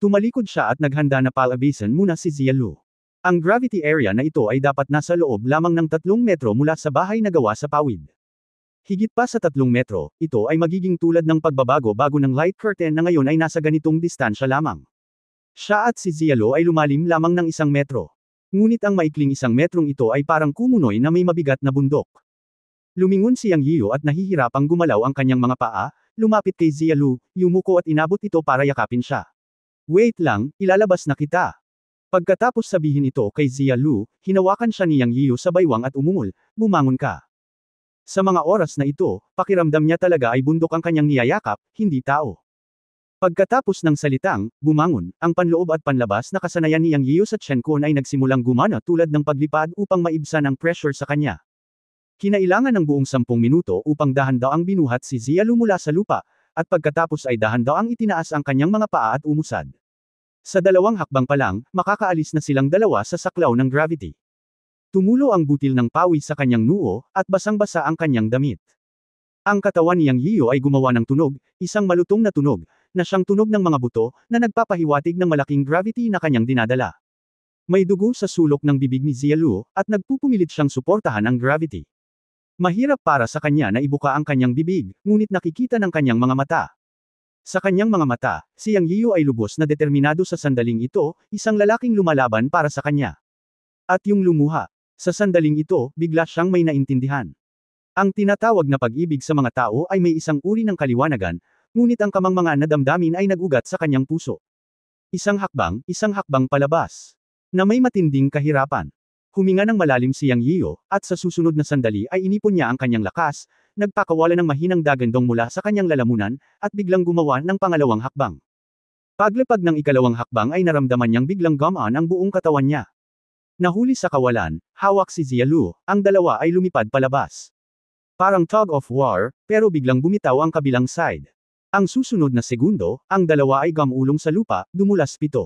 Tumalikod siya at naghanda na palabasan muna si Zialu. Ang gravity area na ito ay dapat nasa loob lamang ng 3 metro mula sa bahay na gawa sa pawid. Higit pa sa 3 metro, ito ay magiging tulad ng pagbabago bago ng light curtain na ngayon ay nasa ganitong distansya lamang. Siya at si Zialu ay lumalim lamang ng 1 metro. Ngunit ang maikling 1 metrong ito ay parang kumunoy na may mabigat na bundok. Lumingon si Yang Yiu at nahihirapang gumalaw ang kanyang mga paa, lumapit kay Zialu, yumuko at inabot ito para yakapin siya. Wait lang, ilalabas na kita. Pagkatapos sabihin ito kay Zialu, hinawakan siya ni Yang Yiu sa baywang at umungol, bumangon ka. Sa mga oras na ito, pakiramdam niya talaga ay bundok ang kanyang niyayakap, hindi tao. Pagkatapos ng salitang, bumangon, ang panloob at panlabas na kasanayan ni Yang Yiu sa Chen Kun ay nagsimulang gumana tulad ng paglipad upang maibsan ang pressure sa kanya. Kinailangan ng buong 10 minuto upang dahan-daang binuhat si Zialu mula sa lupa, at pagkatapos ay dahan-daang itinaas ang kanyang mga paa at umusad. Sa 2 hakbang pa lang, makakaalis na silang dalawa sa saklaw ng gravity. Tumulo ang butil ng pawis sa kanyang noo, at basang-basa ang kanyang damit. Ang katawan ni Yang Yiu ay gumawa ng tunog, isang malutong na tunog, na siyang tunog ng mga buto, na nagpapahiwatig ng malaking gravity na kanyang dinadala. May dugo sa sulok ng bibig ni Zialu, at nagpupumilit siyang suportahan ang gravity. Mahirap para sa kanya na ibuka ang kanyang bibig, ngunit nakikita ng kanyang mga mata. Sa kanyang mga mata, si Yang Yiu ay lubos na determinado sa sandaling ito, isang lalaking lumalaban para sa kanya. At yung lumuha. Sa sandaling ito, bigla siyang may naintindihan. Ang tinatawag na pag-ibig sa mga tao ay may isang uri ng kaliwanagan, ngunit ang kamang mga nadamdamin ay nagugat sa kanyang puso. Isang hakbang palabas. Na may matinding kahirapan. Huminga ng malalim si Yang Yiyo, at sa susunod na sandali ay inipon niya ang kanyang lakas, nagpakawala ng mahinang dagandong mula sa kanyang lalamunan, at biglang gumawa ng pangalawang hakbang. Paglapag ng ikalawang hakbang ay naramdaman niyang biglang gumaan ang buong katawan niya. Nahuli sa kawalan, hawak si Zialu, ang dalawa ay lumipad palabas. Parang tug of war, pero biglang bumitaw ang kabilang side. Ang susunod na segundo, ang dalawa ay gamulong sa lupa, dumulas 7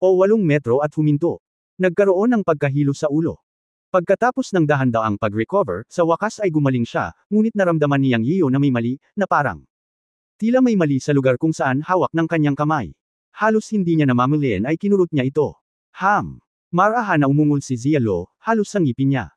o 8 metro at huminto. Nagkaroon ng pagkahilo sa ulo. Pagkatapos ng dahan-daang pag-recover, sa wakas ay gumaling siya, ngunit naramdaman ni Yang Yiyo na may mali, na parang tila may mali sa lugar kung saan hawak ng kanyang kamay. Halos hindi niya namamalayan ay kinurot niya ito. Marahan na umungol si Zialo, halos sa ngipin niya.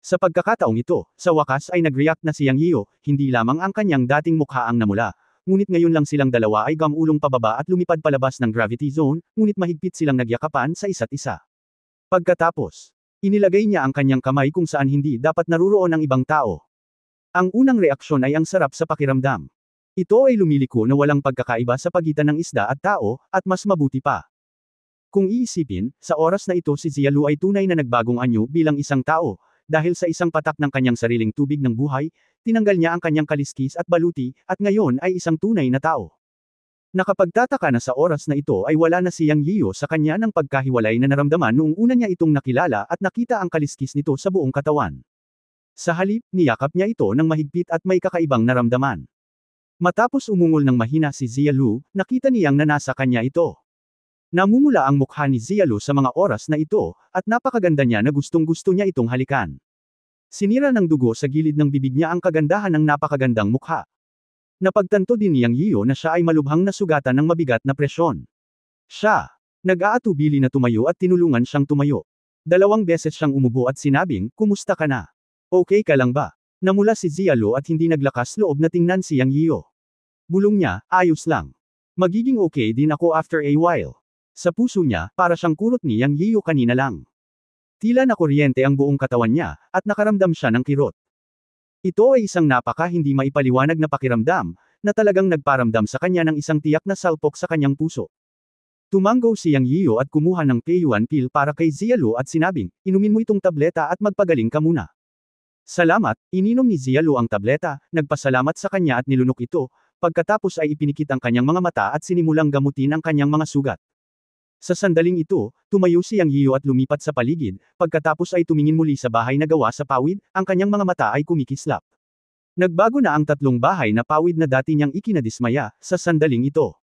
Sa pagkakataong ito, sa wakas ay nag-react na si Yang Yiyo, hindi lamang ang kanyang dating mukha ang namula, ngunit ngayon lang silang dalawa ay gamulong pababa at lumipad palabas ng gravity zone, ngunit mahigpit silang nagyakapan sa isa't isa. Pagkatapos, inilagay niya ang kanyang kamay kung saan hindi dapat naruroon ang ibang tao. Ang unang reaksyon ay ang sarap sa pakiramdam. Ito ay lumiliko na walang pagkakaiba sa pagitan ng isda at tao, at mas mabuti pa. Kung iisipin, sa oras na ito si Zialu ay tunay na nagbagong anyo bilang isang tao, dahil sa isang patak ng kanyang sariling tubig ng buhay, tinanggal niya ang kanyang kaliskis at baluti, at ngayon ay isang tunay na tao. Nakapagtataka na sa oras na ito ay wala na si Yang Yiyo sa kanya ng pagkahiwalay na naramdaman noong una niya itong nakilala at nakita ang kaliskis nito sa buong katawan. Sa halip, niyakap niya ito ng mahigpit at may kakaibang naramdaman. Matapos umungol ng mahina si Zialu, nakita niyang na nasa kanya ito. Namumula ang mukha ni Zialu sa mga oras na ito, at napakaganda niya na gustong-gusto niya itong halikan. Sinira ng dugo sa gilid ng bibig niya ang kagandahan ng napakagandang mukha. Napagtanto din ni Yang Yiyo na siya ay malubhang nasugatan ng mabigat na presyon. Siya, nag-aatubili na tumayo at tinulungan siyang tumayo. 2 beses siyang umubo at sinabing, "Kumusta ka na? Okay ka lang ba?" Namula si Zialu at hindi naglakas loob na tingnan si Yang Yiyo. Bulong niya, "Ayos lang. Magiging okay din ako after a while." Sa puso niya, para siyang kurot ni Yang Yiyo kanina lang. Tila na kuryente ang buong katawan niya, at nakaramdam siya ng kirot. Ito ay isang napaka hindi maipaliwanag na pakiramdam, na talagang nagparamdam sa kanya ng isang tiyak na salpok sa kanyang puso. Tumanggo si Yang Yiyo at kumuha ng P1 pill para kay Zialu at sinabing, "Inumin mo itong tableta at magpagaling ka muna." Salamat, ininom ni Zialu ang tableta, nagpasalamat sa kanya at nilunok ito, pagkatapos ay ipinikit ang kanyang mga mata at sinimulang gamutin ang kanyang mga sugat. Sa sandaling ito, tumayo si Yang Yiyo at lumipat sa paligid, pagkatapos ay tumingin muli sa bahay na gawa sa pawid, ang kanyang mga mata ay kumikislap. Nagbago na ang 3 bahay na pawid na dati niyang ikinadismaya, sa sandaling ito.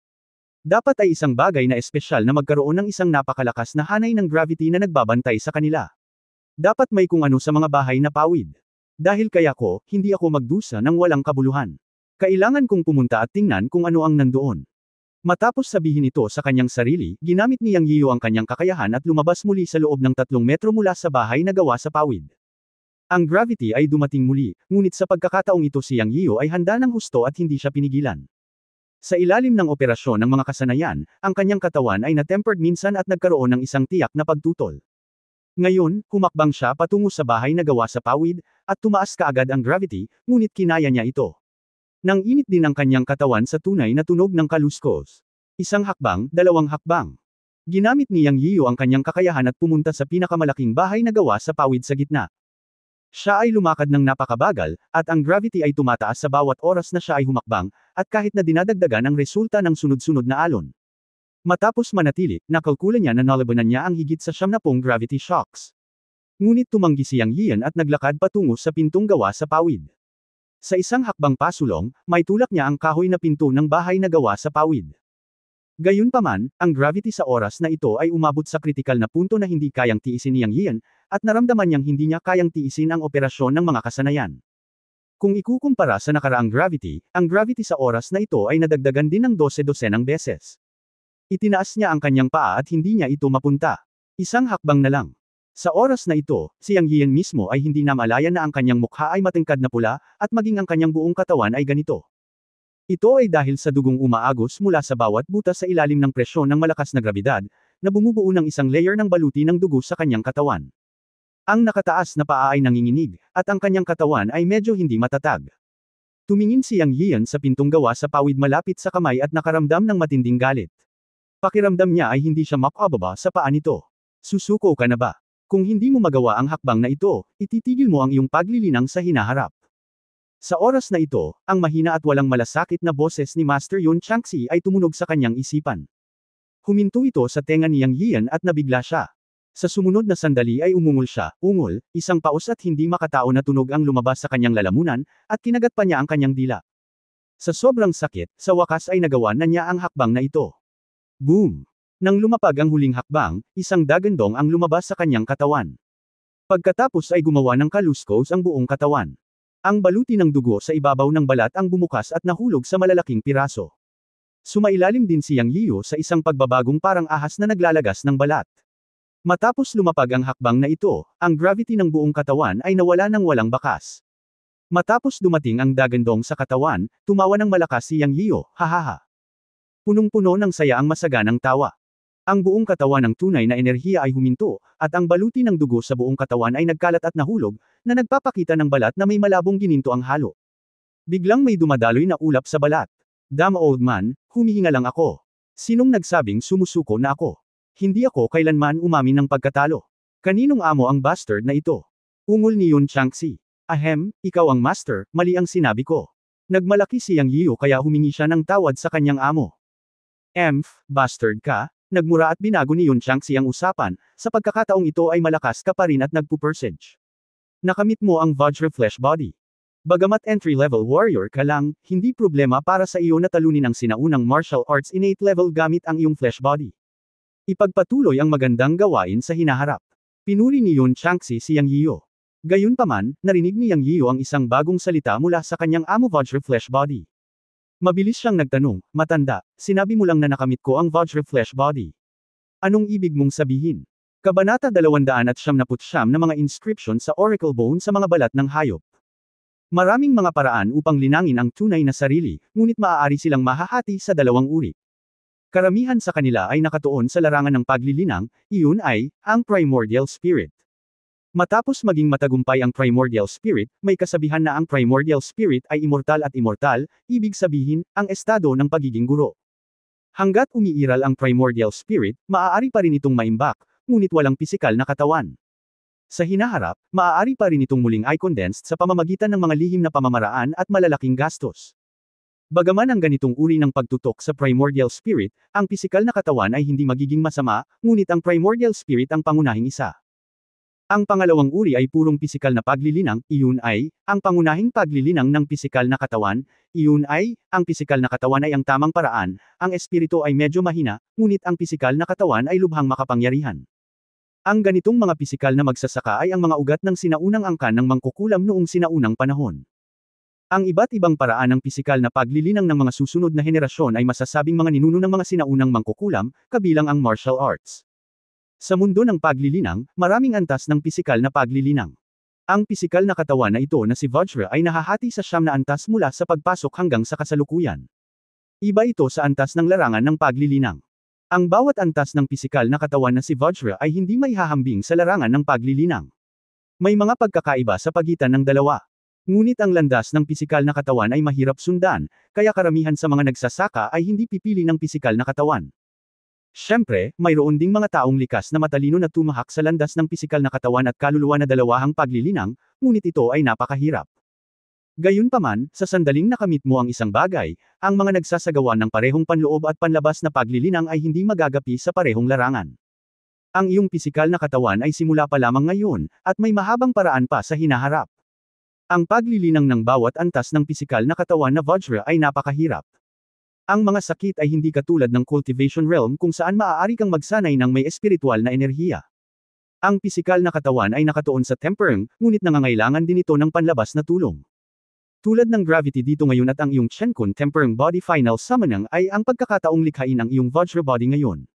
Dapat ay isang bagay na espesyal na magkaroon ng isang napakalakas na hanay ng gravity na nagbabantay sa kanila. Dapat may kung ano sa mga bahay na pawid. Dahil kaya ko, hindi ako magdusa ng walang kabuluhan. Kailangan kong pumunta at tingnan kung ano ang nandoon. Matapos sabihin ito sa kanyang sarili, ginamit ni Yang Yiyo ang kanyang kakayahan at lumabas muli sa loob ng 3 metro mula sa bahay na gawa sa pawid. Ang gravity ay dumating muli, ngunit sa pagkakataong ito si Yang Yiyo ay handa ng husto at hindi siya pinigilan. Sa ilalim ng operasyon ng mga kasanayan, ang kanyang katawan ay na-tempered minsan at nagkaroon ng isang tiyak na pagtutol. Ngayon, humakbang siya patungo sa bahay na gawa sa pawid, at tumaas kaagad ang gravity, ngunit kinaya niya ito. Nang init din ang kanyang katawan sa tunay na tunog ng kaluskos. 1 hakbang, 2 hakbang. Ginamit ni Yang Yiyo ang kanyang kakayahan at pumunta sa pinakamalaking bahay na gawa sa pawid sa gitna. Siya ay lumakad ng napakabagal, at ang gravity ay tumataas sa bawat oras na siya ay humakbang, at kahit na dinadagdagan ang resulta ng sunod-sunod na alon. Matapos manatili, nakalkula niya na nalabanan niya ang higit sa 70 gravity shocks. Ngunit tumanggi si Yang Yiyan at naglakad patungo sa pintong gawa sa pawid. Sa 1 hakbang pasulong, may tulak niya ang kahoy na pinto ng bahay na gawa sa pawid. Gayunpaman, ang gravity sa oras na ito ay umabot sa kritikal na punto na hindi kayang tiisin ni Yang Yiyan, at naramdaman niyang hindi niya kayang tiisin ang operasyon ng mga kasanayan. Kung ikukumpara sa nakaraang gravity, ang gravity sa oras na ito ay nadagdagan din ng 12-dosenang beses. Itinaas niya ang kanyang paa at hindi niya ito mapunta. 1 hakbang na lang. Sa oras na ito, si Yang Yiyan mismo ay hindi namalayan na ang kanyang mukha ay matingkad na pula, at maging ang kanyang buong katawan ay ganito. Ito ay dahil sa dugong umaagos mula sa bawat butas sa ilalim ng presyon ng malakas na grabidad, na bumubuo ng isang layer ng baluti ng dugo sa kanyang katawan. Ang nakataas na paa ay nanginginig, at ang kanyang katawan ay medyo hindi matatag. Tumingin si Yang Yian sa pintong gawa sa pawid malapit sa kamay at nakaramdam ng matinding galit. Pakiramdam niya ay hindi siya makababa sa paa nito. Susuko ka na ba? Kung hindi mo magawa ang hakbang na ito, ititigil mo ang iyong paglilinang sa hinaharap. Sa oras na ito, ang mahina at walang malasakit na boses ni Master Yun Changxi ay tumunog sa kanyang isipan. Huminto ito sa tenga ni Yang Yian at nabigla siya. Sa sumunod na sandali ay umungol siya, ungol, isang paos at hindi makatao na tunog ang lumabas sa kanyang lalamunan, at kinagat pa niya ang kanyang dila. Sa sobrang sakit, sa wakas ay nagawa na niya ang hakbang na ito. Boom! Nang lumapag ang huling hakbang, isang dagandong ang lumabas sa kanyang katawan. Pagkatapos ay gumawa ng kaluskos ang buong katawan. Ang baluti ng dugo sa ibabaw ng balat ang bumukas at nahulog sa malalaking piraso. Sumailalim din si Yang Yiyo sa isang pagbabagong parang ahas na naglalagas ng balat. Matapos lumapag ang hakbang na ito, ang gravity ng buong katawan ay nawala ng walang bakas. Matapos dumating ang dagandong sa katawan, tumawa ng malakas si Yang Yiyo, hahaha. Punong-puno ng saya ang masaganang tawa. Ang buong katawan ng tunay na enerhiya ay huminto, at ang baluti ng dugo sa buong katawan ay nagkalat at nahulog, na nagpapakita ng balat na may malabong gininto ang halo. Biglang may dumadaloy na ulap sa balat. Damn old man, humihinga lang ako. Sinong nagsabing sumusuko na ako? Hindi ako kailanman umamin ng pagkatalo. Kaninong amo ang bastard na ito? Ungol ni Yun Changxi. Ahem, ikaw ang master, mali ang sinabi ko. Nagmalaki si Yang Yiyo kaya humingi siya ng tawad sa kanyang amo. Bastard ka? Nagmura at binago ni Yun Changxi ang usapan, sa pagkakataong ito ay malakas ka pa rin at nagpupersage. Nakamit mo ang Vajra Flesh Body. Bagamat entry-level warrior ka lang, hindi problema para sa iyo na talunin ang sinaunang martial arts innate level gamit ang iyong flesh body. Ipagpatuloy ang magandang gawain sa hinaharap. Pinuri ni Yun Changxi si Yang Yiyo. Gayunpaman, narinig ni Yang Yiyo ang isang bagong salita mula sa kanyang amo Vajra Flesh Body. Mabilis siyang nagtanong, matanda, sinabi mo lang na nakamit ko ang Vajra Flesh Body. Anong ibig mong sabihin? Kabanata 279 na mga inscription sa Oracle Bone sa mga balat ng hayop. Maraming mga paraan upang linangin ang tunay na sarili, ngunit maaari silang mahahati sa dalawang uri. Karamihan sa kanila ay nakatuon sa larangan ng paglilinang, iyon ay, ang primordial spirit. Matapos maging matagumpay ang primordial spirit, may kasabihan na ang primordial spirit ay immortal at immortal, ibig sabihin, ang estado ng pagiging guro. Hanggat umiiral ang primordial spirit, maaari pa rin itong maimbak, ngunit walang pisikal na katawan. Sa hinaharap, maaari pa rin itong muling i-condensed sa pamamagitan ng mga lihim na pamamaraan at malalaking gastos. Bagaman ang ganitong uri ng pagtutok sa primordial spirit, ang pisikal na katawan ay hindi magiging masama, ngunit ang primordial spirit ang pangunahing isa. Ang pangalawang uri ay purong pisikal na paglilinang, iyon ay, ang pangunahing paglilinang ng pisikal na katawan, iyon ay, ang pisikal na katawan ay ang tamang paraan, ang espiritu ay medyo mahina, ngunit ang pisikal na katawan ay lubhang makapangyarihan. Ang ganitong mga pisikal na magsasaka ay ang mga ugat ng sinaunang angkan ng mangkukulam noong sinaunang panahon. Ang iba't ibang paraan ng pisikal na paglilinang ng mga susunod na henerasyon ay masasabing mga ninuno ng mga sinaunang mangkukulam, kabilang ang martial arts. Sa mundo ng paglilinang, maraming antas ng pisikal na paglilinang. Ang pisikal na katawan na ito na si Vajra ay nahahati sa 9 na antas mula sa pagpasok hanggang sa kasalukuyan. Iba ito sa antas ng larangan ng paglilinang. Ang bawat antas ng pisikal na katawan na si Vajra ay hindi maihahambing sa larangan ng paglilinang. May mga pagkakaiba sa pagitan ng dalawa. Ngunit ang landas ng pisikal na katawan ay mahirap sundan, kaya karamihan sa mga nagsasaka ay hindi pipili ng pisikal na katawan. Siyempre, mayroon ding mga taong likas na matalino na tumahak sa landas ng pisikal na katawan at kaluluwa na dalawahang paglilinang, ngunit ito ay napakahirap. Gayunpaman, sa sandaling nakamit mo ang isang bagay, ang mga nagsasagawa ng parehong panloob at panlabas na paglilinang ay hindi magagapi sa parehong larangan. Ang iyong pisikal na katawan ay simula pa lamang ngayon, at may mahabang paraan pa sa hinaharap. Ang paglilinang ng bawat antas ng pisikal na katawan na Vajra ay napakahirap. Ang mga sakit ay hindi katulad ng cultivation realm kung saan maaari kang magsanay ng may espiritual na enerhiya. Ang pisikal na katawan ay nakatuon sa tempering, ngunit nangangailangan din ito ng panlabas na tulong. Tulad ng gravity dito ngayon at ang iyong Chenkun tempering body final summoning ay ang pagkakataong likhain ang iyong Vajra body ngayon.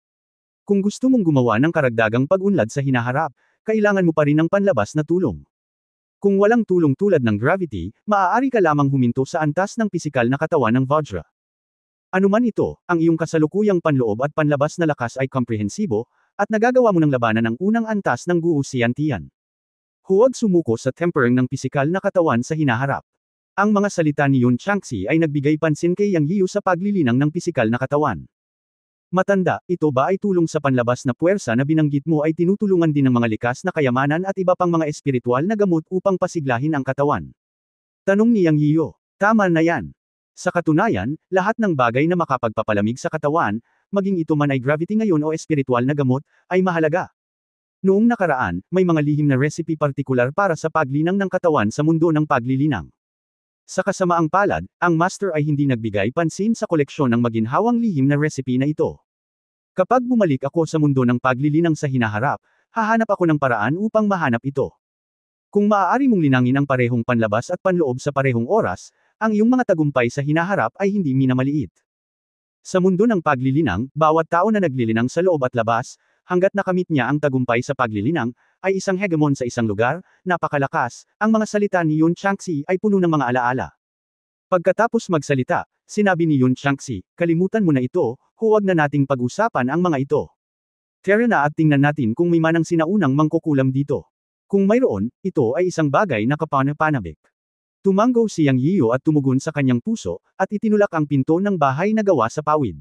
Kung gusto mong gumawa ng karagdagang pag-unlad sa hinaharap, kailangan mo pa rin ng panlabas na tulong. Kung walang tulong tulad ng gravity, maaari ka lamang huminto sa antas ng pisikal na katawan ng Vajra. Anuman ito, ang iyong kasalukuyang panloob at panlabas na lakas ay komprehensibo, at nagagawa mo ng labanan ang unang antas ng guusiantian. Huwag sumuko sa tempering ng pisikal na katawan sa hinaharap. Ang mga salita ni Yun Changxi ay nagbigay pansin kay Yang Yiyu sa paglilinang ng pisikal na katawan. Matanda, ito ba ay tulong sa panlabas na puwersa na binanggit mo ay tinutulungan din ng mga likas na kayamanan at iba pang mga espiritual na gamot upang pasiglahin ang katawan? Tanong ni Yang Yiyu. Tama na yan. Sa katunayan, lahat ng bagay na makapagpapalamig sa katawan, maging ito man ay gravity ngayon o espiritual na gamot, ay mahalaga. Noong nakaraan, may mga lihim na recipe partikular para sa paglinang ng katawan sa mundo ng paglilinang. Sa kasamaang palad, ang master ay hindi nagbigay pansin sa koleksyon ng maginhawang lihim na recipe na ito. Kapag bumalik ako sa mundo ng paglilinang sa hinaharap, hahanap ako ng paraan upang mahanap ito. Kung maaari mong linangin ang parehong panlabas at panloob sa parehong oras, ang iyong mga tagumpay sa hinaharap ay hindi minamaliit. Sa mundo ng paglilinang, bawat tao na naglilinang sa loob at labas, hanggat nakamit niya ang tagumpay sa paglilinang, ay isang hegemon sa isang lugar, napakalakas, ang mga salita ni Yun Changxi ay puno ng mga alaala. Pagkatapos magsalita, sinabi ni Yun Changxi, kalimutan mo na ito, huwag na nating pag-usapan ang mga ito. Tara na at tingnan natin kung may manang sinaunang mangkukulam dito. Kung mayroon, ito ay isang bagay na kapanapanabik. Tumanggo si Yang Yiyu at tumugon sa kanyang puso, at itinulak ang pinto ng bahay na gawa sa pawid.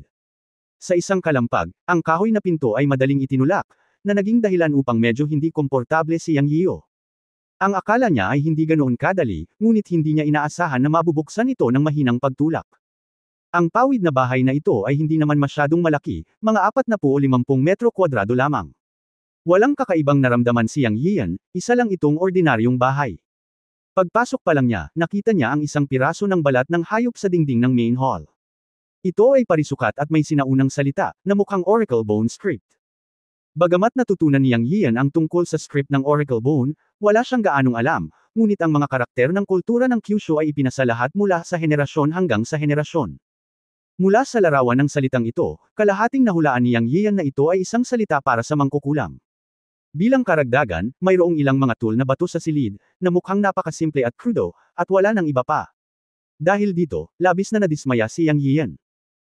Sa isang kalampag, ang kahoy na pinto ay madaling itinulak, na naging dahilan upang medyo hindi komportable si Yang Yiyu. Ang akala niya ay hindi ganoon kadali, ngunit hindi niya inaasahan na mabubuksan ito ng mahinang pagtulak. Ang pawid na bahay na ito ay hindi naman masyadong malaki, mga 40 o 50 metro kwadrado lamang. Walang kakaibang naramdaman si Yang Yiyan, isa lang itong ordinaryong bahay. Pagpasok pa lang niya, nakita niya ang isang piraso ng balat ng hayop sa dingding ng main hall. Ito ay parisukat at may sinaunang salita, na mukhang Oracle Bone script. Bagamat natutunan ni Yang Yiyan ang tungkol sa script ng Oracle Bone, wala siyang gaanong alam, ngunit ang mga karakter ng kultura ng Kyushu ay ipinasa lahat mula sa henerasyon hanggang sa henerasyon. Mula sa larawan ng salitang ito, kalahating nahulaan ni Yang Yiyan na ito ay isang salita para sa mangkukulam. Bilang karagdagan, mayroong ilang mga tool na bato sa silid, na mukhang napakasimple at crudo, at wala nang iba pa. Dahil dito, labis na nadismaya si Yang Yiyan.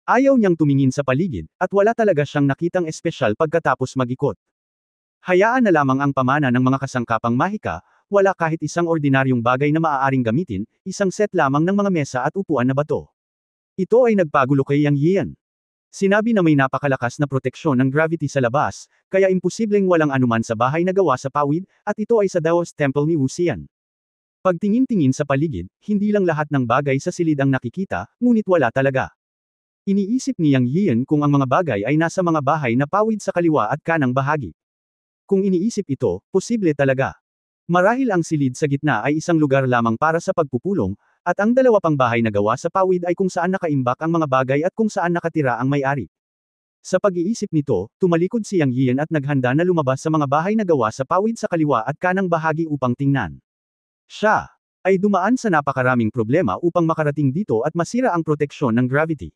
Ayaw niyang tumingin sa paligid, at wala talaga siyang nakitang espesyal pagkatapos mag-ikot. Hayaan na lamang ang pamana ng mga kasangkapang mahika, wala kahit isang ordinaryong bagay na maaaring gamitin, isang set lamang ng mga mesa at upuan na bato. Ito ay nagpagulo kay Yang Yiyan. Sinabi na may napakalakas na proteksyon ng gravity sa labas, kaya imposibleng walang anuman sa bahay na gawa sa pawid, at ito ay sa Daoist Temple ni Wuxian. Pagtingin-tingin sa paligid, hindi lang lahat ng bagay sa silid ang nakikita, ngunit wala talaga. Iniisip ni Yang Yiyan kung ang mga bagay ay nasa mga bahay na pawid sa kaliwa at kanang bahagi. Kung iniisip ito, posible talaga. Marahil ang silid sa gitna ay isang lugar lamang para sa pagpupulong, at ang dalawa pang bahay na gawa sa pawid ay kung saan nakaimbak ang mga bagay at kung saan nakatira ang may-ari. Sa pag-iisip nito, tumalikod si Yang Yiyan at naghanda na lumabas sa mga bahay na gawa sa pawid sa kaliwa at kanang bahagi upang tingnan. Siya ay dumaan sa napakaraming problema upang makarating dito at masira ang proteksyon ng gravity.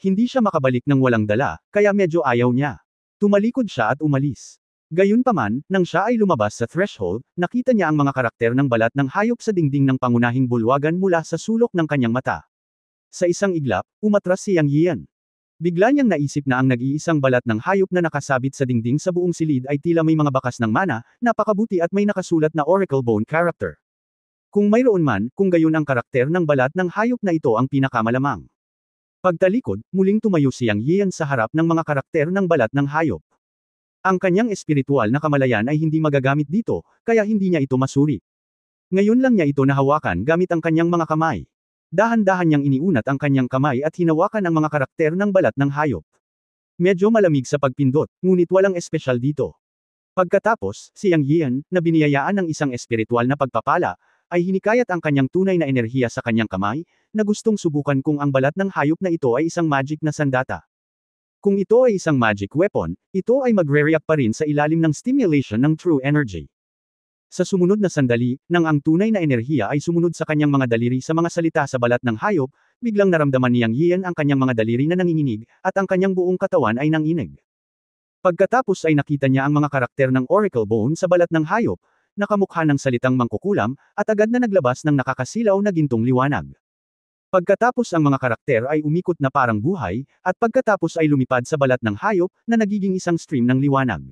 Hindi siya makabalik ng walang dala, kaya medyo ayaw niya. Tumalikod siya at umalis. Gayunpaman, nang siya ay lumabas sa threshold, nakita niya ang mga karakter ng balat ng hayop sa dingding ng pangunahing bulwagan mula sa sulok ng kanyang mata. Sa isang iglap, umatras si Yang Yiyan. Bigla niyang naisip na ang nag-iisang balat ng hayop na nakasabit sa dingding sa buong silid ay tila may mga bakas ng mana, napakabuti at may nakasulat na Oracle Bone character. Kung mayroon man, kung gayon ang karakter ng balat ng hayop na ito ang pinakamalamang. Pagtalikod, muling tumayo si Yang Yiyan sa harap ng mga karakter ng balat ng hayop. Ang kanyang espiritual na kamalayan ay hindi magagamit dito, kaya hindi niya ito masuri. Ngayon lang niya ito nahawakan gamit ang kanyang mga kamay. Dahan-dahan niyang iniunat ang kanyang kamay at hinawakan ang mga karakter ng balat ng hayop. Medyo malamig sa pagpindot, ngunit walang espesyal dito. Pagkatapos, si Yang Yiyan, na biniyayaan ng isang espiritual na pagpapala, ay hinikayat ang kanyang tunay na enerhiya sa kanyang kamay, na gustong subukan kung ang balat ng hayop na ito ay isang magic na sandata. Kung ito ay isang magic weapon, ito ay magre-react pa rin sa ilalim ng stimulation ng true energy. Sa sumunod na sandali, nang ang tunay na enerhiya ay sumunod sa kanyang mga daliri sa mga salita sa balat ng hayop, biglang naramdaman ni Yang Yiyan ang kanyang mga daliri na nanginginig, at ang kanyang buong katawan ay nanginig. Pagkatapos ay nakita niya ang mga karakter ng Oracle Bone sa balat ng hayop, nakamukha ng salitang mangkukulam, at agad na naglabas ng nakakasilaw na gintong liwanag. Pagkatapos ang mga karakter ay umikot na parang buhay, at pagkatapos ay lumipad sa balat ng hayop, na nagiging isang stream ng liwanag.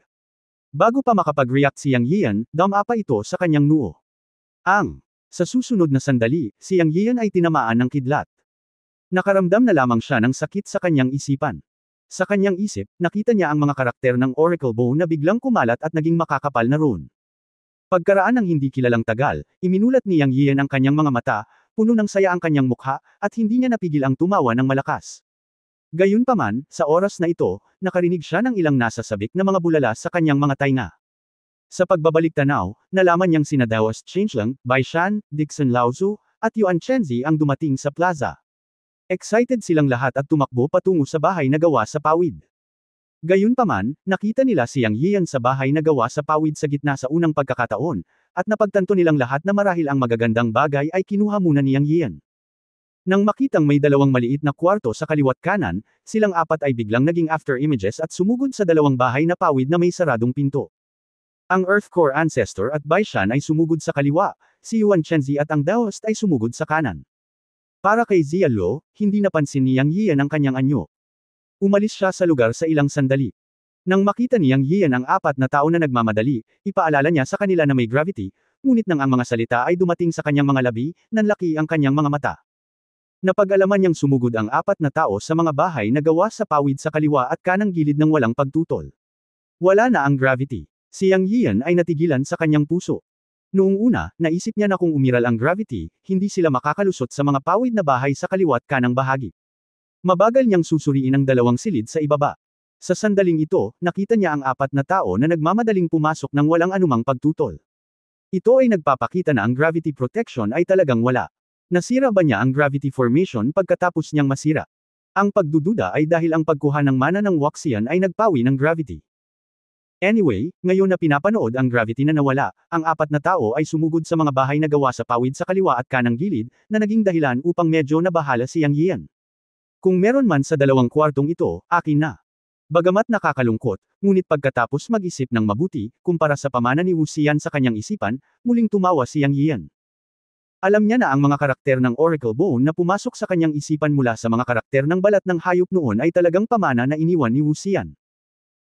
Bago pa makapag-react si Yang Yiyan, dama pa ito sa kanyang noo. Ang Sa susunod na sandali, si Yang Yian ay tinamaan ng kidlat. Nakaramdam na lamang siya ng sakit sa kanyang isipan. Sa kanyang isip, nakita niya ang mga karakter ng Oracle Bow na biglang kumalat at naging makakapal na rune. Pagkaraan ng hindi kilalang tagal, iminulat ni Yang Yian ang kanyang mga mata, puno ng saya ang kanyang mukha, at hindi niya napigil ang tumawa ng malakas. Gayunpaman, sa oras na ito, nakarinig siya ng ilang nasasabik na mga bulala sa kanyang mga tainga. Sa pagbabalik tanaw, nalaman niyang sina Daos Changeling, Bai Shan, Dixon Laozu, at Yuan Chenzi ang dumating sa plaza. Excited silang lahat at tumakbo patungo sa bahay na gawa sa pawid. Gayunpaman, nakita nila si Yang Yian sa bahay na gawa sa pawid sa gitna sa unang pagkakataon, at napagtanto nilang lahat na marahil ang magagandang bagay ay kinuha muna ni Yang Yian. Nang makitang may dalawang maliit na kwarto sa kaliwat kanan, silang apat ay biglang naging after images at sumugod sa dalawang bahay na pawid na may saradong pinto. Ang Earth Core Ancestor at Bai Shan ay sumugod sa kaliwa, si Yuan Chenzi at ang Daoist ay sumugod sa kanan. Para kay Zia Luo, hindi napansin ni Yang Yian ang kanyang anyo. Umalis siya sa lugar sa ilang sandali. Nang makita ni Yang Yian ang apat na tao na nagmamadali, ipaalala niya sa kanila na may gravity, ngunit nang ang mga salita ay dumating sa kanyang mga labi, nanlaki ang kanyang mga mata. Napag-alaman niyang sumugod ang apat na tao sa mga bahay na gawa sa pawid sa kaliwa at kanang gilid ng walang pagtutol. Wala na ang gravity. Si Yang Yian ay natigilan sa kanyang puso. Noong una, naisip niya na kung umiral ang gravity, hindi sila makakalusot sa mga pawid na bahay sa kaliwat kanang bahagi. Mabagal niyang susuriin ang dalawang silid sa ibaba. Sa sandaling ito, nakita niya ang apat na tao na nagmamadaling pumasok ng walang anumang pagtutol. Ito ay nagpapakita na ang gravity protection ay talagang wala. Nasira ba niya ang gravity formation pagkatapos niyang masira? Ang pagdududa ay dahil ang pagkuha ng mana ng Waxian ay nagpawi ng gravity. Anyway, ngayon na pinapanood ang gravity na nawala, ang apat na tao ay sumugod sa mga bahay na gawa sa pawid sa kaliwa at kanang gilid, na naging dahilan upang medyo nabahala si Yang Yian. Kung meron man sa dalawang kwartong ito, akin na. Bagamat nakakalungkot, ngunit pagkatapos mag-isip ng mabuti, kumpara sa pamana ni Wu Xian sa kanyang isipan, muling tumawa si Yang Yian. Alam niya na ang mga karakter ng Oracle Bone na pumasok sa kanyang isipan mula sa mga karakter ng balat ng hayop noon ay talagang pamana na iniwan ni Wu Xian.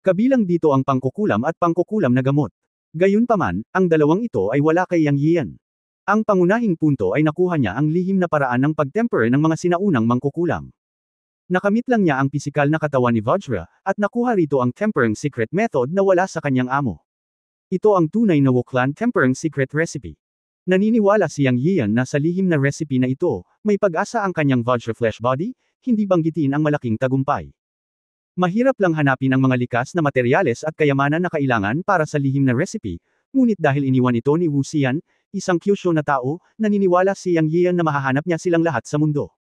Kabilang dito ang pangkukulam at pangkukulam na gamot. Gayunpaman, ang dalawang ito ay wala kay Yang Yian. Ang pangunahing punto ay nakuha niya ang lihim na paraan ng pagtempere ng mga sinaunang mangkukulam. Nakamit lang niya ang pisikal na katawan ni Vajra, at nakuha rito ang tempering secret method na wala sa kanyang amo. Ito ang tunay na Wuklan tempering secret recipe. Naniniwala si Yang Yian na sa lihim na recipe na ito, may pag-asa ang kanyang Vajra flesh body, hindi banggitin ang malaking tagumpay. Mahirap lang hanapin ang mga likas na materyales at kayamanan na kailangan para sa lihim na recipe, ngunit dahil iniwan ito ni Wu Xian, isang Kyushu na tao, naniniwala si Yang Yian na mahahanap niya silang lahat sa mundo.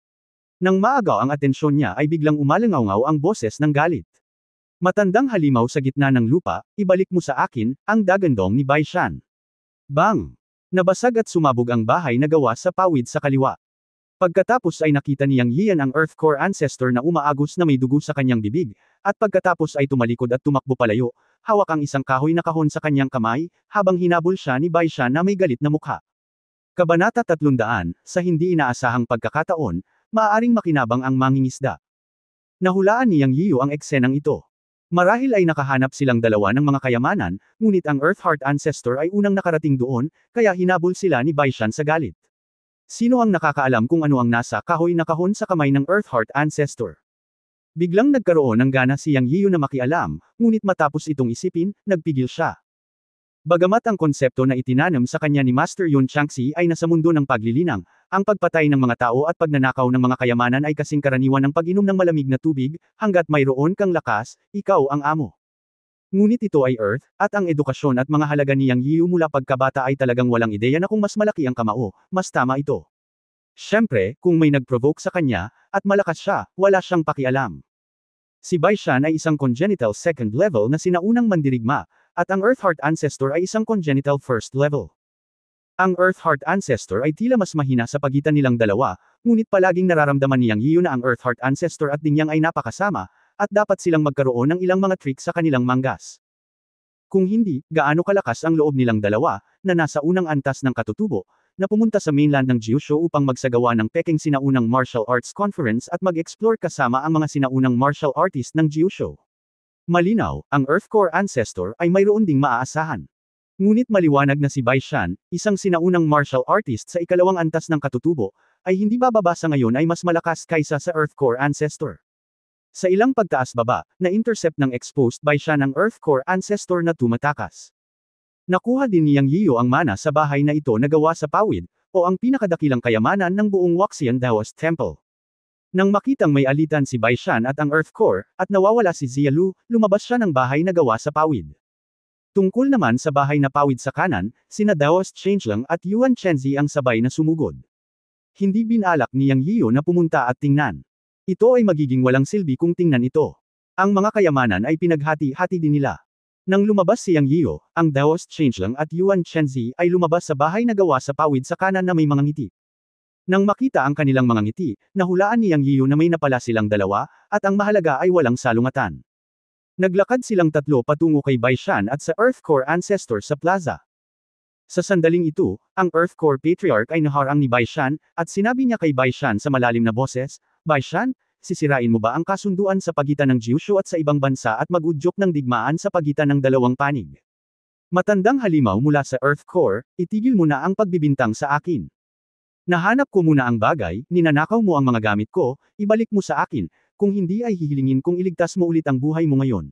Nang maagaw ang atensyon niya ay biglang umalangaw ang boses ng galit. Matandang halimaw sa gitna ng lupa, ibalik mo sa akin, ang dagandong ni Bai Shan. Bang! Nabasag at sumabog ang bahay na gawa sa pawid sa kaliwa. Pagkatapos ay nakita ni Yang Yian ang Earth Core Ancestor na umaagos na may dugo sa kanyang bibig, at pagkatapos ay tumalikod at tumakbo palayo, hawak ang isang kahoy na kahon sa kanyang kamay, habang hinabol siya ni Bai Shan na may galit na mukha. Kabanata 300, sa hindi inaasahang pagkakataon, maaaring makinabang ang mangingisda. Nahulaan ni Yang Yiu ang eksenang ito. Marahil ay nakahanap silang dalawa ng mga kayamanan, ngunit ang Earth Heart Ancestor ay unang nakarating doon, kaya hinabol sila ni Bai Shan sa galit. Sino ang nakakaalam kung ano ang nasa kahoy na kahon sa kamay ng Earth Heart Ancestor? Biglang nagkaroon ng gana si Yang Yiu na makialam, ngunit matapos itong isipin, nagpigil siya. Bagamat ang konsepto na itinanam sa kanya ni Master Yun Changxi ay nasa mundo ng paglilinang, ang pagpatay ng mga tao at pagnanakaw ng mga kayamanan ay kasing karaniwan ng pag-inom ng malamig na tubig, hanggat mayroon kang lakas, ikaw ang amo. Ngunit ito ay Earth, at ang edukasyon at mga halaga ni Yang Yiu mula pagkabata ay talagang walang ideya na kung mas malaki ang kamao, mas tama ito. Siyempre, kung may nag-provoke sa kanya, at malakas siya, wala siyang pakialam. Si Bai Shan ay isang congenital second level na sinaunang mandirigma, at ang Earth Heart Ancestor ay isang congenital first level. Ang Earth Heart Ancestor ay tila mas mahina sa pagitan nilang dalawa, ngunit palaging nararamdaman ni Yang Yiu na ang Earth Heart Ancestor at Dinyang ay napakasama, at dapat silang magkaroon ng ilang mga trick sa kanilang manggas. Kung hindi, gaano kalakas ang loob nilang dalawa, na nasa unang antas ng katutubo, na pumunta sa mainland ng Jiusho upang magsagawa ng Peking Sinaunang Martial Arts Conference at mag-explore kasama ang mga sinaunang martial artist ng Jiusho. Malinaw, ang Earth Core Ancestor ay mayroon ding maaasahan. Ngunit maliwanag na si Bai Shan, isang sinaunang martial artist sa ikalawang antas ng katutubo, ay hindi bababa sa ngayon ay mas malakas kaysa sa Earth Core Ancestor. Sa ilang pagtaas-baba, na-intercept ng exposed Bai Shan ang Earth Core Ancestor na tumatakas. Nakuha din ni Yang Yiyo ang mana sa bahay na ito na gawa sa pawid, o ang pinakadakilang kayamanan ng buong Waxian Daoist Temple. Nang makitang may alitan si Bai Shan at ang Earth Core, at nawawala si Xia Lu, lumabas siya ng bahay na gawa sa pawid. Tungkol naman sa bahay na pawid sa kanan, sina Daoist Changeling at Yuan Chenzi ang sabay na sumugod. Hindi binalak ni Yang Yiyo na pumunta at tingnan. Ito ay magiging walang silbi kung tingnan ito. Ang mga kayamanan ay pinaghati-hati din nila. Nang lumabas si Yang Yiyo, ang Daoist Changeling at Yuan Chenzi ay lumabas sa bahay na gawa sa pawid sa kanan na may mga ngiti. Nang makita ang kanilang mga ngiti, nahulaan ni Yang Yiyo na may napala silang dalawa, at ang mahalaga ay walang salungatan. Naglakad silang tatlo patungo kay Bai Shan at sa Earth Core Ancestor sa plaza. Sa sandaling ito, ang Earth Core Patriarch ay naharang ni Bai Shan, at sinabi niya kay Bai Shan sa malalim na boses, "Bai Shan, sisirain mo ba ang kasunduan sa pagitan ng Jiushu at sa ibang bansa at mag-udyok ng digmaan sa pagitan ng dalawang panig? Matandang halimaw mula sa Earth Core, itigil mo na ang pagbibintang sa akin. Nahanap ko muna ang bagay, ninanakaw mo ang mga gamit ko, ibalik mo sa akin, kung hindi ay hihilingin kong iligtas mo ulit ang buhay mo ngayon."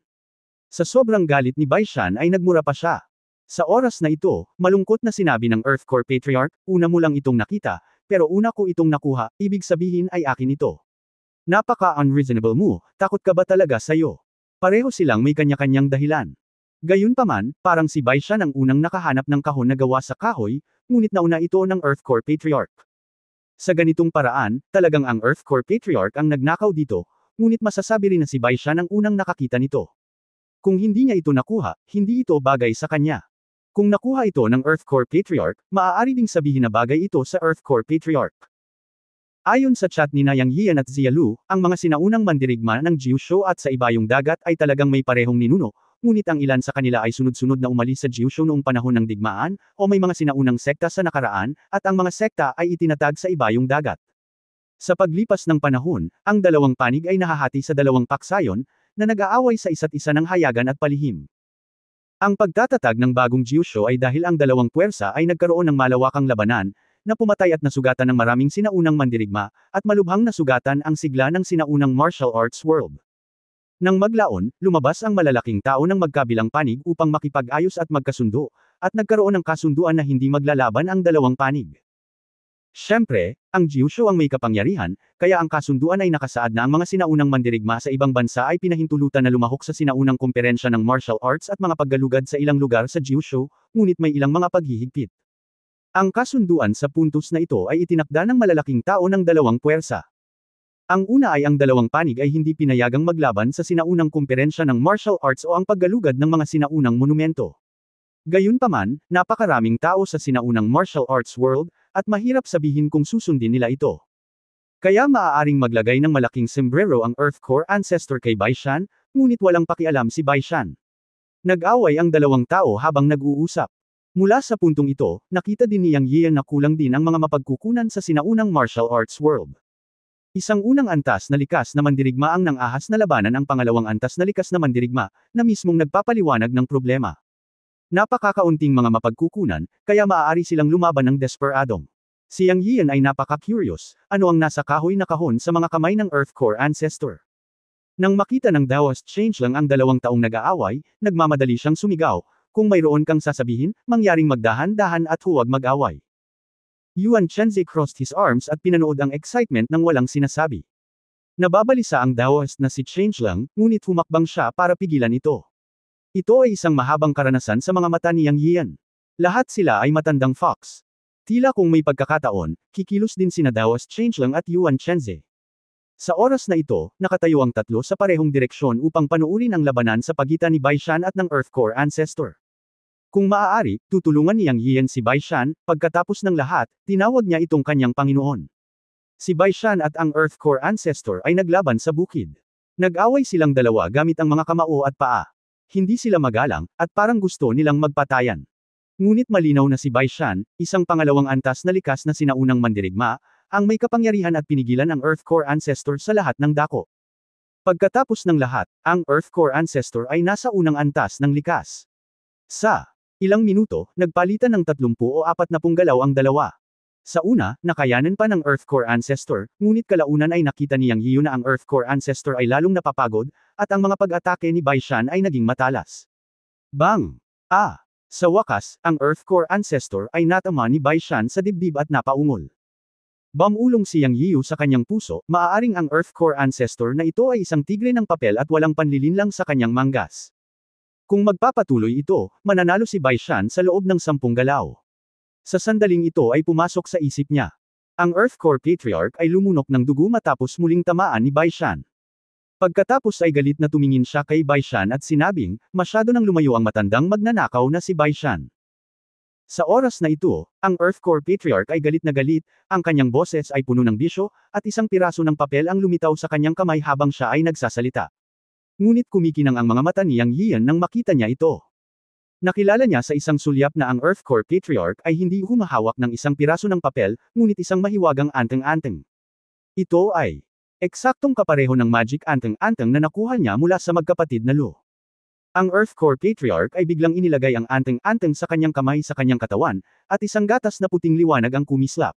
Sa sobrang galit ni Bai Shan ay nagmura pa siya. Sa oras na ito, malungkot na sinabi ng Earth Core Patriarch, "Una mo lang itong nakita, pero una ko itong nakuha, ibig sabihin ay akin ito. Napaka-unreasonable mo, takot ka ba talaga sa'yo?" Pareho silang may kanya-kanyang dahilan. Gayunpaman, parang si Bai Shan ang unang nakahanap ng kahon na gawa sa kahoy, ngunit nauna ito ng Earth Core Patriarch. Sa ganitong paraan, talagang ang Earth Core Patriarch ang nagnakaw dito, ngunit masasabi rin na si Bai Shan ang unang nakakita nito. Kung hindi niya ito nakuha, hindi ito bagay sa kanya. Kung nakuha ito ng Earth Core Patriarch, maaari ding sabihin na bagay ito sa Earth Core Patriarch. Ayon sa chat ni Yang Yiyan at Xia Lu, ang mga sinaunang mandirigma ng Jiushu at sa ibayong dagat ay talagang may parehong ninuno, ngunit ang ilan sa kanila ay sunod-sunod na umalis sa Jiushu noong panahon ng digmaan, o may mga sinaunang sekta sa nakaraan, at ang mga sekta ay itinatag sa ibayong dagat. Sa paglipas ng panahon, ang dalawang panig ay nahahati sa dalawang paksayon, na nag-aaway sa isa't isa ng hayagan at palihim. Ang pagtatatag ng bagong Jiushu ay dahil ang dalawang puwersa ay nagkaroon ng malawakang labanan, na pumatay at nasugatan ng maraming sinaunang mandirigma, at malubhang nasugatan ang sigla ng sinaunang martial arts world. Nang maglaon, lumabas ang malalaking tao ng magkabilang panig upang makipag-ayos at magkasundo, at nagkaroon ng kasunduan na hindi maglalaban ang dalawang panig. Siyempre, ang Jiushu ang may kapangyarihan, kaya ang kasunduan ay nakasaad na ang mga sinaunang mandirigma sa ibang bansa ay pinahintulutan na lumahok sa sinaunang komperensya ng martial arts at mga paggalugad sa ilang lugar sa Jiushu, ngunit may ilang mga paghihigpit. Ang kasunduan sa puntos na ito ay itinakda ng malalaking tao ng dalawang puwersa. Ang una ay ang dalawang panig ay hindi pinayagang maglaban sa sinaunang komperensya ng martial arts o ang paggalugad ng mga sinaunang monumento. Gayunpaman, napakaraming tao sa sinaunang martial arts world, at mahirap sabihin kung susundin nila ito. Kaya maaaring maglagay ng malaking sombrero ang Earth Core Ancestor kay Bai Shan, ngunit walang pakialam si Bai Shan. Nag-away ang dalawang tao habang nag-uusap. Mula sa puntong ito, nakita din ni Yang Yiyan na kulang din ang mga mapagkukunan sa sinaunang martial arts world. Isang unang antas na likas na mandirigma ang nang-ahas na labanan ang pangalawang antas na likas na mandirigma, na mismong nagpapaliwanag ng problema. Napakakaunting mga mapagkukunan, kaya maaari silang lumaban ng desperadong. Si Yang Yiyan ay napaka-curious, ano ang nasa kahoy na kahon sa mga kamay ng Earth Core Ancestor. Nang makita ng Daoist Changeling ang dalawang taong nag-aaway, nagmamadali siyang sumigaw, "Kung mayroon kang sasabihin, mangyaring magdahan-dahan at huwag mag-away." Yuan Chenzi crossed his arms at pinanood ang excitement ng walang sinasabi. Nababalisa ang Daoist na si Changeling, ngunit humakbang siya para pigilan ito. Ito ay isang mahabang karanasan sa mga mata ni Yang Yiyan. Lahat sila ay matandang fox. Tila kung may pagkakataon, kikilos din sina Daoist Changeling at Yuan Chenzi. Sa oras na ito, nakatayo ang tatlo sa parehong direksyon upang panuurin ang labanan sa pagitan ni Bai Shan at ng Earth Core Ancestor. Kung maaari, tutulungan ni Yang Yiyan si Bai Shan, pagkatapos ng lahat, tinawag niya itong kanyang Panginoon. Si Bai Shan at ang Earth Core Ancestor ay naglaban sa bukid. Nag-away silang dalawa gamit ang mga kamao at paa. Hindi sila magalang, at parang gusto nilang magpatayan. Ngunit malinaw na si Bai Shan, isang pangalawang antas na likas na sinaunang mandirigma, ang may kapangyarihan at pinigilan ang Earth Core Ancestor sa lahat ng dako. Pagkatapos ng lahat, ang Earth Core Ancestor ay nasa unang antas ng likas. Sa Ilang minuto, nagpalitan ng 30 o 40 galaw ang dalawa. Sa una, nakayanan pa ng Earth Core Ancestor, ngunit kalaunan ay nakita ni Yang Yiyu na ang Earth Core Ancestor ay lalong napapagod, at ang mga pag-atake ni Bai Shan ay naging matalas. Bang! Sa wakas, ang Earth Core Ancestor ay natama ni Bai Shan sa dibdib at napaungol. Bumulong si Yang Yiyu sa kanyang puso, maaaring ang Earth Core Ancestor na ito ay isang tigre ng papel at walang panlilinlang sa kanyang manggas. Kung magpapatuloy ito, mananalo si Bai Shan sa loob ng 10 galaw. Sa sandaling ito ay pumasok sa isip niya. Ang Earth Core Patriarch ay lumunok ng dugo matapos muling tamaan ni Bai Shan. Pagkatapos ay galit na tumingin siya kay Bai Shan at sinabing, masyado nang lumayo ang matandang magnanakaw na si Bai Shan. Sa oras na ito, ang Earth Core Patriarch ay galit na galit, ang kanyang boses ay puno ng bisyo, at isang piraso ng papel ang lumitaw sa kanyang kamay habang siya ay nagsasalita. Ngunit kumikinang ang mga mata ni Yang Yiyan nang makita niya ito. Nakilala niya sa isang sulyap na ang Earth Core Patriarch ay hindi humahawak ng isang piraso ng papel, ngunit isang mahiwagang anteng-anteng. Ito ay eksaktong kapareho ng magic anteng-anteng na nakuha niya mula sa magkapatid na Lu. Ang Earth Core Patriarch ay biglang inilagay ang anteng-anteng sa kanyang kamay sa kanyang katawan, at isang gatas na puting liwanag ang kumislap.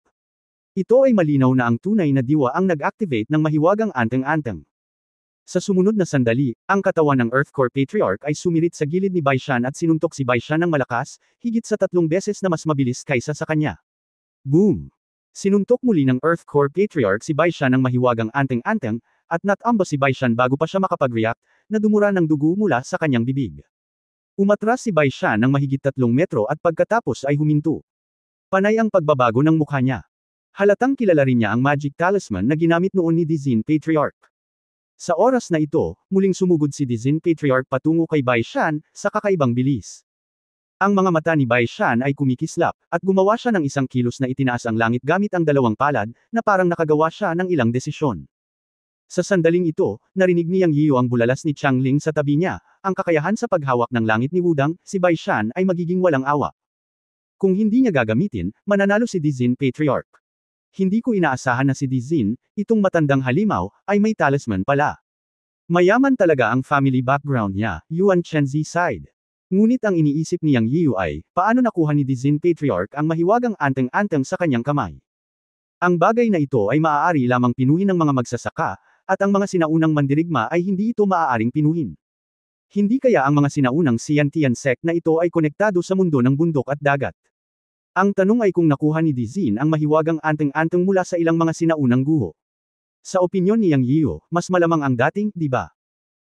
Ito ay malinaw na ang tunay na diwa ang nag-activate ng mahiwagang anteng-anteng. Sa sumunod na sandali, ang katawan ng Earth Core Patriarch ay sumirit sa gilid ni Bai Shan at sinuntok si Bai Shan ng malakas, higit sa 3 beses na mas mabilis kaysa sa kanya. Boom! Sinuntok muli ng Earth Core Patriarch si Bai Shan ng mahiwagang anteng-anteng, at natamba si Bai Shan bago pa siya makapag-react, na dumura ng dugo mula sa kanyang bibig. Umatras si Bai Shan ng mahigit 3 metro at pagkatapos ay huminto. Panay ang pagbabago ng mukha niya. Halatang kilala rin niya ang magic talisman na ginamit noon ni Dizin Patriarch. Sa oras na ito, muling sumugod si Dizin Patriarch patungo kay Bai Shan, sa kakaibang bilis. Ang mga mata ni Bai Shan ay kumikislap, at gumawa siya ng isang kilos na itinaas ang langit gamit ang dalawang palad, na parang nakagawa siya ng ilang desisyon. Sa sandaling ito, narinig ni Yang Yiyu ang bulalas ni Chang Ling sa tabi niya, ang kakayahan sa paghawak ng langit ni Wudang, si Bai Shan ay magiging walang awa. Kung hindi niya gagamitin, mananalo si Dizin Patriarch. Hindi ko inaasahan na si Dizin, itong matandang halimaw, ay may talisman pala. Mayaman talaga ang family background niya, Yuan Chenzi side. Ngunit ang iniisip ni Yang Yiyu ay, paano nakuha ni Dizin Patriarch ang mahiwagang anteng-anteng sa kanyang kamay? Ang bagay na ito ay maaari lamang pinuhin ng mga magsasaka, at ang mga sinaunang mandirigma ay hindi ito maaaring pinuhin. Hindi kaya ang mga sinaunang Xiantian sect na ito ay konektado sa mundo ng bundok at dagat? Ang tanong ay kung nakuha ni Dizin ang mahiwagang anteng-anteng mula sa ilang mga sinaunang guho. Sa opinyon ni Yang Yiyu, mas malamang ang dating, di ba?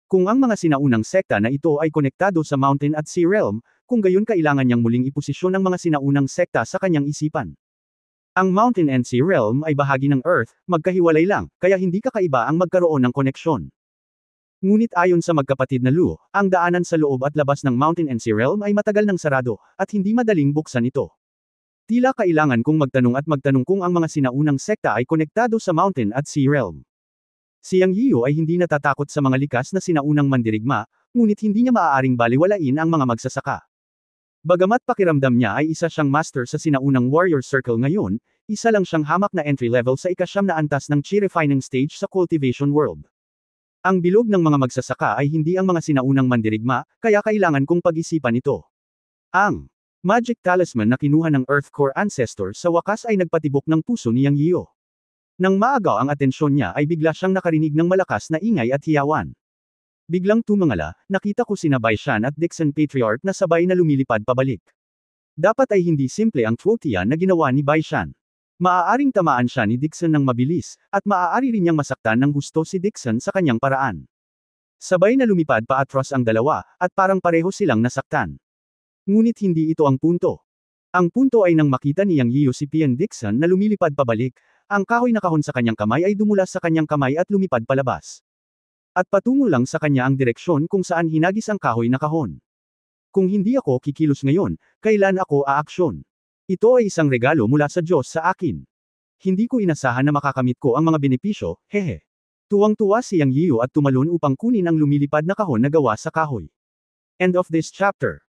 Kung ang mga sinaunang sekta na ito ay konektado sa Mountain at Sea Realm, kung gayon kailangan niyang muling iposisyon ang mga sinaunang sekta sa kanyang isipan. Ang Mountain and Sea Realm ay bahagi ng Earth, magkahiwalay lang, kaya hindi kakaiba ang magkaroon ng koneksyon. Ngunit ayon sa magkapatid na Lu, ang daanan sa loob at labas ng Mountain and Sea Realm ay matagal nang sarado, at hindi madaling buksan ito. Tila kailangan kong magtanong kung ang mga sinaunang sekta ay konektado sa Mountain at Sea Realm. Si Yang Yiyu ay hindi natatakot sa mga likas na sinaunang mandirigma, ngunit hindi niya maaaring baliwalain ang mga magsasaka. Bagamat pakiramdam niya ay isa siyang master sa sinaunang warrior circle ngayon, isa lang siyang hamak na entry level sa ika-9 na antas ng chi refining stage sa cultivation world. Ang bilog ng mga magsasaka ay hindi ang mga sinaunang mandirigma, kaya kailangan kong pag-isipan ito. Ang magic talisman na kinuha ng Earth Core Ancestor sa wakas ay nagpatibok ng puso ni Yang Yiyu. Nang maagaw ang atensyon niya ay bigla siyang nakarinig ng malakas na ingay at hiyawan. Biglang tumangala, nakita ko sina Bai Shan at Dixon Patriarch na sabay na lumilipad pabalik. Dapat ay hindi simple ang throatian na ginawa ni Bai Shan. Maaaring tamaan siya ni Dixon ng mabilis, at maaari rin niyang masaktan ng gusto si Dixon sa kanyang paraan. Sabay na lumipad pa atras ang dalawa, at parang pareho silang nasaktan. Ngunit hindi ito ang punto. Ang punto ay nang makita ni Yang Yiyu si Pian Dixon na lumilipad pabalik, ang kahoy na kahon sa kanyang kamay ay dumulas sa kanyang kamay at lumipad palabas. At patungo lang sa kanya ang direksyon kung saan hinagis ang kahoy na kahon. Kung hindi ako kikilos ngayon, kailan ako aaksyon? Ito ay isang regalo mula sa Diyos sa akin. Hindi ko inasahan na makakamit ko ang mga benepisyo, hehe. Tuwang-tuwa si Yang Yiyu at tumalon upang kunin ang lumilipad na kahon na gawa sa kahoy. End of this chapter.